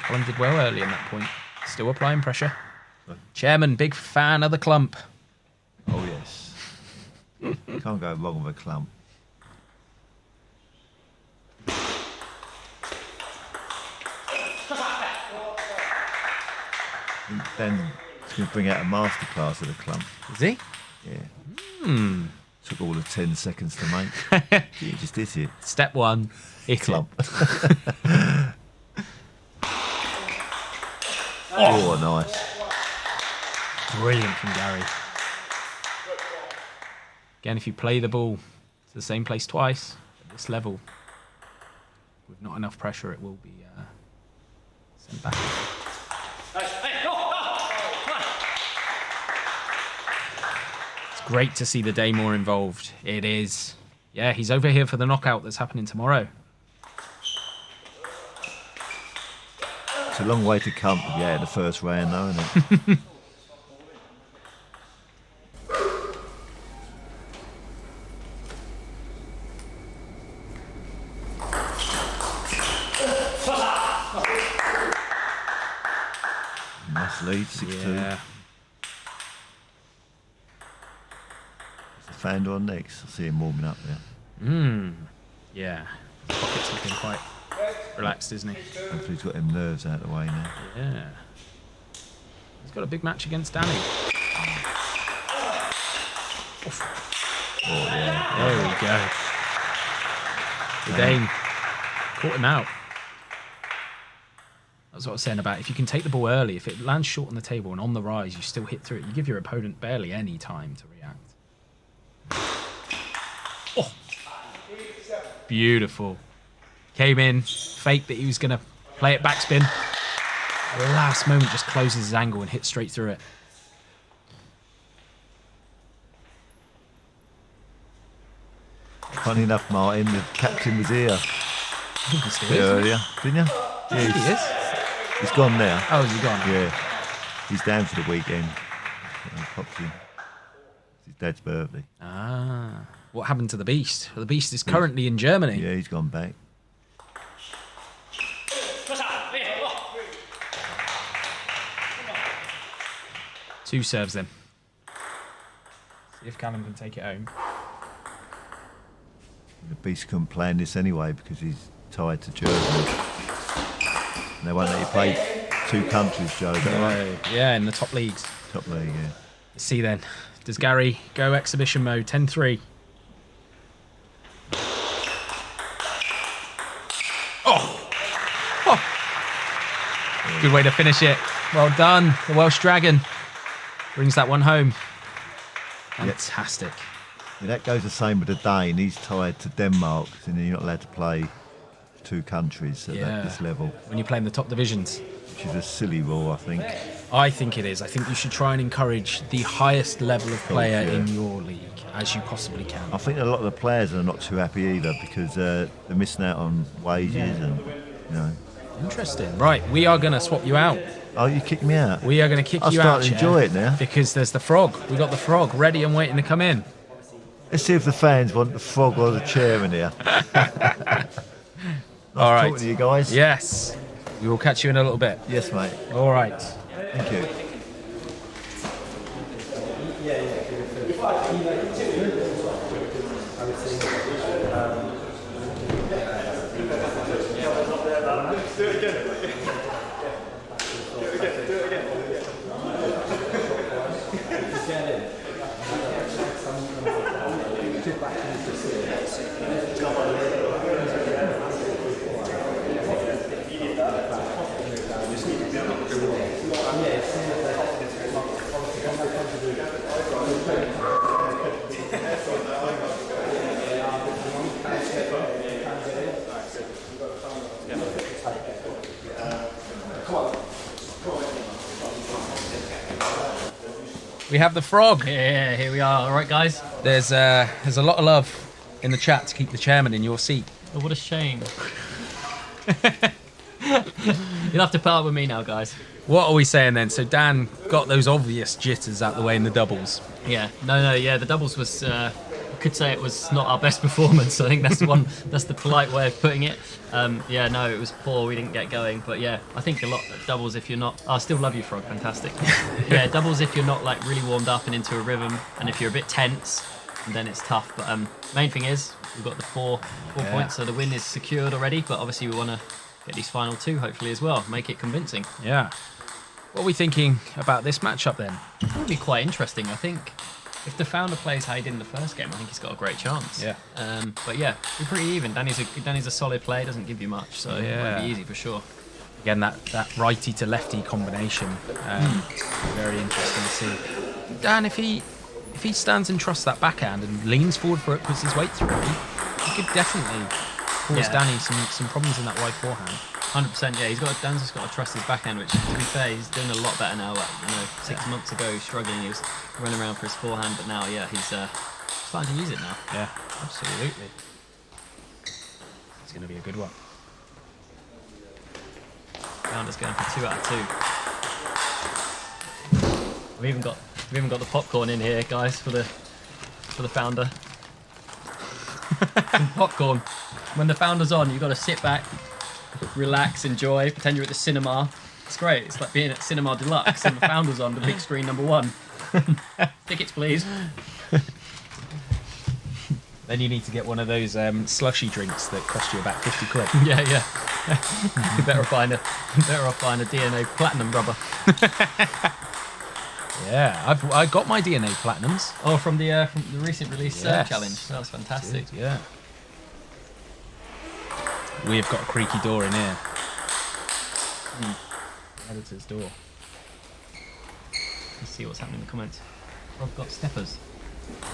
Callum did well early in that point. Still applying pressure. Chairman, big fan of the clump. Oh, yes. Can't go wrong with a clump. Then he's going to bring out a masterclass of the clump. Is he? Yeah. Took all of 10 seconds to make. He just did it. Step one, hit Clump. Oh, nice. Brilliant from Gary. Again, if you play the ball to the same place twice at this level, with not enough pressure, it will be sent back. It's great to see the day more involved. It is. Yeah, he's over here for the knockout that's happening tomorrow. It's a long way to come to get out of the first round, though, isn't it? Nice lead, 6-2. Yeah. The Fander on next. I see him warming up there. Yeah. Pocket's looking quite relaxed, isn't he? Hopefully he's got them nerves out of the way now. Yeah. He's got a big match against Danny. Oh, yeah. There we go. Good aim. Caught him out. That's what I was saying about if you can take the ball early, if it lands short on the table and on the rise, you still hit through it. You give your opponent barely any time to react. Oh, beautiful. Came in, faked that he was going to play it backspin. At the last moment, just closes his angle and hits straight through it. Funny enough, Martin, the captain was here I think he still is. earlier, didn't you? I think he is. He's gone now. Oh, is he gone? Yeah, he's down for the weekend. He pops in. It's his dad's birthday. Ah. What happened to the Beast? Well, the Beast is currently in Germany. Yeah, he's gone back. Two serves then. See if Callum can take it home. The Beast couldn't play in this anyway because he's tied to Germany. And they won't let you play two countries, Joe. Is that right? Yeah, in the top leagues. Top league, yeah. Let's see then. Does Gary go exhibition mode? 10-3. Oh! Good way to finish it. Well done. The Welsh Dragon brings that one home. Fantastic. Yeah, that goes the same with the Dane. He's tied to Denmark, and you're not allowed to play two countries at this level. When you play in the top divisions. Which is a silly rule, I think. I think it is. I think you should try and encourage the highest level of player in your league as you possibly can. I think a lot of the players are not too happy either because they're missing out on wages and, you know. Interesting. Right, we are going to swap you out. Oh, you kicked me out? We are going to kick you out. I'll start to enjoy it now. Because there's the frog. We got the frog ready and waiting to come in. Let's see if the fans want the frog or the chairman here. All right. Talking to you guys. Yes. We will catch you in a little bit. Yes, mate. All right. Thank you. We have the frog. Yeah, here we are. All right, guys. There's a lot of love in the chat to keep the chairman in your seat. Oh, what a shame. You'll have to put up with me now, guys. What are we saying then? So Dan got those obvious jitters out the way in the doubles. Yeah, yeah, the doubles was, I could say it was not our best performance. I think that's the polite way of putting it. Yeah, no, it was poor, we didn't get going, but yeah, I think a lot of doubles if you're not, I still love you, Frog, fantastic. Yeah, doubles if you're not like really warmed up and into a rhythm, and if you're a bit tense, then it's tough, but main thing is, we've got the four points, so the win is secured already, but obviously we want to get these final two, hopefully, as well, make it convincing. Yeah. What are we thinking about this matchup then? It would be quite interesting. I think if the founder plays how he did in the first game, I think he's got a great chance. Yeah. But yeah, we're pretty even. Danny's a solid player, doesn't give you much, so it won't be easy for sure. Again, that righty to lefty combination, very interesting to see. Dan, if he stands and trusts that backhand and leans forward for it, puts his weight through it, he could definitely cause Danny some problems in that wide forehand. 100%, yeah. Dan's just got to trust his backhand, which, to be fair, he's doing a lot better now. Like, 6 months ago, struggling, he was running around for his forehand, but now, yeah, he's starting to use it now. Yeah, absolutely. It's going to be a good one. Founder's going for 2 out of 2. We've even got the popcorn in here, guys, for the founder. Some popcorn. When the founder's on, you've got to sit back, relax, enjoy, pretend you're at the cinema. It's great. It's like being at Cinema Deluxe and the founder's on the big screen #1. Tickets, please. Then you need to get one of those slushy drinks that cost you about 50 quid. Yeah. You better off find a DNA Platinum rubber. Yeah, I got my DNA platinums. Oh, from the recent release Yes. challenge. That was fantastic. Dude, yeah. We've got a creaky door in here. Editor's door. Let's see what's happening in the comments. I've got steppers.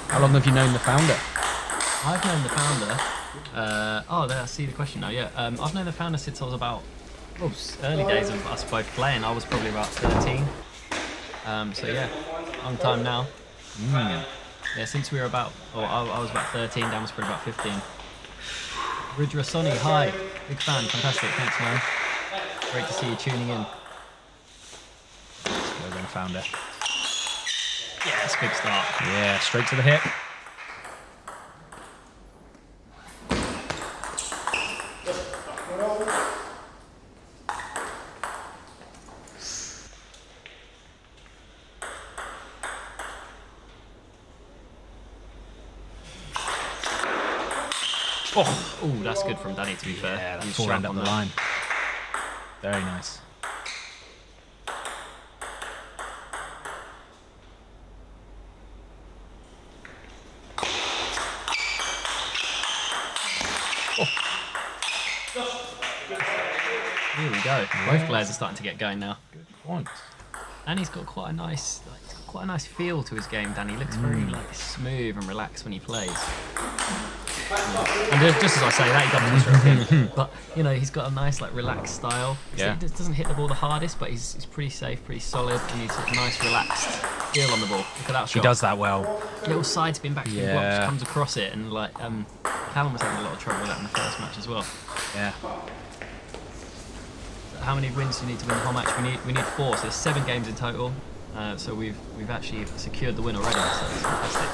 How long have you known the founder? I've known the founder. There, I see the question now. Yeah, I've known the founder since I was about early days of us both playing. I was probably about 13. So yeah, long time now. Yeah, since we were about, I was about 13. Dan was probably about 15. Rudrasoni, hi, big fan, fantastic. Thanks, man. Great to see you tuning in. Let's go then, founder. Yes, big start. Yeah, straight to the hip. Oh, that's good from Danny, to be fair. Yeah, that He's forehand sharp up on the that. line. Very nice. Here we go. Both players are starting to get going now. Good point. And he's got quite a nice, feel to his game. Danny looks very smooth and relaxed when he plays. And just as I say that, he doesn't stroke. But you know, he's got a nice, relaxed style. Yeah. He doesn't hit the ball the hardest, but he's pretty safe, pretty solid, and he's a nice, relaxed feel on the ball. Look at that shot. He does that well. Little side spin, back spin, block, Yeah. just comes across it, and Callum was having a lot of trouble with that in the first match as well. Yeah. How many wins do you need to win the whole match? We need 4, so there's 7 games in total. So we've actually secured the win already, so it's fantastic.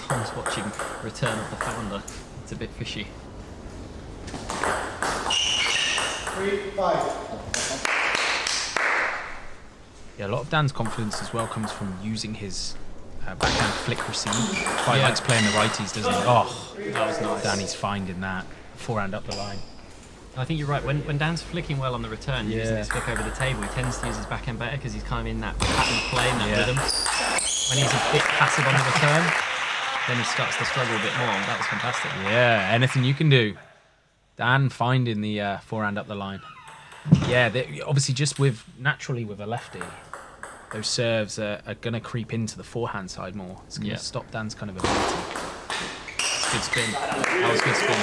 Tom's watching Return of the Founder. It's a bit fishy. 3-5. Yeah, a lot of Dan's confidence as well comes from using his backhand flick receive. Quite Yeah. likes playing the righties, doesn't he? Oh, That was nice. Danny's finding that. Forehand up the line. I think you're right. When Dan's flicking well on the return, using Yeah. his flick over the table, he tends to use his backhand better because he's kind of in that pattern of play, in that Yeah. rhythm. When he's a bit passive on the return, then he starts to struggle a bit more. That was fantastic. Yeah, anything you can do. Dan finding the forehand up the line. Yeah, obviously just naturally with a lefty, those serves are going to creep into the forehand side more. It's going to stop Dan's kind of ability. Good spin. That was good spin.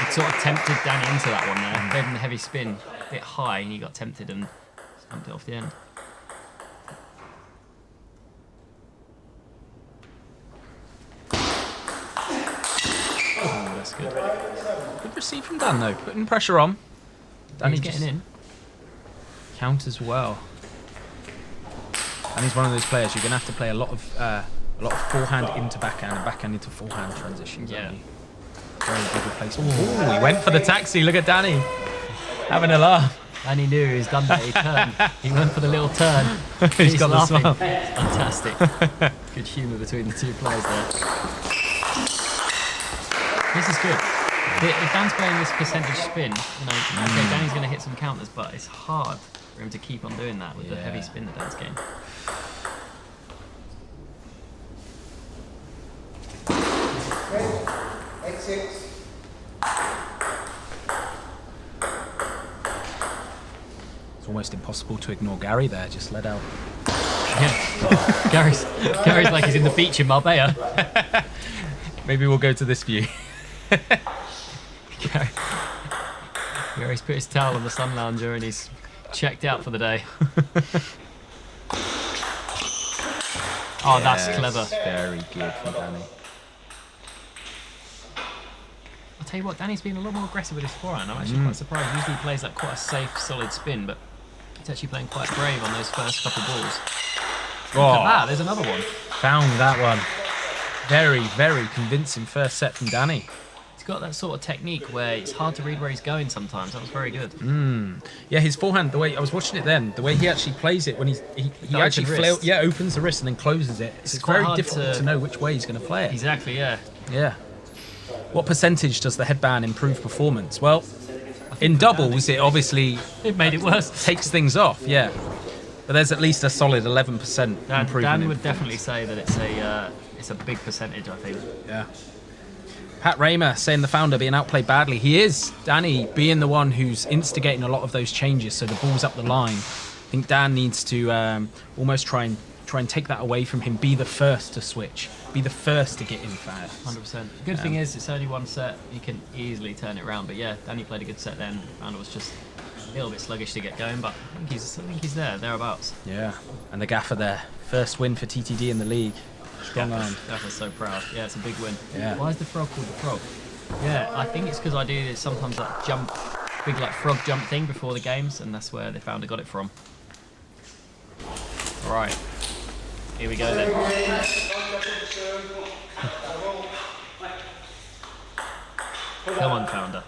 It sort of tempted Danny into that one there. Gave him the heavy spin, a bit high, and he got tempted and stumped it off the end. Oh, that's good. Good receive from Dan though, putting pressure on. Danny He's getting in. Counters well. And he's one of those players you're going to have to play a lot of forehand into backhand and backhand into forehand transitions. Yeah. Aren't you? Very good replacement. Oh, he went for the taxi. Look at Danny having a laugh. And he knew he was done there. He turned. He went for the little turn. He's got the laughing. smile. Fantastic. Good humour between the two players there. This is good. If Dan's playing this percentage spin, okay, Danny's going to hit some counters, but it's hard for him to keep on doing that with the heavy spin that Dan's getting. Exit. It's almost impossible to ignore Gary there. Just let out. Yeah. Gary's like he's in the beach in Marbella. Maybe we'll go to this view. Gary's put his towel on the sun lounger and he's checked out for the day. Oh, that's clever. Very good from Danny. I'll tell you what, Danny's been a lot more aggressive with his forehand. I'm actually quite surprised. Usually he plays like quite a safe, solid spin, but he's actually playing quite brave on those first couple balls. Look at that, there's another one. Found that one. Very, very convincing first set from Danny. He's got that sort of technique where it's hard to read where he's going sometimes. That was very good. Yeah, his forehand, the way I was watching it then, the way he actually plays it when he actually wrist. opens the wrist and then closes it. It's quite very hard difficult to know which way he's going to play it. Exactly, yeah. Yeah. What percentage does the headband improve performance? Well, I In doubles, it obviously It made it worse. takes things off, yeah. But there's at least a solid 11% improvement. Dan in would definitely say that it's a big percentage, I think. Yeah. Pat Raymer saying the founder being outplayed badly. He is. Danny being the one who's instigating a lot of those changes, so the ball's up the line. I think Dan needs to almost try and take that away from him. Be the first to switch. Be the first to get in fast. 100%. The good thing is it's only one set. You can easily turn it around. But yeah, Danny played a good set then. Founder was just a little bit sluggish to get going, but I think he's thereabouts. Yeah. And the gaffer there. First win for TTD in the league. Strong arm. Gaffer's so proud. Yeah, it's a big win. Yeah. Why is the frog called the frog? Yeah, I think it's because I do sometimes that big like frog jump thing before the games, and that's where the founder got it from. Right. Here we go then. Come on, founder.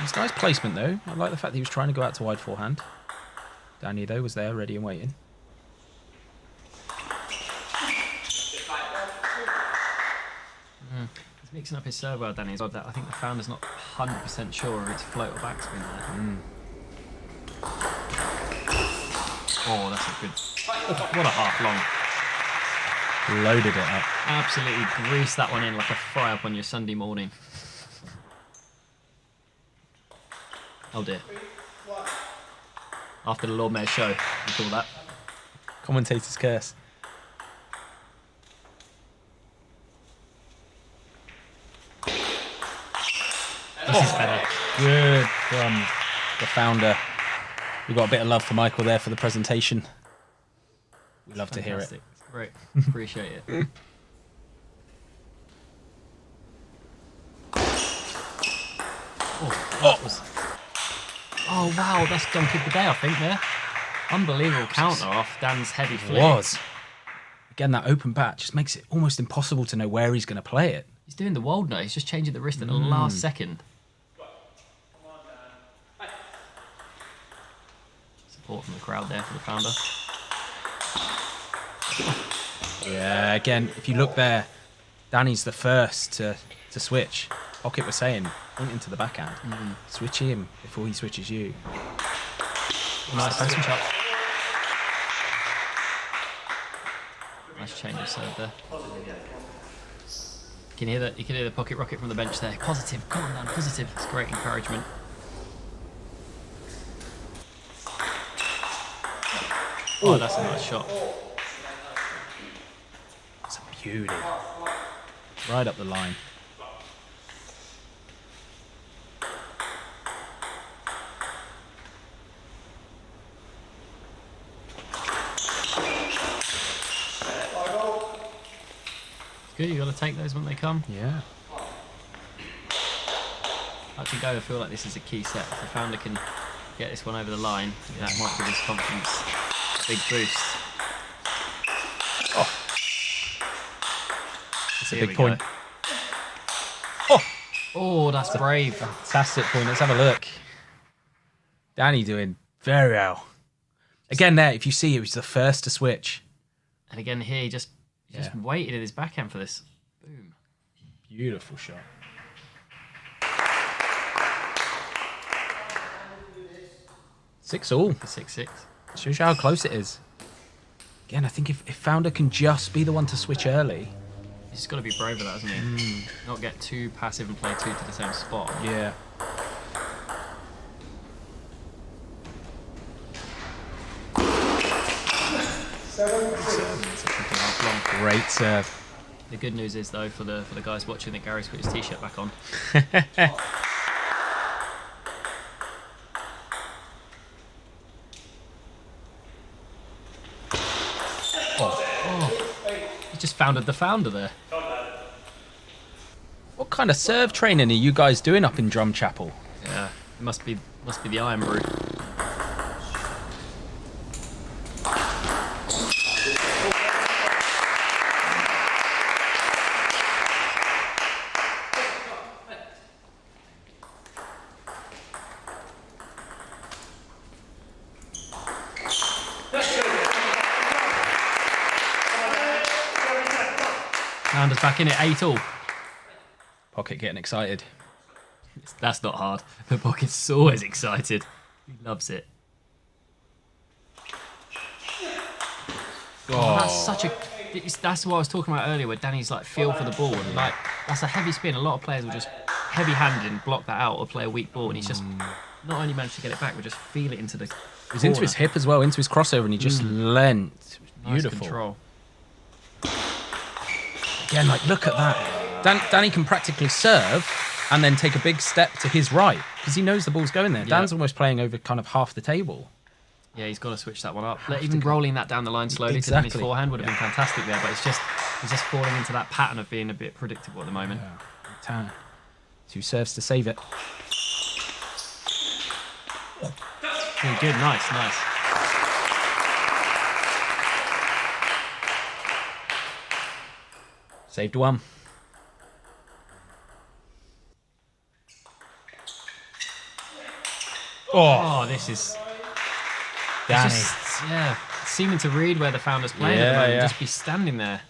It's nice placement though. I like the fact that he was trying to go out to wide forehand. Danny though was there, ready and waiting. He's mixing up his serve well, Danny. I think the founder's not 100% sure if it's float or backspin there. Oh, that's a good. Oh, what a half long. Loaded it up. Absolutely grease that one in like a fry up on your Sunday morning. Oh dear. After the Lord Mayor's show, you call that. Commentator's curse. This is better. Good from the founder. We got a bit of love for Michael there for the presentation. We love to hear it. Fantastic. It's great. Appreciate it. Oh wow, that's dunk of the day, I think, there. Unbelievable counter off Dan's heavy flick. Was. Again, that open bat just makes it almost impossible to know where he's going to play it. He's doing the world now. He's just changing the wrist at the last second. Support from the crowd there for the founder. Yeah, again, if you look there, Danny's the first to switch. Pocket was saying, pointing to the backhand. Switch him before he switches you. Nice switch up. Nice change of serve there. You can hear the pocket rocket from the bench there. Positive, come on Dan, positive. It's great encouragement. Oh, that's a nice shot. It's a beauty. Right up the line. Good, you got to take those when they come. Yeah. Actually, I feel like this is a key set. If the founder can get this one over the line, that might give his confidence a big boost. Oh. It's a Here big we point. go. Oh. Oh, that's brave. Fantastic point. Let's have a look. Danny doing very well. Again there, if you see, he was the first to switch. And again here, he just waited at his backhand for this. Boom. Beautiful shot. Six all. For 6-6. Shows you how close it is. Again, I think if founder can just be the one to switch early. He's just got to be brave with that, hasn't he? Not get too passive and play two to the same spot. Yeah. Great serve. The good news is though for the guys watching that Gary's put his t-shirt back on. He just founded the founder there. What kind of serve training are you guys doing up in Drumchapel? Yeah, it must be the Iron Brew. back in it, 8-all. Pocket getting excited. That's not hard. The Pocket's always excited. He loves it. Oh, that's such a... That's what I was talking about earlier, where Danny's like feel for the ball, and like that's a heavy spin. A lot of players will just heavy-handed and block that out or play a weak ball, and he's just not only managed to get it back, but just feel it into the. It was into his hip as well, into his crossover, and he just leant. Beautiful. Nice control. Again, like look at that. Danny can practically serve and then take a big step to his right because he knows the ball's going there. Yeah. Dan's almost playing over kind of half the table. Yeah, he's got to switch that one up. Even rolling that down the line slowly to his forehand would have been fantastic there, but he's just falling into that pattern of being a bit predictable at the moment. Yeah. 2 serves to save it. Really good, nice. Saved 1. Oh, this is Danny. Seeming to read where the founder's playing at the moment, just be standing there.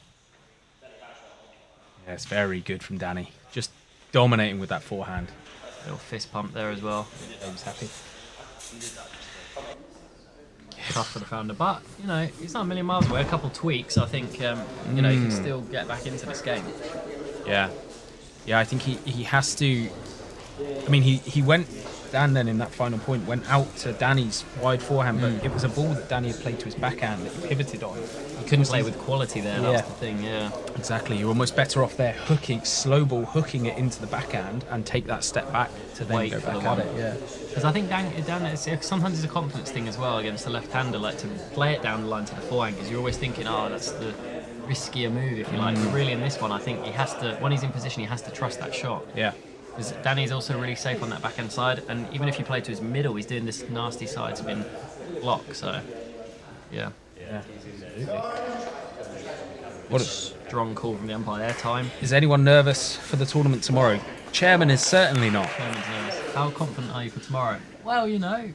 Yeah, it's very good from Danny. Just dominating with that forehand. Little fist pump there as well. He was happy. Tough for the founder, but you know he's not a million miles away. A couple tweaks, I think. You know, he can still get back into this game. Yeah, I think he has to. I mean, he went. Dan then in that final point went out to Danny's wide forehand, but it was a ball that Danny had played to his backhand that he pivoted on. He couldn't play with quality there. That was the thing. Yeah, exactly. You're almost better off there slow ball hooking it into the backhand and take that step back to then go back at it. Yeah, because I think Dan sometimes it's a confidence thing as well against the left-hander, like to play it down the line to the forehand, because you're always thinking, oh, that's the riskier move if you like. But really in this one, I think he has to, when he's in position, he has to trust that shot. Yeah. Because Danny's also really safe on that backhand side, and even if you play to his middle, he's doing this nasty side spin block. So, yeah. What a strong call from the umpire there. Time. Is anyone nervous for the tournament tomorrow? Chairman is certainly not. Chairman's nervous. How confident are you for tomorrow? Well, you know,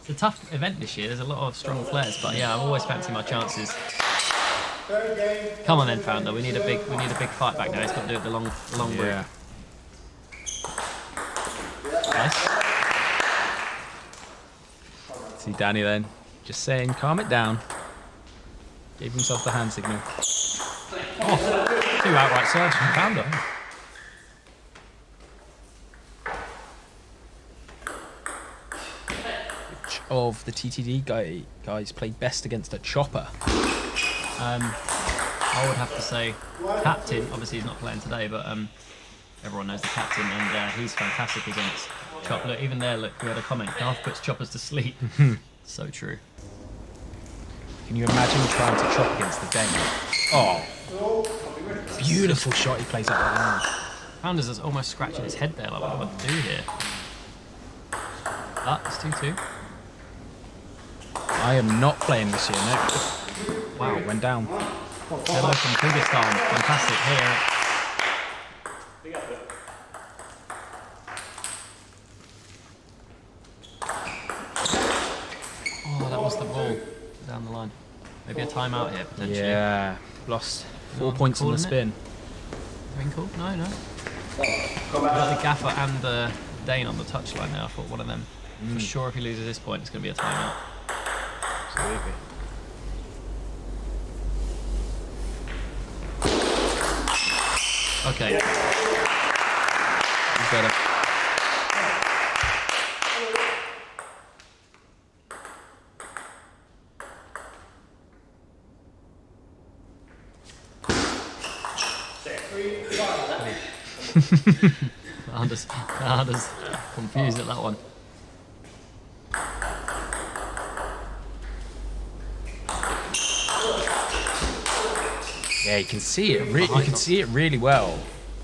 it's a tough event this year. There's a lot of strong players, but yeah, I've always fancied my chances. Come on then, Founder. We need a big fight back now. He's got to do it the long route. Nice. See Danny then, just saying, calm it down. Gave himself the hand signal. Oh, 2 outright serves from Founder. Which of the TTD guys played best against a chopper? I would have to say captain. Obviously, he's not playing today, but everyone knows the captain, and he's fantastic against Chopper. Look, even there, look, we had a comment. Garth puts choppers to sleep. So true. Can you imagine trying to chop against the Dane? Oh, beautiful shot he plays out that line. Founders is almost scratching his head there, like what do I do here? But it's 2-2. I am not playing this year, no. Wow, it went down. Hello from Kyrgyzstan. Fantastic here. Oh, that was the ball down the line. Maybe a timeout here, potentially. Yeah, lost 4 points on the spin. Wrinkle? No. We've got the gaffer and the Dane on the touchline now. I thought one of them. For sure, if he loses this point, it's going to be a timeout. Absolutely. Okay. He's better. Anders confused at that one. Yeah, you can see it. You can see it really well.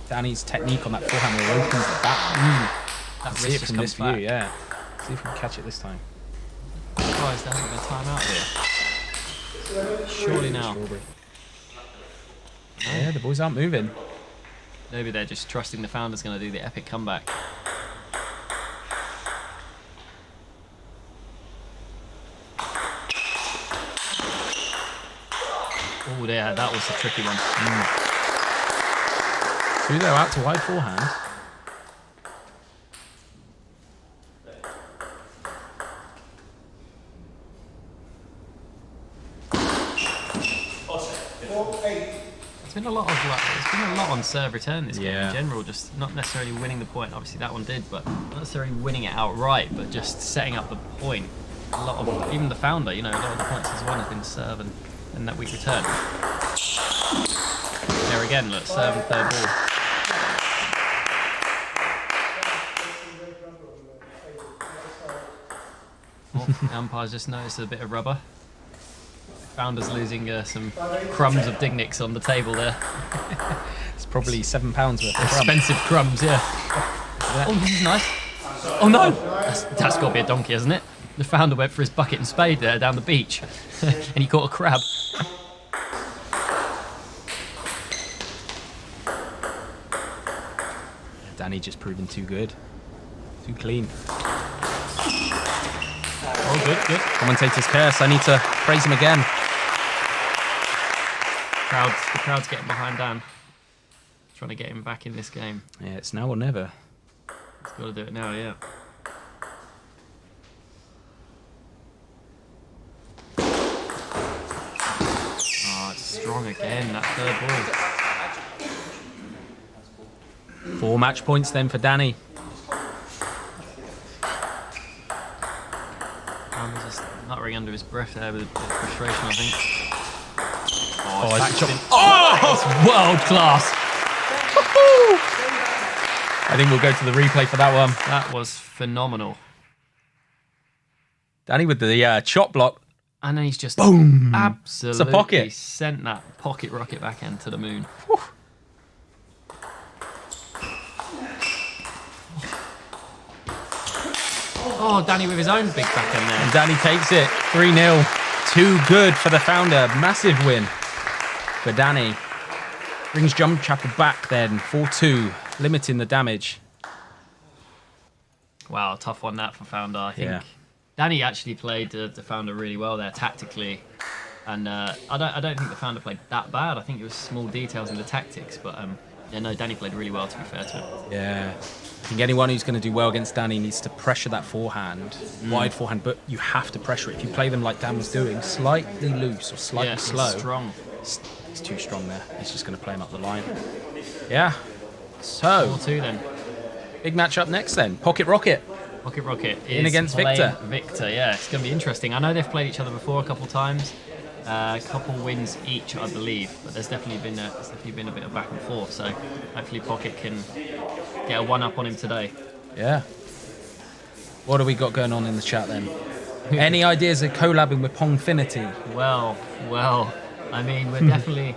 Danny's technique on that forehand where he opens the back. That See it from this view, yeah. See if we can catch it this time. Surprised there hasn't been a timeout here. Surely now. Yeah, the boys aren't moving. Maybe they're just trusting the Founder's going to do the epic comeback. Oh, yeah, that was a tricky one. Sudo out to wide forehand. It's been a lot of it's been a lot on serve return this game Yeah. in general. Just not necessarily winning the point. Obviously that one did, but not necessarily winning it outright. But just setting up the point. A lot of even the founder, you know, a lot of the points he's won has been serve and that weak return. There again, look, serve and third ball. Oh, the umpire's just noticed a bit of rubber. Founder's losing some crumbs of Dignix on the table there. It's probably £7 worth of Expensive crumbs, yeah. Oh, this is nice. Oh no! That's got to be a donkey, hasn't it? The founder went for his bucket and spade there down the beach, and he caught a crab. Danny just proving too good. Too clean. Oh, good, good. Commentator's curse. I need to praise him again. The crowd's getting behind Dan. Trying to get him back in this game. Yeah, it's now or never. He's got to do it now, yeah. Oh, it's strong again, that third ball. 4 match points then for Danny. Dan was just muttering under his breath there with a bit of frustration, I think. Oh, it's it's it's world class. I think we'll go to the replay for that one. That was phenomenal. Danny with the chop block. And then he's just Boom! absolutely It's a pocket. sent that pocket rocket backhand to the moon. Whew. Oh, Danny with his own big backhand there. And Danny takes it 3-0. Too good for the founder. Massive win for Danny. Brings Drumchapel back then 4-2, limiting the damage. Wow, tough one that for Founder. I think Yeah. Danny actually played the Founder really well there tactically, and I don't think the Founder played that bad. I think it was small details in the tactics, but yeah, no, Danny played really well to be fair to him. Yeah. I think anyone who's going to do well against Danny needs to pressure that forehand, wide forehand, but you have to pressure it. If you play them like Dan was doing, slightly loose or slightly Yeah, slow, he's strong. It's too strong there. He's just going to play him up the line. Yeah. So, 4-2 then. big match up next then. Pocket Rocket. Pocket Rocket In is against playing Victor. Victor, yeah, it's going to be interesting. I know they've played each other before a couple times, a couple wins each, I believe. But there's definitely been a bit of back and forth. So hopefully Pocket can get a one-up on him today. Yeah. What do we got going on in the chat then? Any ideas of collabing with Pongfinity? Well. I mean, we're definitely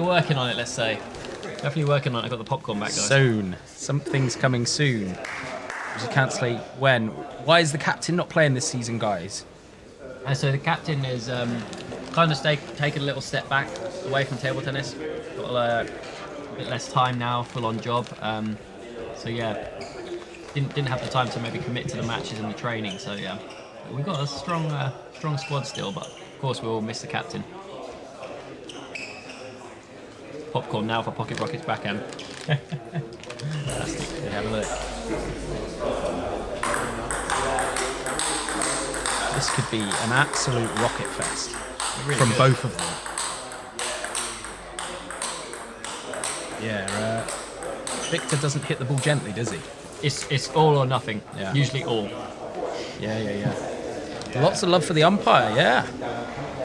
working on it. Let's say, definitely working on it. I got the popcorn back, guys. Soon. Something's coming soon. You can't say when. Why is the captain not playing this season, guys? And so the captain is kind of taking a little step back away from table tennis. Got a bit less time now, full on job. So yeah, didn't have the time to maybe commit to the matches and the training. So yeah, we've got a strong squad still, but of course we will miss the captain. Popcorn now for Pocket Rocket's backhand. Fantastic. Have a look. This could be an absolute rocket fest Really from good. both of them. Yeah, Victor doesn't hit the ball gently, does he? It's all or nothing. Yeah. Usually all. Yeah. Lots of love for the umpire, yeah.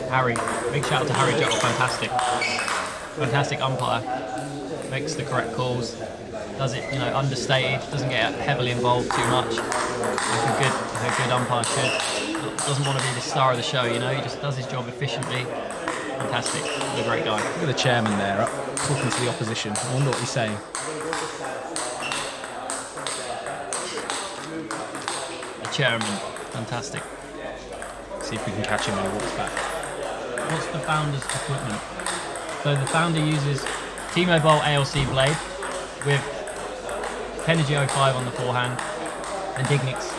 Harry, big shout out to Harry Jottle, fantastic umpire. Makes the correct calls. Does it, understated. Doesn't get heavily involved too much. Like a good umpire should. Doesn't want to be the star of the show. He just does his job efficiently. Fantastic. He's a great guy. Look at the chairman there, up talking to the opposition. I wonder what he's saying. The chairman, fantastic. See if we can catch him when he walks back. What's the Founder's equipment? So the Founder uses T-Mobile ALC blade with Energy 05 on the forehand and Dignix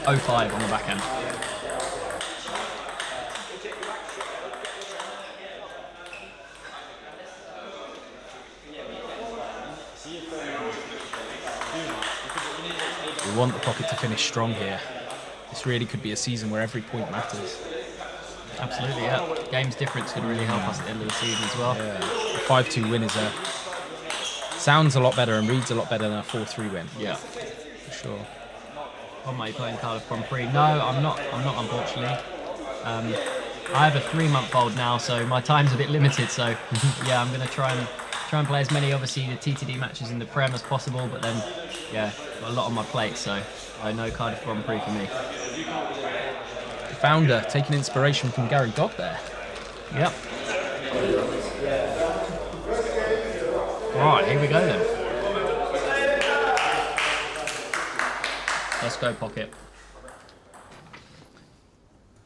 05 on the backhand. We want the pocket to finish strong here. This really could be a season where every point matters. Absolutely, yeah. Game's difference could really help us at the end of the season as well. Yeah. A 5-2 win sounds a lot better and reads a lot better than a 4-3 win. Yeah. For sure. Am I playing Cardiff Grand Prix? No, I'm not, unfortunately. I have a 3-month-old now, so my time's a bit limited. So, yeah, I'm going to try and play as many, obviously, the TTD matches in the Prem as possible. But then, yeah, got a lot on my plate, so no Cardiff Grand Prix for me. The founder taking inspiration from Gary Dodd there. Yep. Right, here we go then. Let's go, Pocket.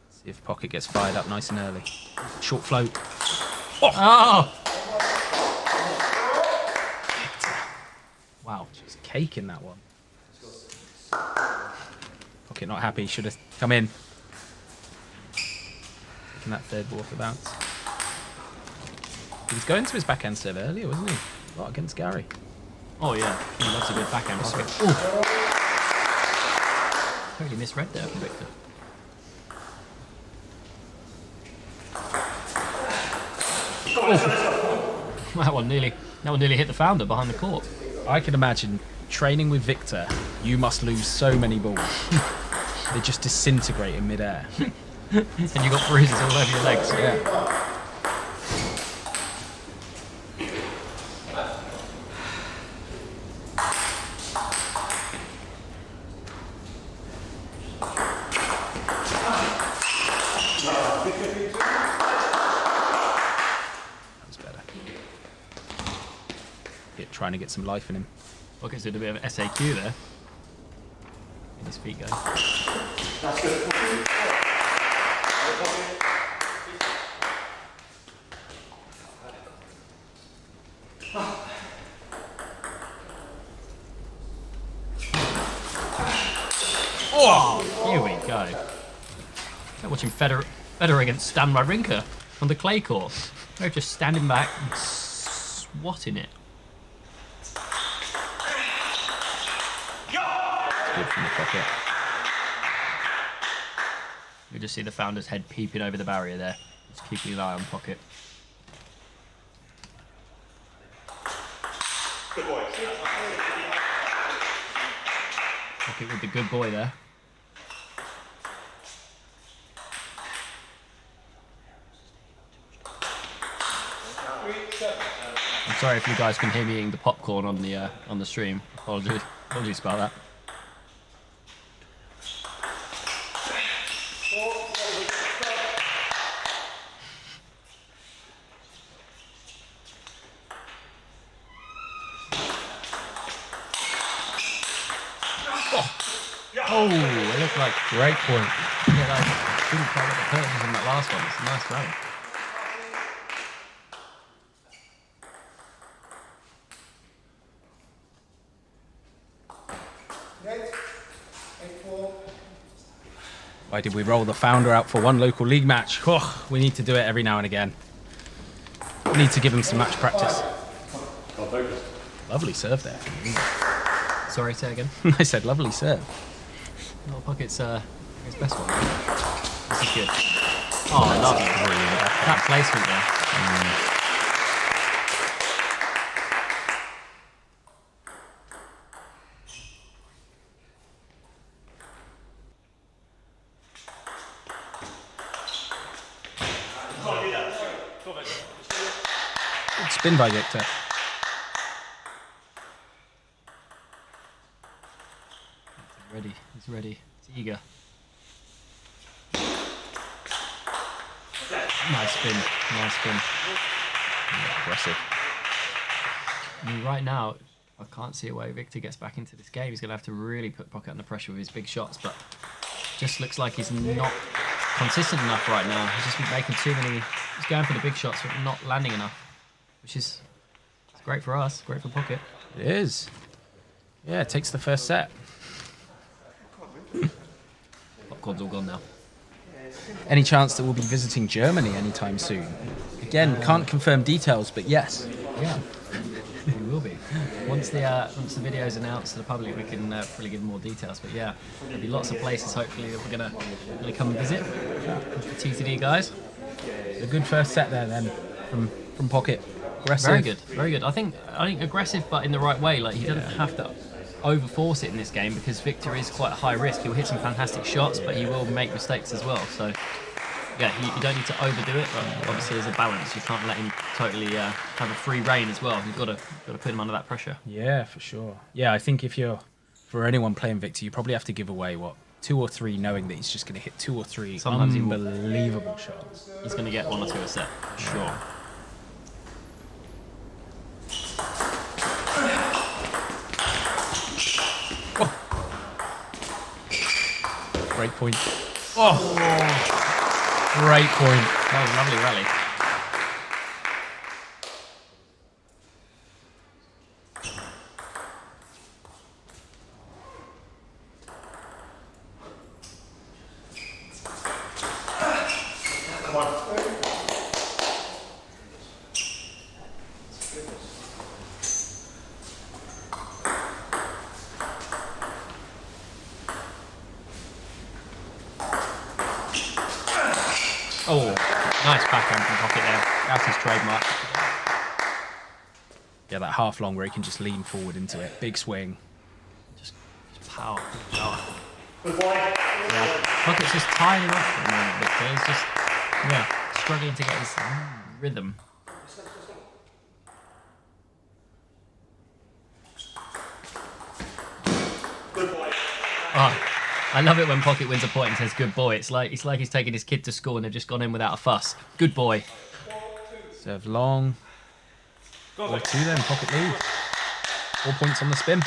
See if Pocket gets fired up nice and early. Short float. Oh! Wow, just caking that one. Pocket not happy, should have come in. Taking that third ball off the bounce. He was going to his backhand serve earlier, wasn't he? A lot against Gary. Oh, yeah. He loves a good backhand Pocket. Oh! Totally misread there from Victor. Oh. That one nearly hit the founder behind the court. I can imagine training with Victor, you must lose so many balls. They just disintegrate in midair. And you got bruises all over your legs. Yeah. Trying to get some life in him. Pocket's did a bit of an SAQ there. In his feet go. Oh, here we go. I'm watching Federer against Stan Wawrinka on the clay court. They're just standing back and swatting it. Good from the Pocket. You just see the founder's head peeping over the barrier there. Just keeping an eye on Pocket. Good boy. Pocket with the good boy there. I'm sorry if you guys can hear me eating the popcorn on the stream. Apologies about that. Oh, it looked like Great point. yeah, that didn't quite get the curtains in that last one. It's a nice rally. Why did we roll the founder out for one local league match? Oh, we need to do it every now and again. We need to give him some match practice. Lovely serve there. Sorry, say again. I said lovely serve. Little Pocket's his best one. This is good. Oh, I love it. That placement there. Good spin by Victor. Ready. He's ready. He's eager. Nice spin. Nice spin. Aggressive. I mean, right now, I can't see a way Victor gets back into this game. He's going to have to really put Pocket under pressure with his big shots, but just looks like he's not consistent enough right now. He's just making too many. He's going for the big shots, but not landing enough, which is it's great for us, great for Pocket. It is. Yeah, it takes the first set. Popcorn's all gone now. Any chance that we'll be visiting Germany anytime soon? Again, can't confirm details, but yes. Yeah, we will be. One once the video's announced to the public, we can probably give more details. But yeah, there'll be lots of places hopefully that we're gonna come and visit. The TTD guys. A good first set there then from Pocket. Aggressive. Very good, very good. I think aggressive, but in the right way. Like he doesn't have to overforce it in this game because Victor is quite high risk. He'll hit some fantastic shots, but he will make mistakes as well. So yeah, you don't need to overdo it. But obviously, there's a balance. You can't let him totally have a free reign as well. You've got to put him under that pressure. Yeah, for sure. Yeah, I think for anyone playing Victor, you probably have to give away 2 or 3, knowing that he's just going to hit 2 or 3 Sometimes unbelievable shots. He's going to get 1 or 2 a set, sure. Great point. Oh, great point. That was a lovely rally. Oh, nice backhand from Pocket there. That's his trademark. Yeah, that half long where he can just lean forward into it. Big swing. Just power. Yeah, Pocket's just tying him up at the moment, Victor. He's just, struggling to get his rhythm. Oh, I love it when Pocket wins a point and says "good boy." It's like he's taking his kid to school and they've just gone in without a fuss. Good boy. Serve long. 4-2 then, Pocket lead. 4 points on the spin.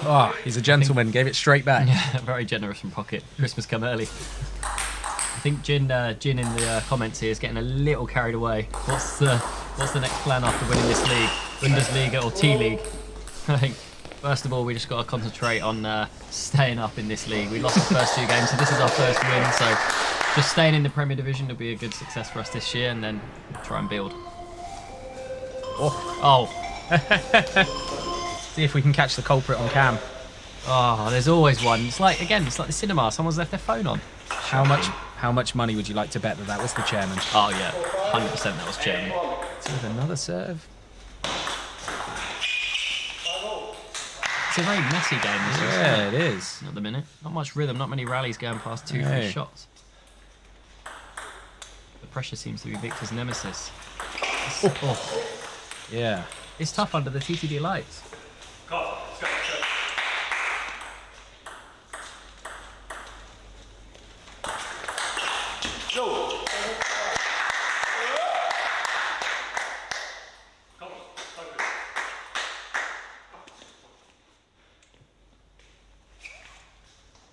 Oh, he's a gentleman. Gave it straight back. Yeah, very generous from Pocket. Christmas come early. I think Jin in the comments here is getting a little carried away. What's the next plan after winning this league? Bundesliga or T-League? I think first of all we just got to concentrate on staying up in this league. We lost the first 2 games, so this is our first win. So just staying in the Premier Division will be a good success for us this year, and then try and build. Oh. See if we can catch the culprit on cam. Oh, there's always one. It's like the cinema. Someone's left their phone on. How much money would you like to bet that was the chairman? Oh yeah, 100% that was chairman. So with another serve. It's a very messy game. Yeah, it is. At the minute, not much rhythm. Not many rallies going past 2-3 shots. The pressure seems to be Victor's nemesis. Oh. Yeah. It's tough under the TTD lights.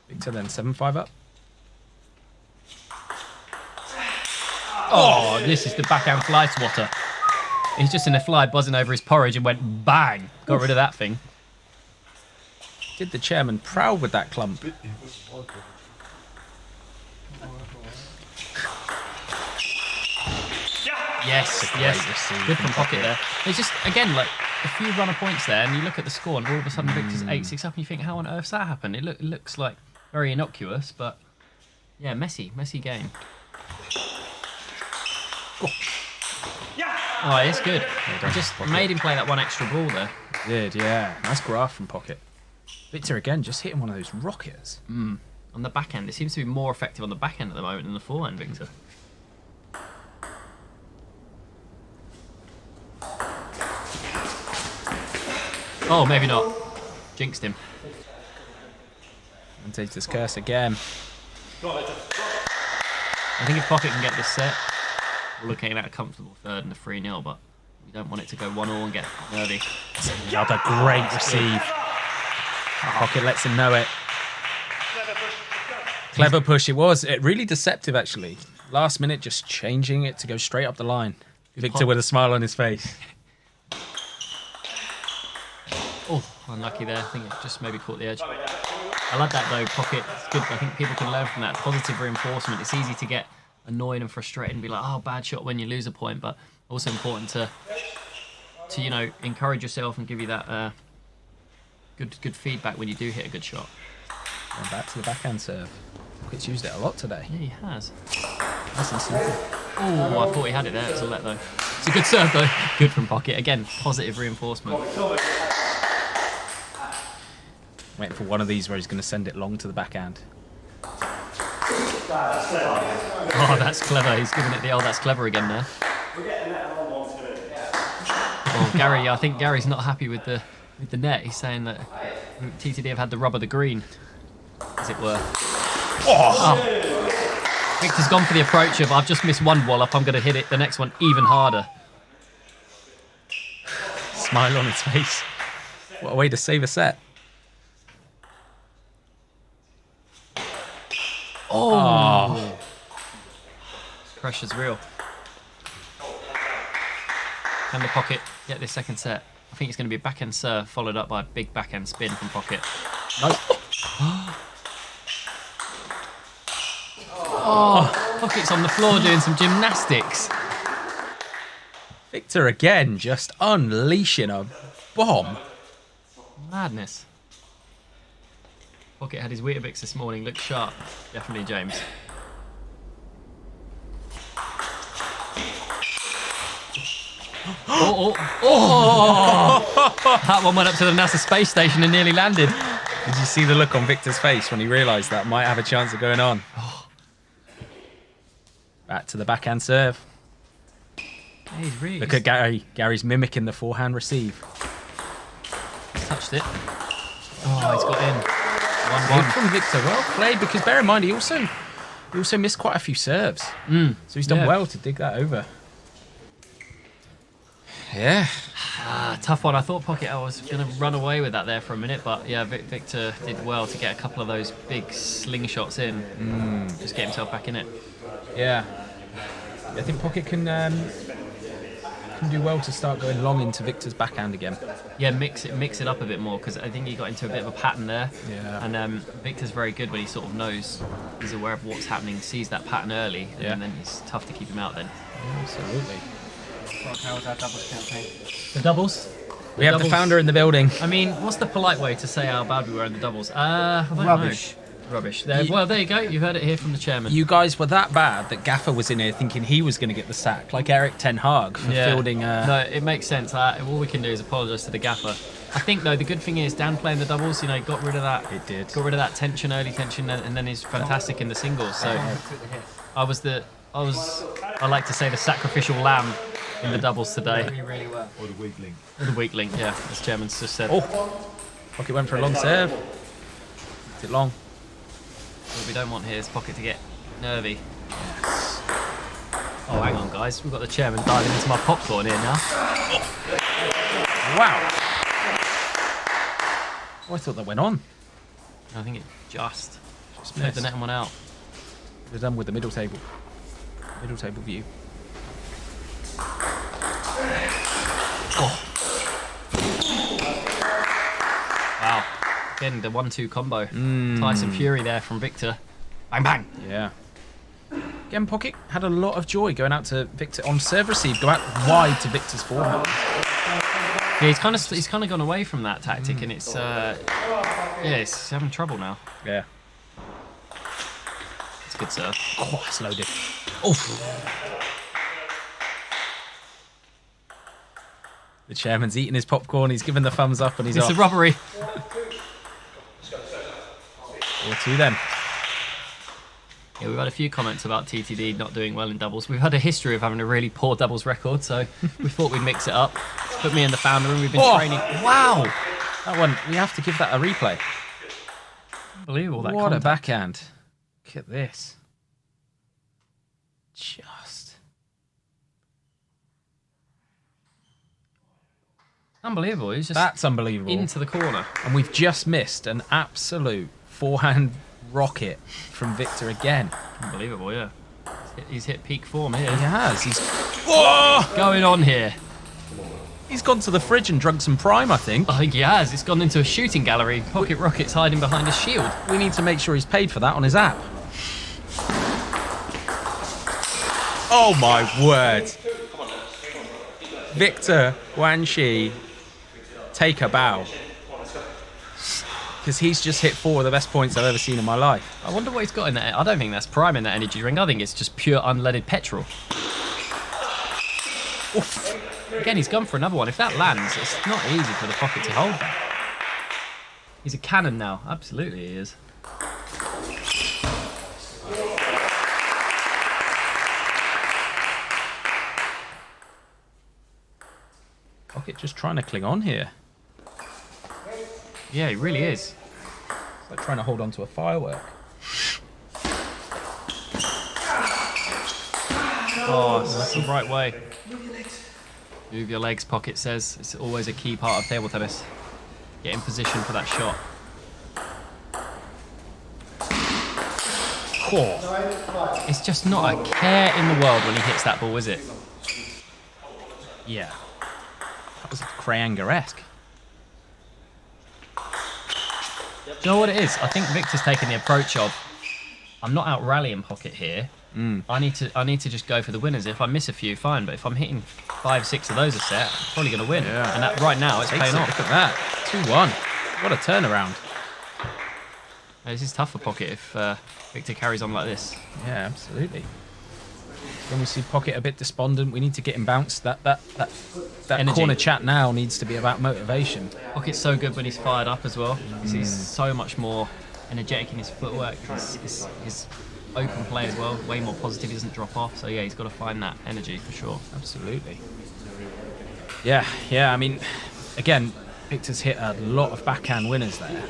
Victor then 7-5 up. Oh, this is the backhand fly swatter. He's just in a fly buzzing over his porridge and went bang. Got rid of that thing. Did the chairman proud with that clump? Yes. Good from Pocket there. It's just, again, like a few runner points there, and you look at the score, and all of a sudden Victor's 8-6 up, and you think, how on earth's that happened? It looks like very innocuous, but yeah, messy game. Oh, it's good. I just made him play that one extra ball there. Did, yeah. Nice graph from Pocket. Victor again, just hitting one of those rockets. On the backhand, it seems to be more effective on the backhand at the moment than the forehand, Victor. Oh, maybe not. Jinxed him. And takes this curse again. I think if Pocket can get this set, we're looking at a comfortable third and a 3-0, but we don't want it to go 1-1 and get nervy. Another great receive. Pocket lets him know it. Clever push it was. It really deceptive, actually. Last minute, just changing it to go straight up the line. Victor with a smile on his face. Oh, unlucky there. I think it just maybe caught the edge. I like that though, Pocket. It's good. I think people can learn from that. Positive reinforcement. It's easy to get annoying and frustrating and be like, oh, bad shot when you lose a point, but also important to you know, encourage yourself and give you that good feedback when you do hit a good shot. And back to the backhand serve. Pocket's used it a lot today. Yeah, he has. Nice and simple. Oh, I thought he had it there. It's a let though. It's a good serve though. Good from Pocket. Again, positive reinforcement. Waiting for one of these where he's going to send it long to the backhand. Oh, that's clever. He's giving it the that's clever again there. Oh, Gary, I think Gary's not happy with the net. He's saying that TTD have had the rub of the green, as it were. Oh. Victor's gone for the approach of, I've just missed one wallop, I'm going to hit it the next one even harder. Smile on his face. What a way to save a set. Oh. Pressure's real. Can the Pocket get this second set? I think it's going to be a backhand serve followed up by a big backhand spin from Pocket. Nope. Oh, Pocket's on the floor doing some gymnastics. Victor again, just unleashing a bomb. Madness. Pocket had his Weetabix this morning, looked sharp. Definitely James. That one went up to the NASA space station and nearly landed. Did you see the look on Victor's face when he realised that might have a chance of going on? Back to the backhand serve. Yeah, he's really Look at Gary. Gary's mimicking the forehand receive. touched it. Oh, he's got in. 1-1. Good from Victor. Well played, because bear in mind he also missed quite a few serves. So he's done well to dig that over. Yeah. Tough one. I thought Pocket was going to run away with that there for a minute, but yeah, Victor did well to get a couple of those big slingshots in. Just get himself back in it. Yeah. I think Pocket can do well to start going long into Victor's backhand again. Yeah, mix it up a bit more, because I think he got into a bit of a pattern there. Yeah. And Victor's very good when he sort of knows, he's aware of what's happening, sees that pattern early, and then it's tough to keep him out then. Absolutely. How was our doubles campaign? The doubles? We have the founder in the building. I mean, what's the polite way to say how bad we were in the doubles? I don't Rubbish. know. Rubbish. Well, there you go. You heard it here from the chairman. You guys were that bad that Gaffer was in here thinking he was going to get the sack, like Eric Ten Hag for fielding. No, it makes sense. All we can do is apologise to the gaffer. I think though the good thing is Dan playing the doubles. You know, got rid of that. It did. Got rid of that tension, early tension, and then he's fantastic in the singles. So I like to say the sacrificial lamb in the doubles today. We really were. Or the weak link. Or the weak link, yeah, as chairman's just said. Pocket went for a long serve. Is it long? What we don't want here is Pocket to get nervy. Oh, hang on, guys. We've got the chairman diving into my popcorn here now. Wow. Oh, I thought that went on. I think it just played missed. the net one out. We're done with the middle table. Middle table view. Wow. Again, the 1-2 combo. Tyson Fury there from Victor. Bang, bang. Yeah. Again, Pocket had a lot of joy going out to Victor on serve receive, go out wide to Victor's forehand. Yeah, he's kind of gone away from that tactic, and it's it's having trouble now. Yeah. It's a good serve. Oh, it's loaded. Oh. The chairman's eating his popcorn. He's giving the thumbs up, and he's It's off. a robbery. 4-2 then. Yeah, we've had a few comments about TTD not doing well in doubles. We've had a history of having a really poor doubles record, so we thought we'd mix it up. Put me in the founder room. We've been training. Wow! That one, we have to give that a replay. Unbelievable. That What a contact. backhand. Look at this. Just. Unbelievable. He's just That's unbelievable. into the corner. And we've just missed an absolute forehand rocket from Victor again. Unbelievable, yeah. He's hit peak form here. He has. He's. Whoa! Going on here. He's gone to the fridge and drunk some Prime, I think. I think he has. It's gone into a shooting gallery. Pocket Rocket's hiding behind a shield. We need to make sure he's paid for that on his app. Oh my word. Victor Guanxi, take a bow. Because he's just hit 4 of the best points I've ever seen in my life. I wonder what he's got in there. I don't think that's prime in that energy drink. I think it's just pure unleaded petrol. Oof. Again, he's gone for another one. If that lands, it's not easy for the pocket to hold that. He's a cannon now. Absolutely he is. Pocket just trying to cling on here. Yeah, he really is. It's like trying to hold on to a firework. Oh, that's the right way. Move your legs, Pocket says. It's always a key part of table tennis. Get in position for that shot. Oh. It's just not a care in the world when he hits that ball, is it? Yeah. That was Krayanger-esque. Do you know what it is? I think Victor's taken the approach of, I'm not out rallying Pocket here. I need to just go for the winners. If I miss a few, fine. But if I'm hitting 5, 6 of those a set, I'm probably going to win. Yeah. And that, right now, it's paying off. Look at that. 2-1. What a turnaround. This is tough for Pocket if Victor carries on like this. Yeah, absolutely. When we see Pocket a bit despondent, we need to get him bounced. That Energy. corner chat now needs to be about motivation. Pocket's so good when he's fired up as well. He's so much more energetic in his footwork. His open play as well, way more positive. He doesn't drop off. So yeah, he's got to find that energy for sure. Absolutely. Yeah. I mean, again, Victor's hit a lot of backhand winners there.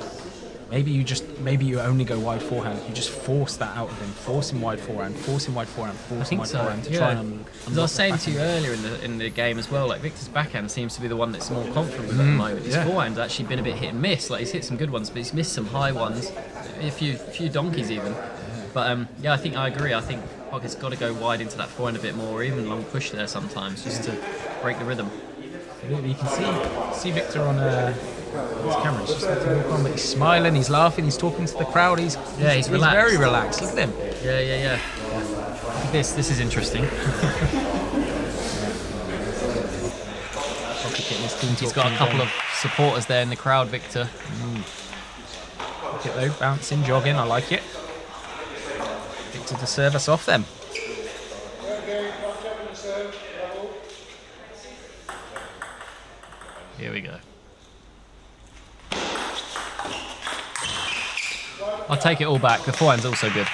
Maybe you only go wide forehand. You just force that out of him. Force him wide forehand. Force him wide forehand. Force him wide forehand to try and. As I was saying to you earlier in the game as well, like Victor's backhand seems to be the one that's more confident with at the moment. His forehand's actually been a bit hit and miss. Like he's hit some good ones, but he's missed some high ones, a few donkeys even. But I think I agree. I think Pocket's got to go wide into that forehand a bit more, or even long push there sometimes, just to break the rhythm. You can see Victor on his camera. He's just let him walk on, but he's smiling, he's laughing, he's talking to the crowd. He's relaxed. very relaxed. Look at him. Yeah. This is interesting. He's got a couple of supporters there in the crowd, Victor. Look at though, bouncing, jogging. I like it. Victor to serve us off them. Here we go. I'll take it all back. The forehand's also good.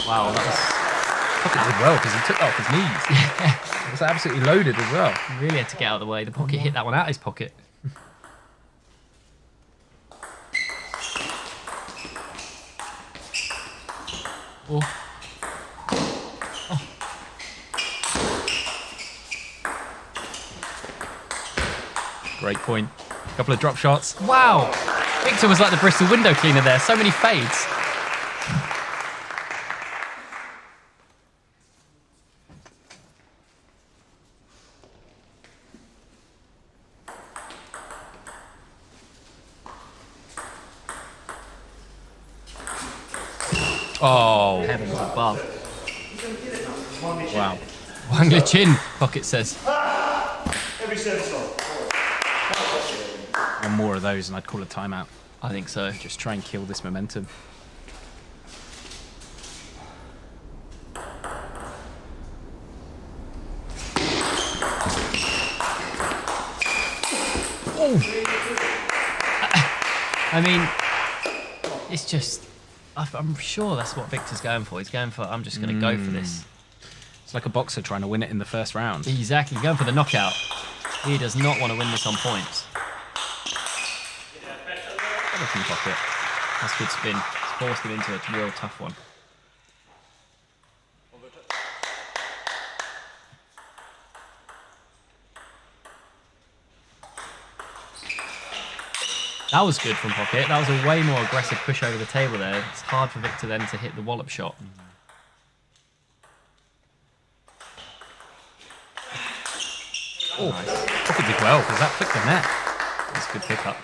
Wow, that was... Pocket did well because he took that off his knees. Yeah. It was absolutely loaded as well. He really had to get out of the way. The Pocket hit that one out of his pocket. Oh. Great point. A couple of drop shots. Wow. Victor was like the Bristol window cleaner there. So many fades. Oh, heavens above. Wow. Wang Chin, Pocket says. Every service on. One more of those and I'd call a timeout. I think so. Just try and kill this momentum. I mean, it's just... I'm sure that's what Victor's going for. He's going for, I'm just going to go for this. It's like a boxer trying to win it in the first round. Exactly, going for the knockout. He does not want to win this on points. From Pocket. That's good spin. It's forced him into a real tough one. That was good from Pocket. That was a way more aggressive push over the table there. It's hard for Victor then to hit the wallop shot. Oh, nice. Pocket did well because that flicked the net. That's a good pickup.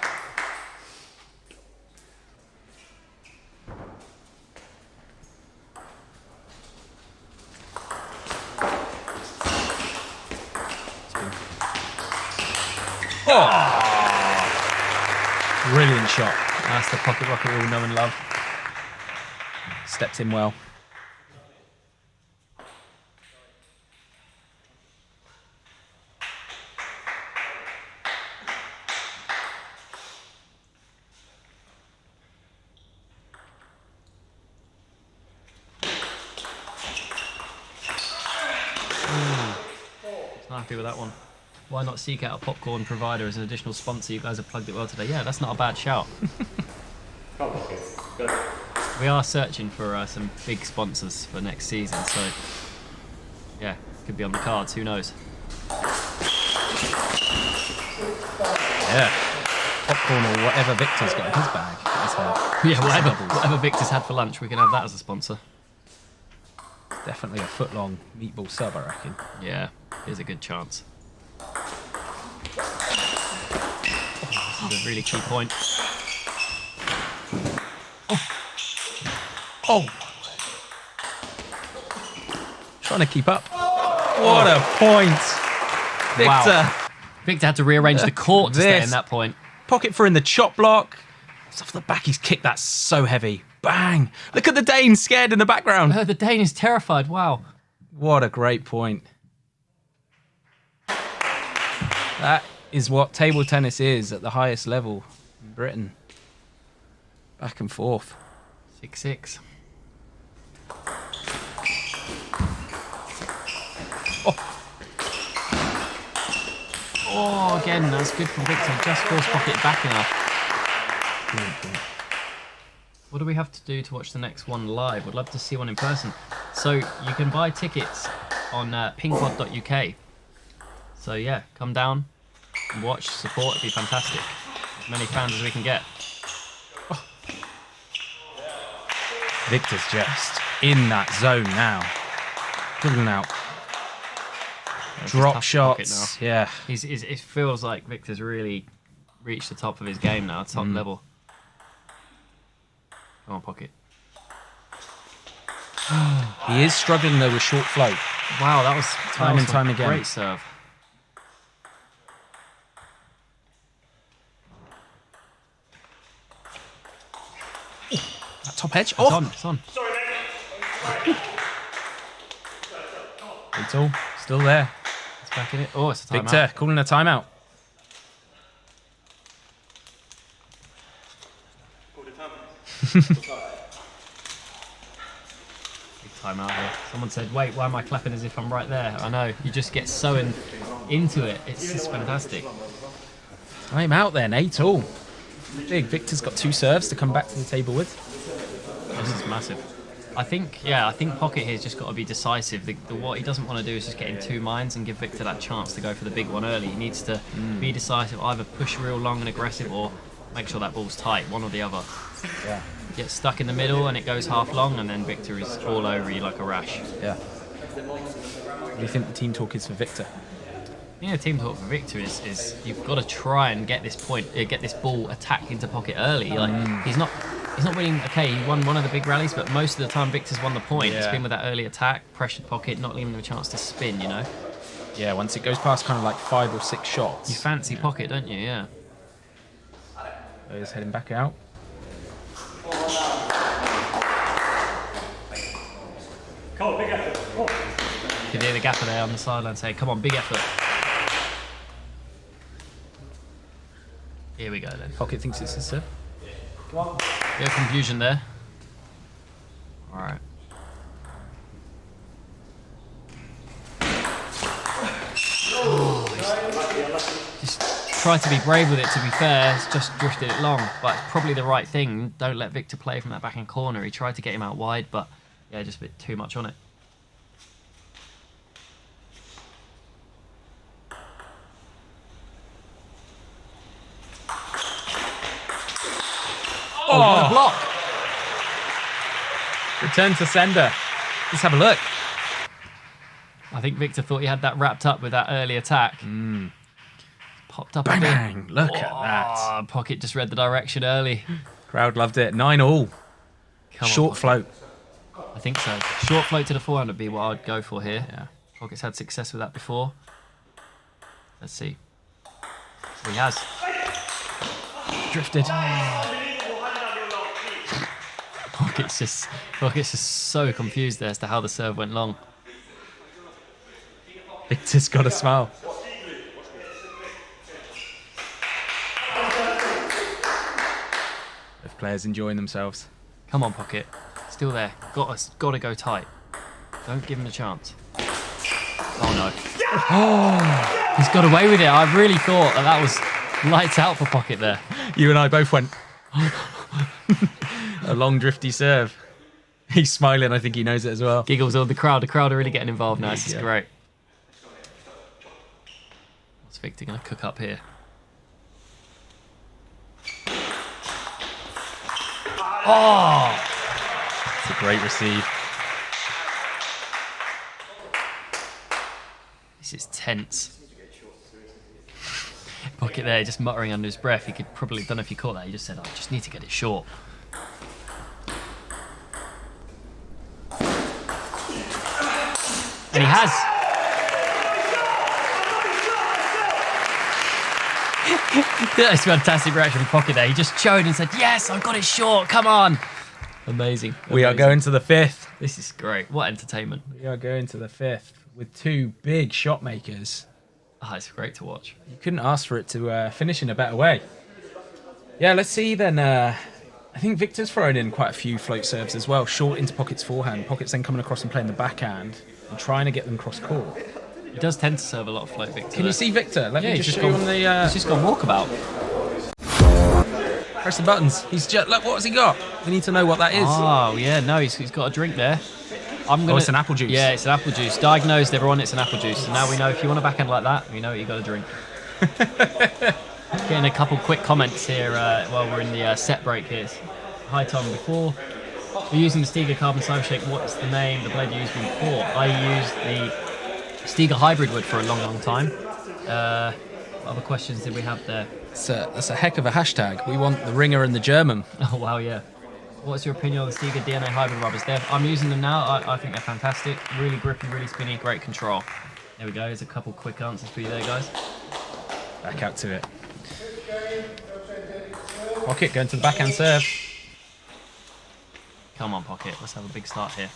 Brilliant shot. That's the pocket rocket we all know and love. Stepped in well. Not happy with that one. Why not seek out a popcorn provider as an additional sponsor? You guys have plugged it well today. Yeah, that's not a bad shout. We are searching for some big sponsors for next season, so yeah, could be on the cards. Who knows? Yeah. Popcorn or whatever Victor's got in his bag. Yeah, whatever Victor's had for lunch, we can have that as a sponsor. Definitely a foot-long meatball sub, I reckon. Yeah, there's a good chance. This is a really key point. Oh! Trying to keep up. What a point! Victor! Wow. Victor had to rearrange the court to stay in that point. Pocket for in the chop block. It's off the back, he's kicked that so heavy. Bang! Look at the Dane scared in the background. The Dane is terrified, wow. What a great point. That is what table tennis is at the highest level in Britain. Back and forth. 6-6. Oh, again, that's good from Victor. Just force pocket back enough. What do we have to do to watch the next one live? Would love to see one in person. So you can buy tickets on pingpod.uk. So yeah, come down and watch, support, it'd be fantastic. As many fans as we can get. Victor's just in that zone now. Dribbling out. Drop shots. Yeah. It feels like Victor's really reached the top of his game now, top level. Come on, pocket. He is struggling though with short float. Wow, that was Time and time again. Great serve. That top edge. It's Oh! on, it's on. It's all still there. It's back in it. Oh, it's a timeout. Victor calling a timeout. Big timeout here. Someone said, wait, why am I clapping as if I'm right there? I know, you just get so into it. It's just fantastic. Time out then, 8-all. Big. Victor's got 2 serves to come back to the table with. This is massive. I think Pocket here's just got to be decisive. What he doesn't want to do is just get in 2 minds and give Victor that chance to go for the big one early. He needs to be decisive, either push real long and aggressive or make sure that ball's tight, one or the other. Yeah. Get stuck in the middle and it goes half long and then Victor is all over you like a rash. Yeah. What do you think the team talk is for Victor? Yeah, team talk for Victor is you've got to try and get this ball attacked into Pocket early. Like he's not winning. Okay, he won one of the big rallies, but most of the time Victor's won the point. Yeah. It's been with that early attack, pressured Pocket, not leaving him a chance to spin. You know. Yeah, once it goes past kind of like 5 or 6 shots. You fancy Pocket, don't you? Yeah. So he's heading back out. Cole, big effort. Oh. You can hear the gaffer there on the sideline saying, "Come on, big effort." Here we go then. Pocket thinks it's a serve. Bit of confusion there. All right. Just try to be brave with it, to be fair. It's just drifted it long, but it's probably the right thing. Don't let Victor play from that backhand corner. He tried to get him out wide, but yeah, just a bit too much on it. Oh, what a block! Return to sender. Let's have a look. I think Victor thought he had that wrapped up with that early attack. Popped up Bang, a bit. bang. Look at that. Pocket just read the direction early. Crowd loved it. 9-all. Come on, Short Pocket. float. I think so. Short float to the forehand would be what I'd go for here. Yeah. Pocket's had success with that before. Let's see. He has. Drifted. Pocket's just so confused there as to how the serve went long. Victor's got a smile. Both players enjoying themselves. Come on, Pocket. Still there. Got to go tight. Don't give him a chance. Oh no. Oh, he's got away with it. I really thought that was lights out for Pocket there. You and I both went. A long drifty serve. He's smiling. I think he knows it as well. Giggles all the crowd. The crowd are really getting involved now. This is great. What's Victor going to cook up here? Oh! It's a great receive. This is tense. Pocket there, just muttering under his breath. He could probably, don't know if you caught that, he just said, I just need to get it short. And he has. That's a fantastic reaction from Pocket there. He just showed and said, yes, I got it short, come on. Amazing. We are going to the fifth. This is great. What entertainment. We are going to the fifth with two big shot makers. Ah, it's great to watch. You couldn't ask for it to finish in a better way. Yeah, let's see then. I think Victor's thrown in quite a few float serves as well. Short into Pocket's forehand. Pocket's then coming across and playing the backhand and trying to get them cross court. He does tend to serve a lot of float, Victor. Can you see Victor? Let me just show you on the... He's just gone walkabout. Press the buttons. He's just... Look, what has he got? We need to know what that is. Oh, yeah, no, he's got a drink there. It's an apple juice. Yeah, it's an apple juice. Diagnosed, everyone, it's an apple juice. So now we know if you want a backhand like that, we know what you got to drink. Getting a couple quick comments here while we're in the set break here. Hi, Tom. Before we're using the Stiga Carbon Cyber Shake, what's the name the blade you used before? I used the Stiga Hybrid Wood for a long time. What other questions did we have there? That's a heck of a hashtag. We want the ringer and the German. Oh, wow, yeah. What's your opinion on the Stiga DNA Hybrid rubbers? I'm using them now. I think they're fantastic. Really grippy, really spinny, great control. There we go. There's a couple quick answers for you there, guys. Back out to it. Pocket going to the backhand serve. Come on, Pocket. Let's have a big start here.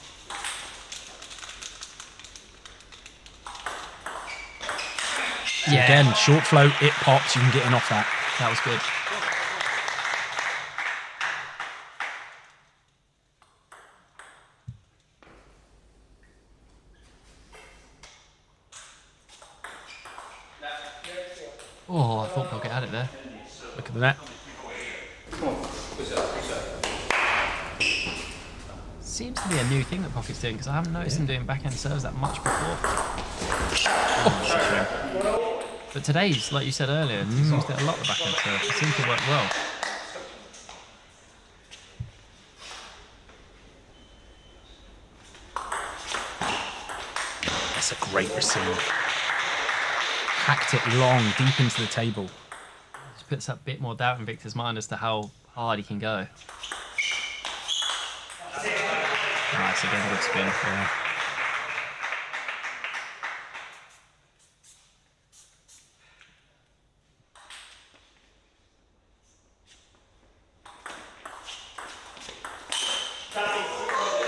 Yeah. Again, short float, it pops. You can get in off that. That was good. Oh, I thought Pocket had it there. Look at the net. Seems to be a new thing that Pocket's doing because I haven't noticed him doing backhand serves that much before. Oh, but today's, like you said earlier, he's used it a lot, the backhand serve. It seems to work well. That's a great receive. Hacked it long, deep into the table. Just puts that bit more doubt in Victor's mind as to how hard he can go. Nice, again, good spin. Yeah.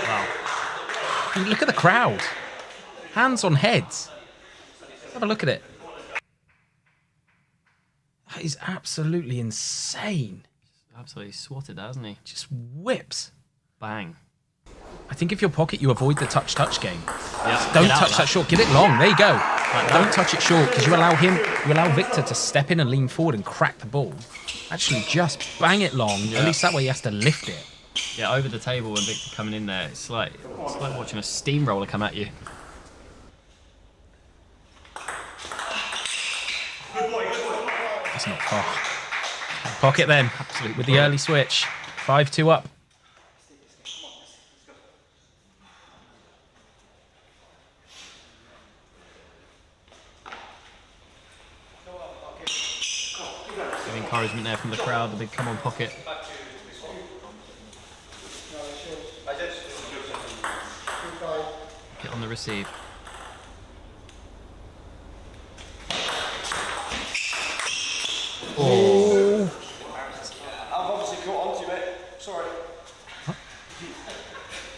Wow. Look at the crowd. Hands on heads. Let's have a look at it. That is absolutely insane. Absolutely swatted that, hasn't he? Just whips. Bang. I think if you're Pocket, you avoid the touch game. Yeah. Don't touch that short. Get it long. There you go. Don't touch it short because you allow Victor to step in and lean forward and crack the ball. Actually, just bang it long. Yeah. At least that way he has to lift it. Yeah, over the table when Victor coming in there, it's like watching a steamroller come at you. That's not far. Pocket then, Absolutely with the early switch. 5-2 up. Good encouragement there from the crowd, the big come on Pocket. Get on the receive.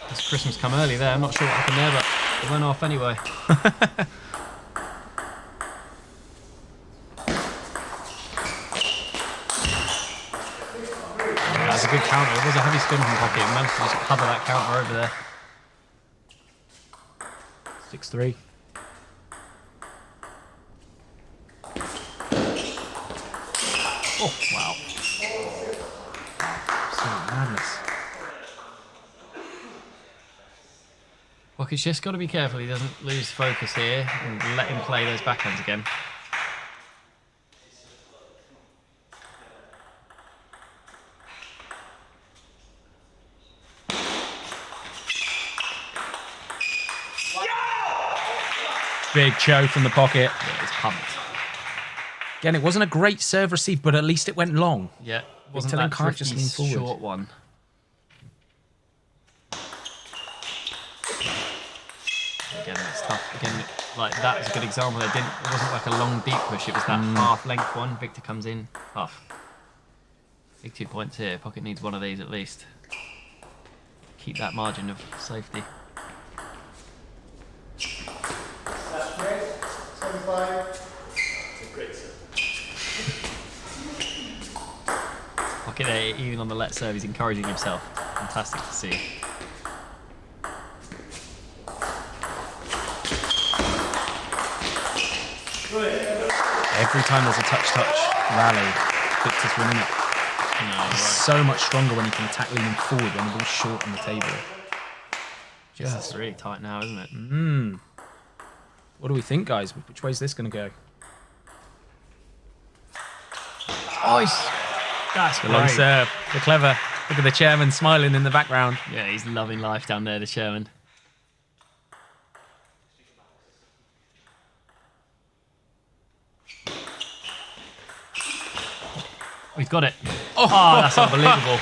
This Christmas come early there. I'm not sure what happened there, but it went off anyway. That's a good counter. It was a heavy spin from Pocket. He managed to just cover that counter over there. 6-3. Oh, wow. Absolute madness. Pocket's just got to be careful he doesn't lose focus here and let him play those backhands again. Big choke from the Pocket. Yeah, it's pumped. Again, it wasn't a great serve receive, but at least it went long. Yeah, wasn't Victor that can't just drifty lean forward. short one. Again, it's tough. Again, like that's a good example. It wasn't like a long deep push. It was that half length one. Victor comes in, tough. Big 2 points here. Pocket needs one of these at least. Keep that margin of safety. Pocket there, even on the let serve, he's encouraging himself. Fantastic to see. Every time there's a touch rally, Victor's winning it. No, He's right. so much stronger when he can attack leaning forward when the ball's short on the table. It's really tight now, isn't it? What do we think, guys? Which way is this going to go? Oh, that's The long great. serve. The clever. Look at the chairman smiling in the background. Yeah, he's loving life down there, the chairman. Oh, he's got it. Oh, that's unbelievable.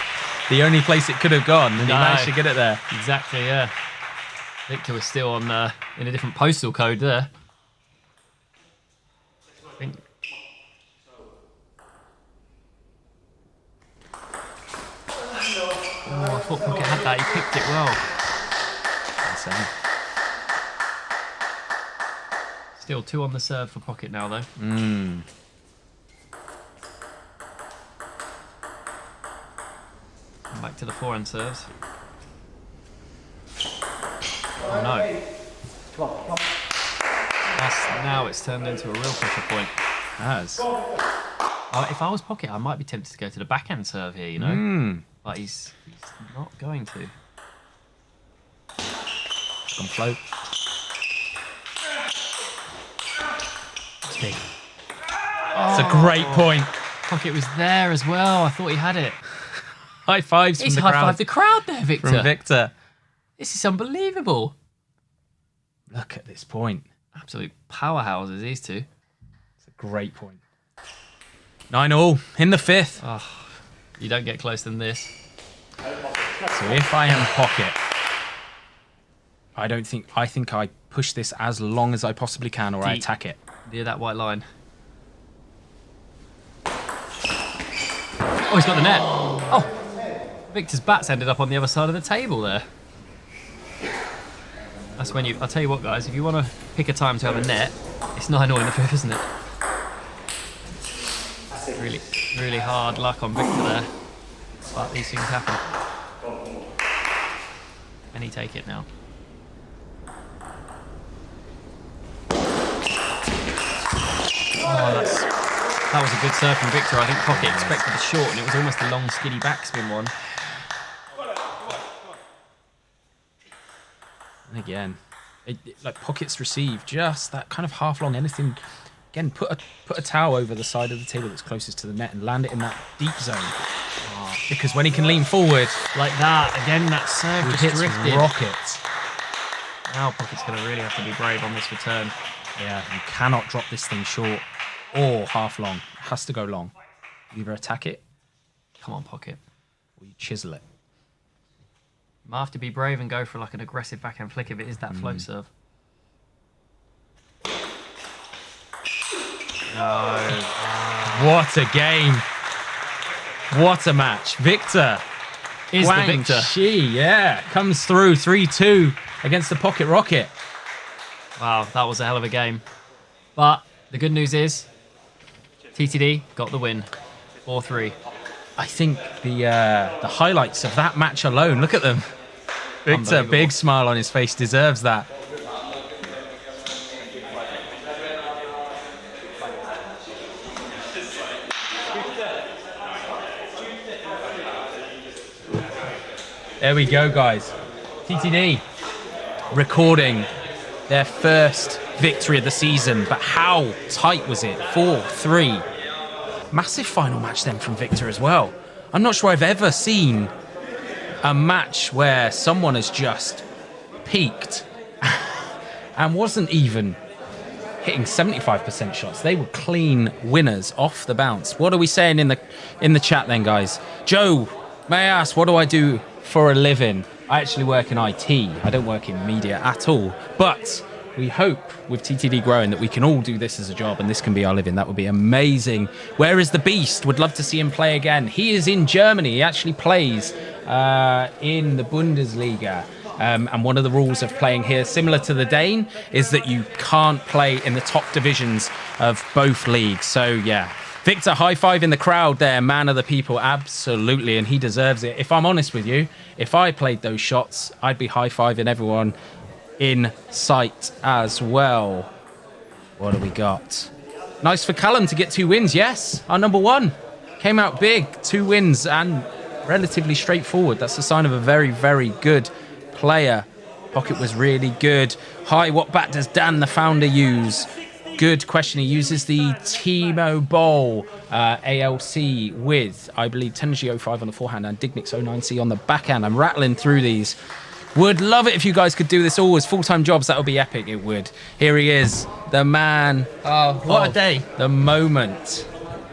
The only place it could have gone, and he No. managed to get it there. Exactly, yeah. Victor was still on in a different postal code there. I think. Oh, I thought Pocket had that. He picked it well. Insane. Still 2 on the serve for Pocket now, though. Back to the forehand serves. Oh no. Now it's turned into a real pressure point. Has. If I was Pocket, I might be tempted to go to the backhand serve here, you know? But he's not going to. On float. It's big. It's a great point. Pocket was there as well. I thought he had it. High fives He's from the crowd. high-fived the crowd there, Victor. From Victor. This is unbelievable. Look at this point. Absolute powerhouses, these two. It's a great point. 9-all in the 5th. You don't get closer than this. So if I am Pocket, I think I push this as long as I possibly can, or I Deep. attack it. Near that white line. Oh, he's got the net. Oh, Victor's bats ended up on the other side of the table there. That's when I'll tell you what, guys, if you want to pick a time to have a net, it's 9-all in the 5th, isn't it? Really, really hard luck on Victor there. But these things happen. Can he take it now? Oh, that was a good serve from Victor. I think Pocket expected the short, and it was almost a long, skinny backspin one. And again, like Pocket's receive just that kind of half long anything. Again, put a towel over the side of the table that's closest to the net and land it in that deep zone. Because when he can lean forward, Like that, again, that serve he just hits drifted. rockets. Now Pocket's going to really have to be brave on this return. Yeah, you cannot drop this thing short or half long. It has to go long. You either attack it Come on, Pocket. or you chisel it. You might have to be brave and go for like an aggressive backhand flick if it is that float serve. No. What a game. What a match. Victor is the victor. She, yeah, comes through 3-2 against the Pocket Rocket. Wow, that was a hell of a game. But the good news is TTD got the win, 4-3. I think the highlights of that match alone, look at them. Victor, big smile on his face, deserves that. There we go, guys. TTD recording their first victory of the season, but how tight was it? 4-3. Massive final match then from Victor as well. I'm not sure I've ever seen a match where someone has just peaked and wasn't even hitting 75% shots. They were clean winners off the bounce. What are we saying in the chat then, guys? Joe, may I ask, what do I do for a living? I actually work in IT. I don't work in media at all. But we hope with TTD growing that we can all do this as a job and this can be our living. That would be amazing. Where is the Beast? Would love to see him play again. He is in Germany. He actually plays in the Bundesliga. And one of the rules of playing here, similar to the Dane, is that you can't play in the top divisions of both leagues. So, yeah. Victor, high five in the crowd there, man of the people, absolutely, and he deserves it. If I'm honest with you, if I played those shots, I'd be high fiving everyone in sight as well. What do we got? Nice for Callum to get 2 wins, yes, our number 1. Came out big, 2 wins and relatively straightforward. That's a sign of a very, very good player. Pocket was really good. Hi, what bat does Dan, the founder, use? Good question. He uses the Timo Bowl ALC with, I believe, Tenergy 05 on the forehand and Dignix 09C on the backhand. I'm rattling through these. Would love it if you guys could do this all as full-time jobs. That would be epic. It would. Here he is, the man. Oh, what a day. The moment.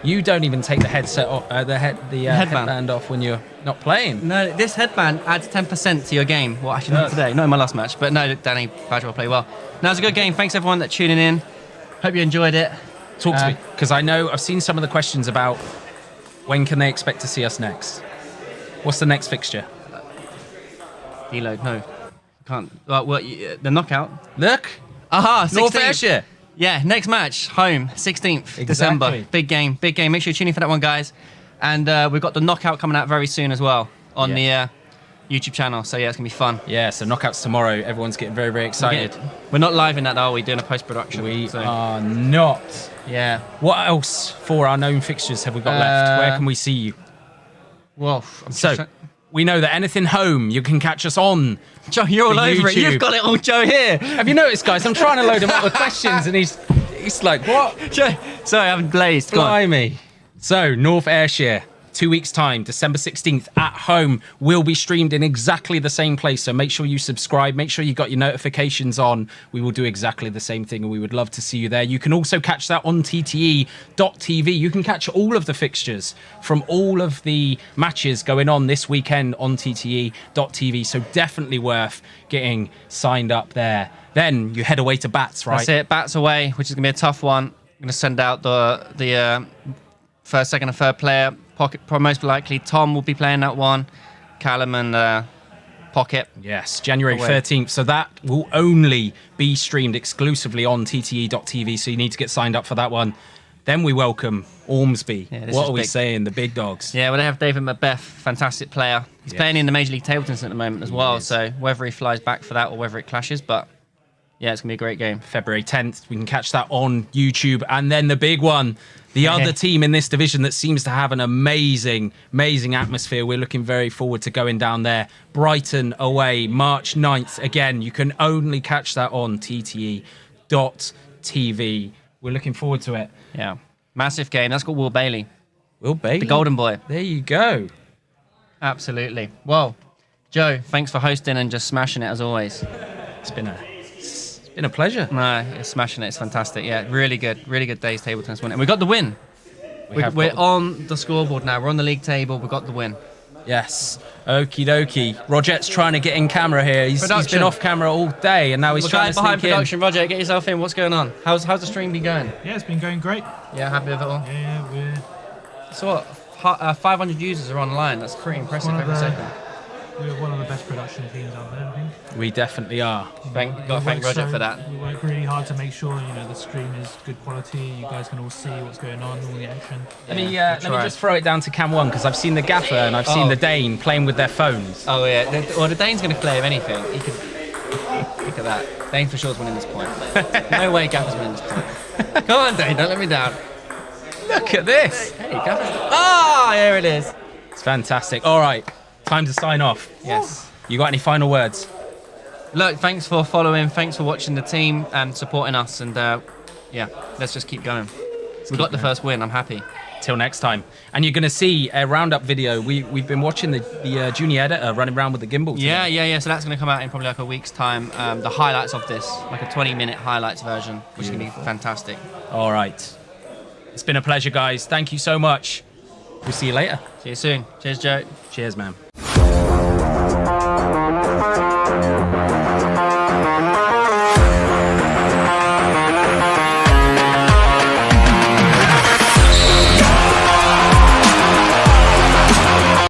You don't even take the headset off, headband off when you're not playing. No, this headband adds 10% to your game. Well, actually not today, not in my last match. But no, Danny Badger will play well. No, it was a good game. Thanks everyone that's tuning in. Hope you enjoyed it. Talk to me, because I know I've seen some of the questions about when can they expect to see us next. What's the next fixture? Deload, no. Can't. The knockout. Look. Aha, 16th. North Ayrshire. Yeah, next match, home, 16th December. Big game, big game. Make sure you tune in for that one, guys. And we've got the knockout coming out very soon as well on the YouTube channel. So yeah, it's going to be fun. Yeah, so knockouts tomorrow. Everyone's getting very, very excited. We're not live in that, are we? Doing a post-production. We are not. Yeah. What else for our known fixtures have we got left? Where can we see you? Well, we know that anything home, you can catch us on. Joe, you're all over it. You've got it all, Joe, here. Have you noticed, guys? I'm trying to load him up with questions, and he's like, what? Joe, sorry, I haven't blazed. Blimey. So, North Ayrshire, 2 weeks' time, December 16th, at home, will be streamed in exactly the same place. So make sure you subscribe. Make sure you got your notifications on. We will do exactly the same thing, and we would love to see you there. You can also catch that on TTE.tv. You can catch all of the fixtures from all of the matches going on this weekend on TTE.tv. So definitely worth getting signed up there. Then you head away to Bats, right? That's it. Bats away, which is going to be a tough one. I'm going to send out the first, second, and third player. Pocket, most likely Tom will be playing that one. Callum and Pocket. Yes, January 13th. So that will only be streamed exclusively on TTE.tv. So you need to get signed up for that one. Then we welcome Ormsby. Yeah, what are we saying? The big dogs. Yeah, well, they have David Macbeth, fantastic player. He's playing in the Major League Table Tennis at the moment as well. So whether he flies back for that or whether it clashes, but yeah, it's going to be a great game. February 10th. We can catch that on YouTube. And then the big one, the other team in this division that seems to have an amazing, amazing atmosphere. We're looking very forward to going down there. Brighton away, March 9th. Again, you can only catch that on TTE.tv. We're looking forward to it. Yeah. Massive game. That's got Will Bailey. Will Bailey? The golden boy. There you go. Absolutely. Well, Joe, thanks for hosting and just smashing it as always. It's been a pleasure. No, it's smashing it. It's fantastic. Yeah, really good day's table tennis win. And we got the win. We're on the scoreboard now. We're on the league table. We got the win. Yes. Okie dokie. Rogette's trying to get in camera here. He's been off camera all day and now he's trying to sneak behind production. Roger, get yourself in. What's going on? How's the stream been going? Yeah, it's been going great. Yeah, happy with it all? Yeah, we're... So what? 500 users are online. That's pretty impressive every second. we're one of the best production teams out there, I think. We definitely are. Got to thank Roger for that. We work really hard to make sure, the stream is good quality. You guys can all see what's going on, all the action. Let me just throw it down to Cam 1 because I've seen the Gaffer and I've seen the Dane playing with their phones. Oh yeah, the Dane's going to play if anything. He could look at that. Dane for sure is winning this point. No way Gaffer's winning this point. Come on, Dane, don't let me down. Look at this. Hey, Gaffer's. Ah, here it is. It's fantastic. All right, time to sign off. Yes. You got any final words? Look, thanks for following. Thanks for watching the team and supporting us. And yeah, let's just keep going. We got the first win. I'm happy. Till next time. And you're going to see a roundup video. We've been watching the junior editor running around with the gimbal today. Yeah. So that's going to come out in probably like a week's time. The highlights of this, like a 20-minute highlights version, which is going to be fantastic. All right. It's been a pleasure, guys. Thank you so much. We'll see you later. See you soon. Cheers, Joe. Cheers, man.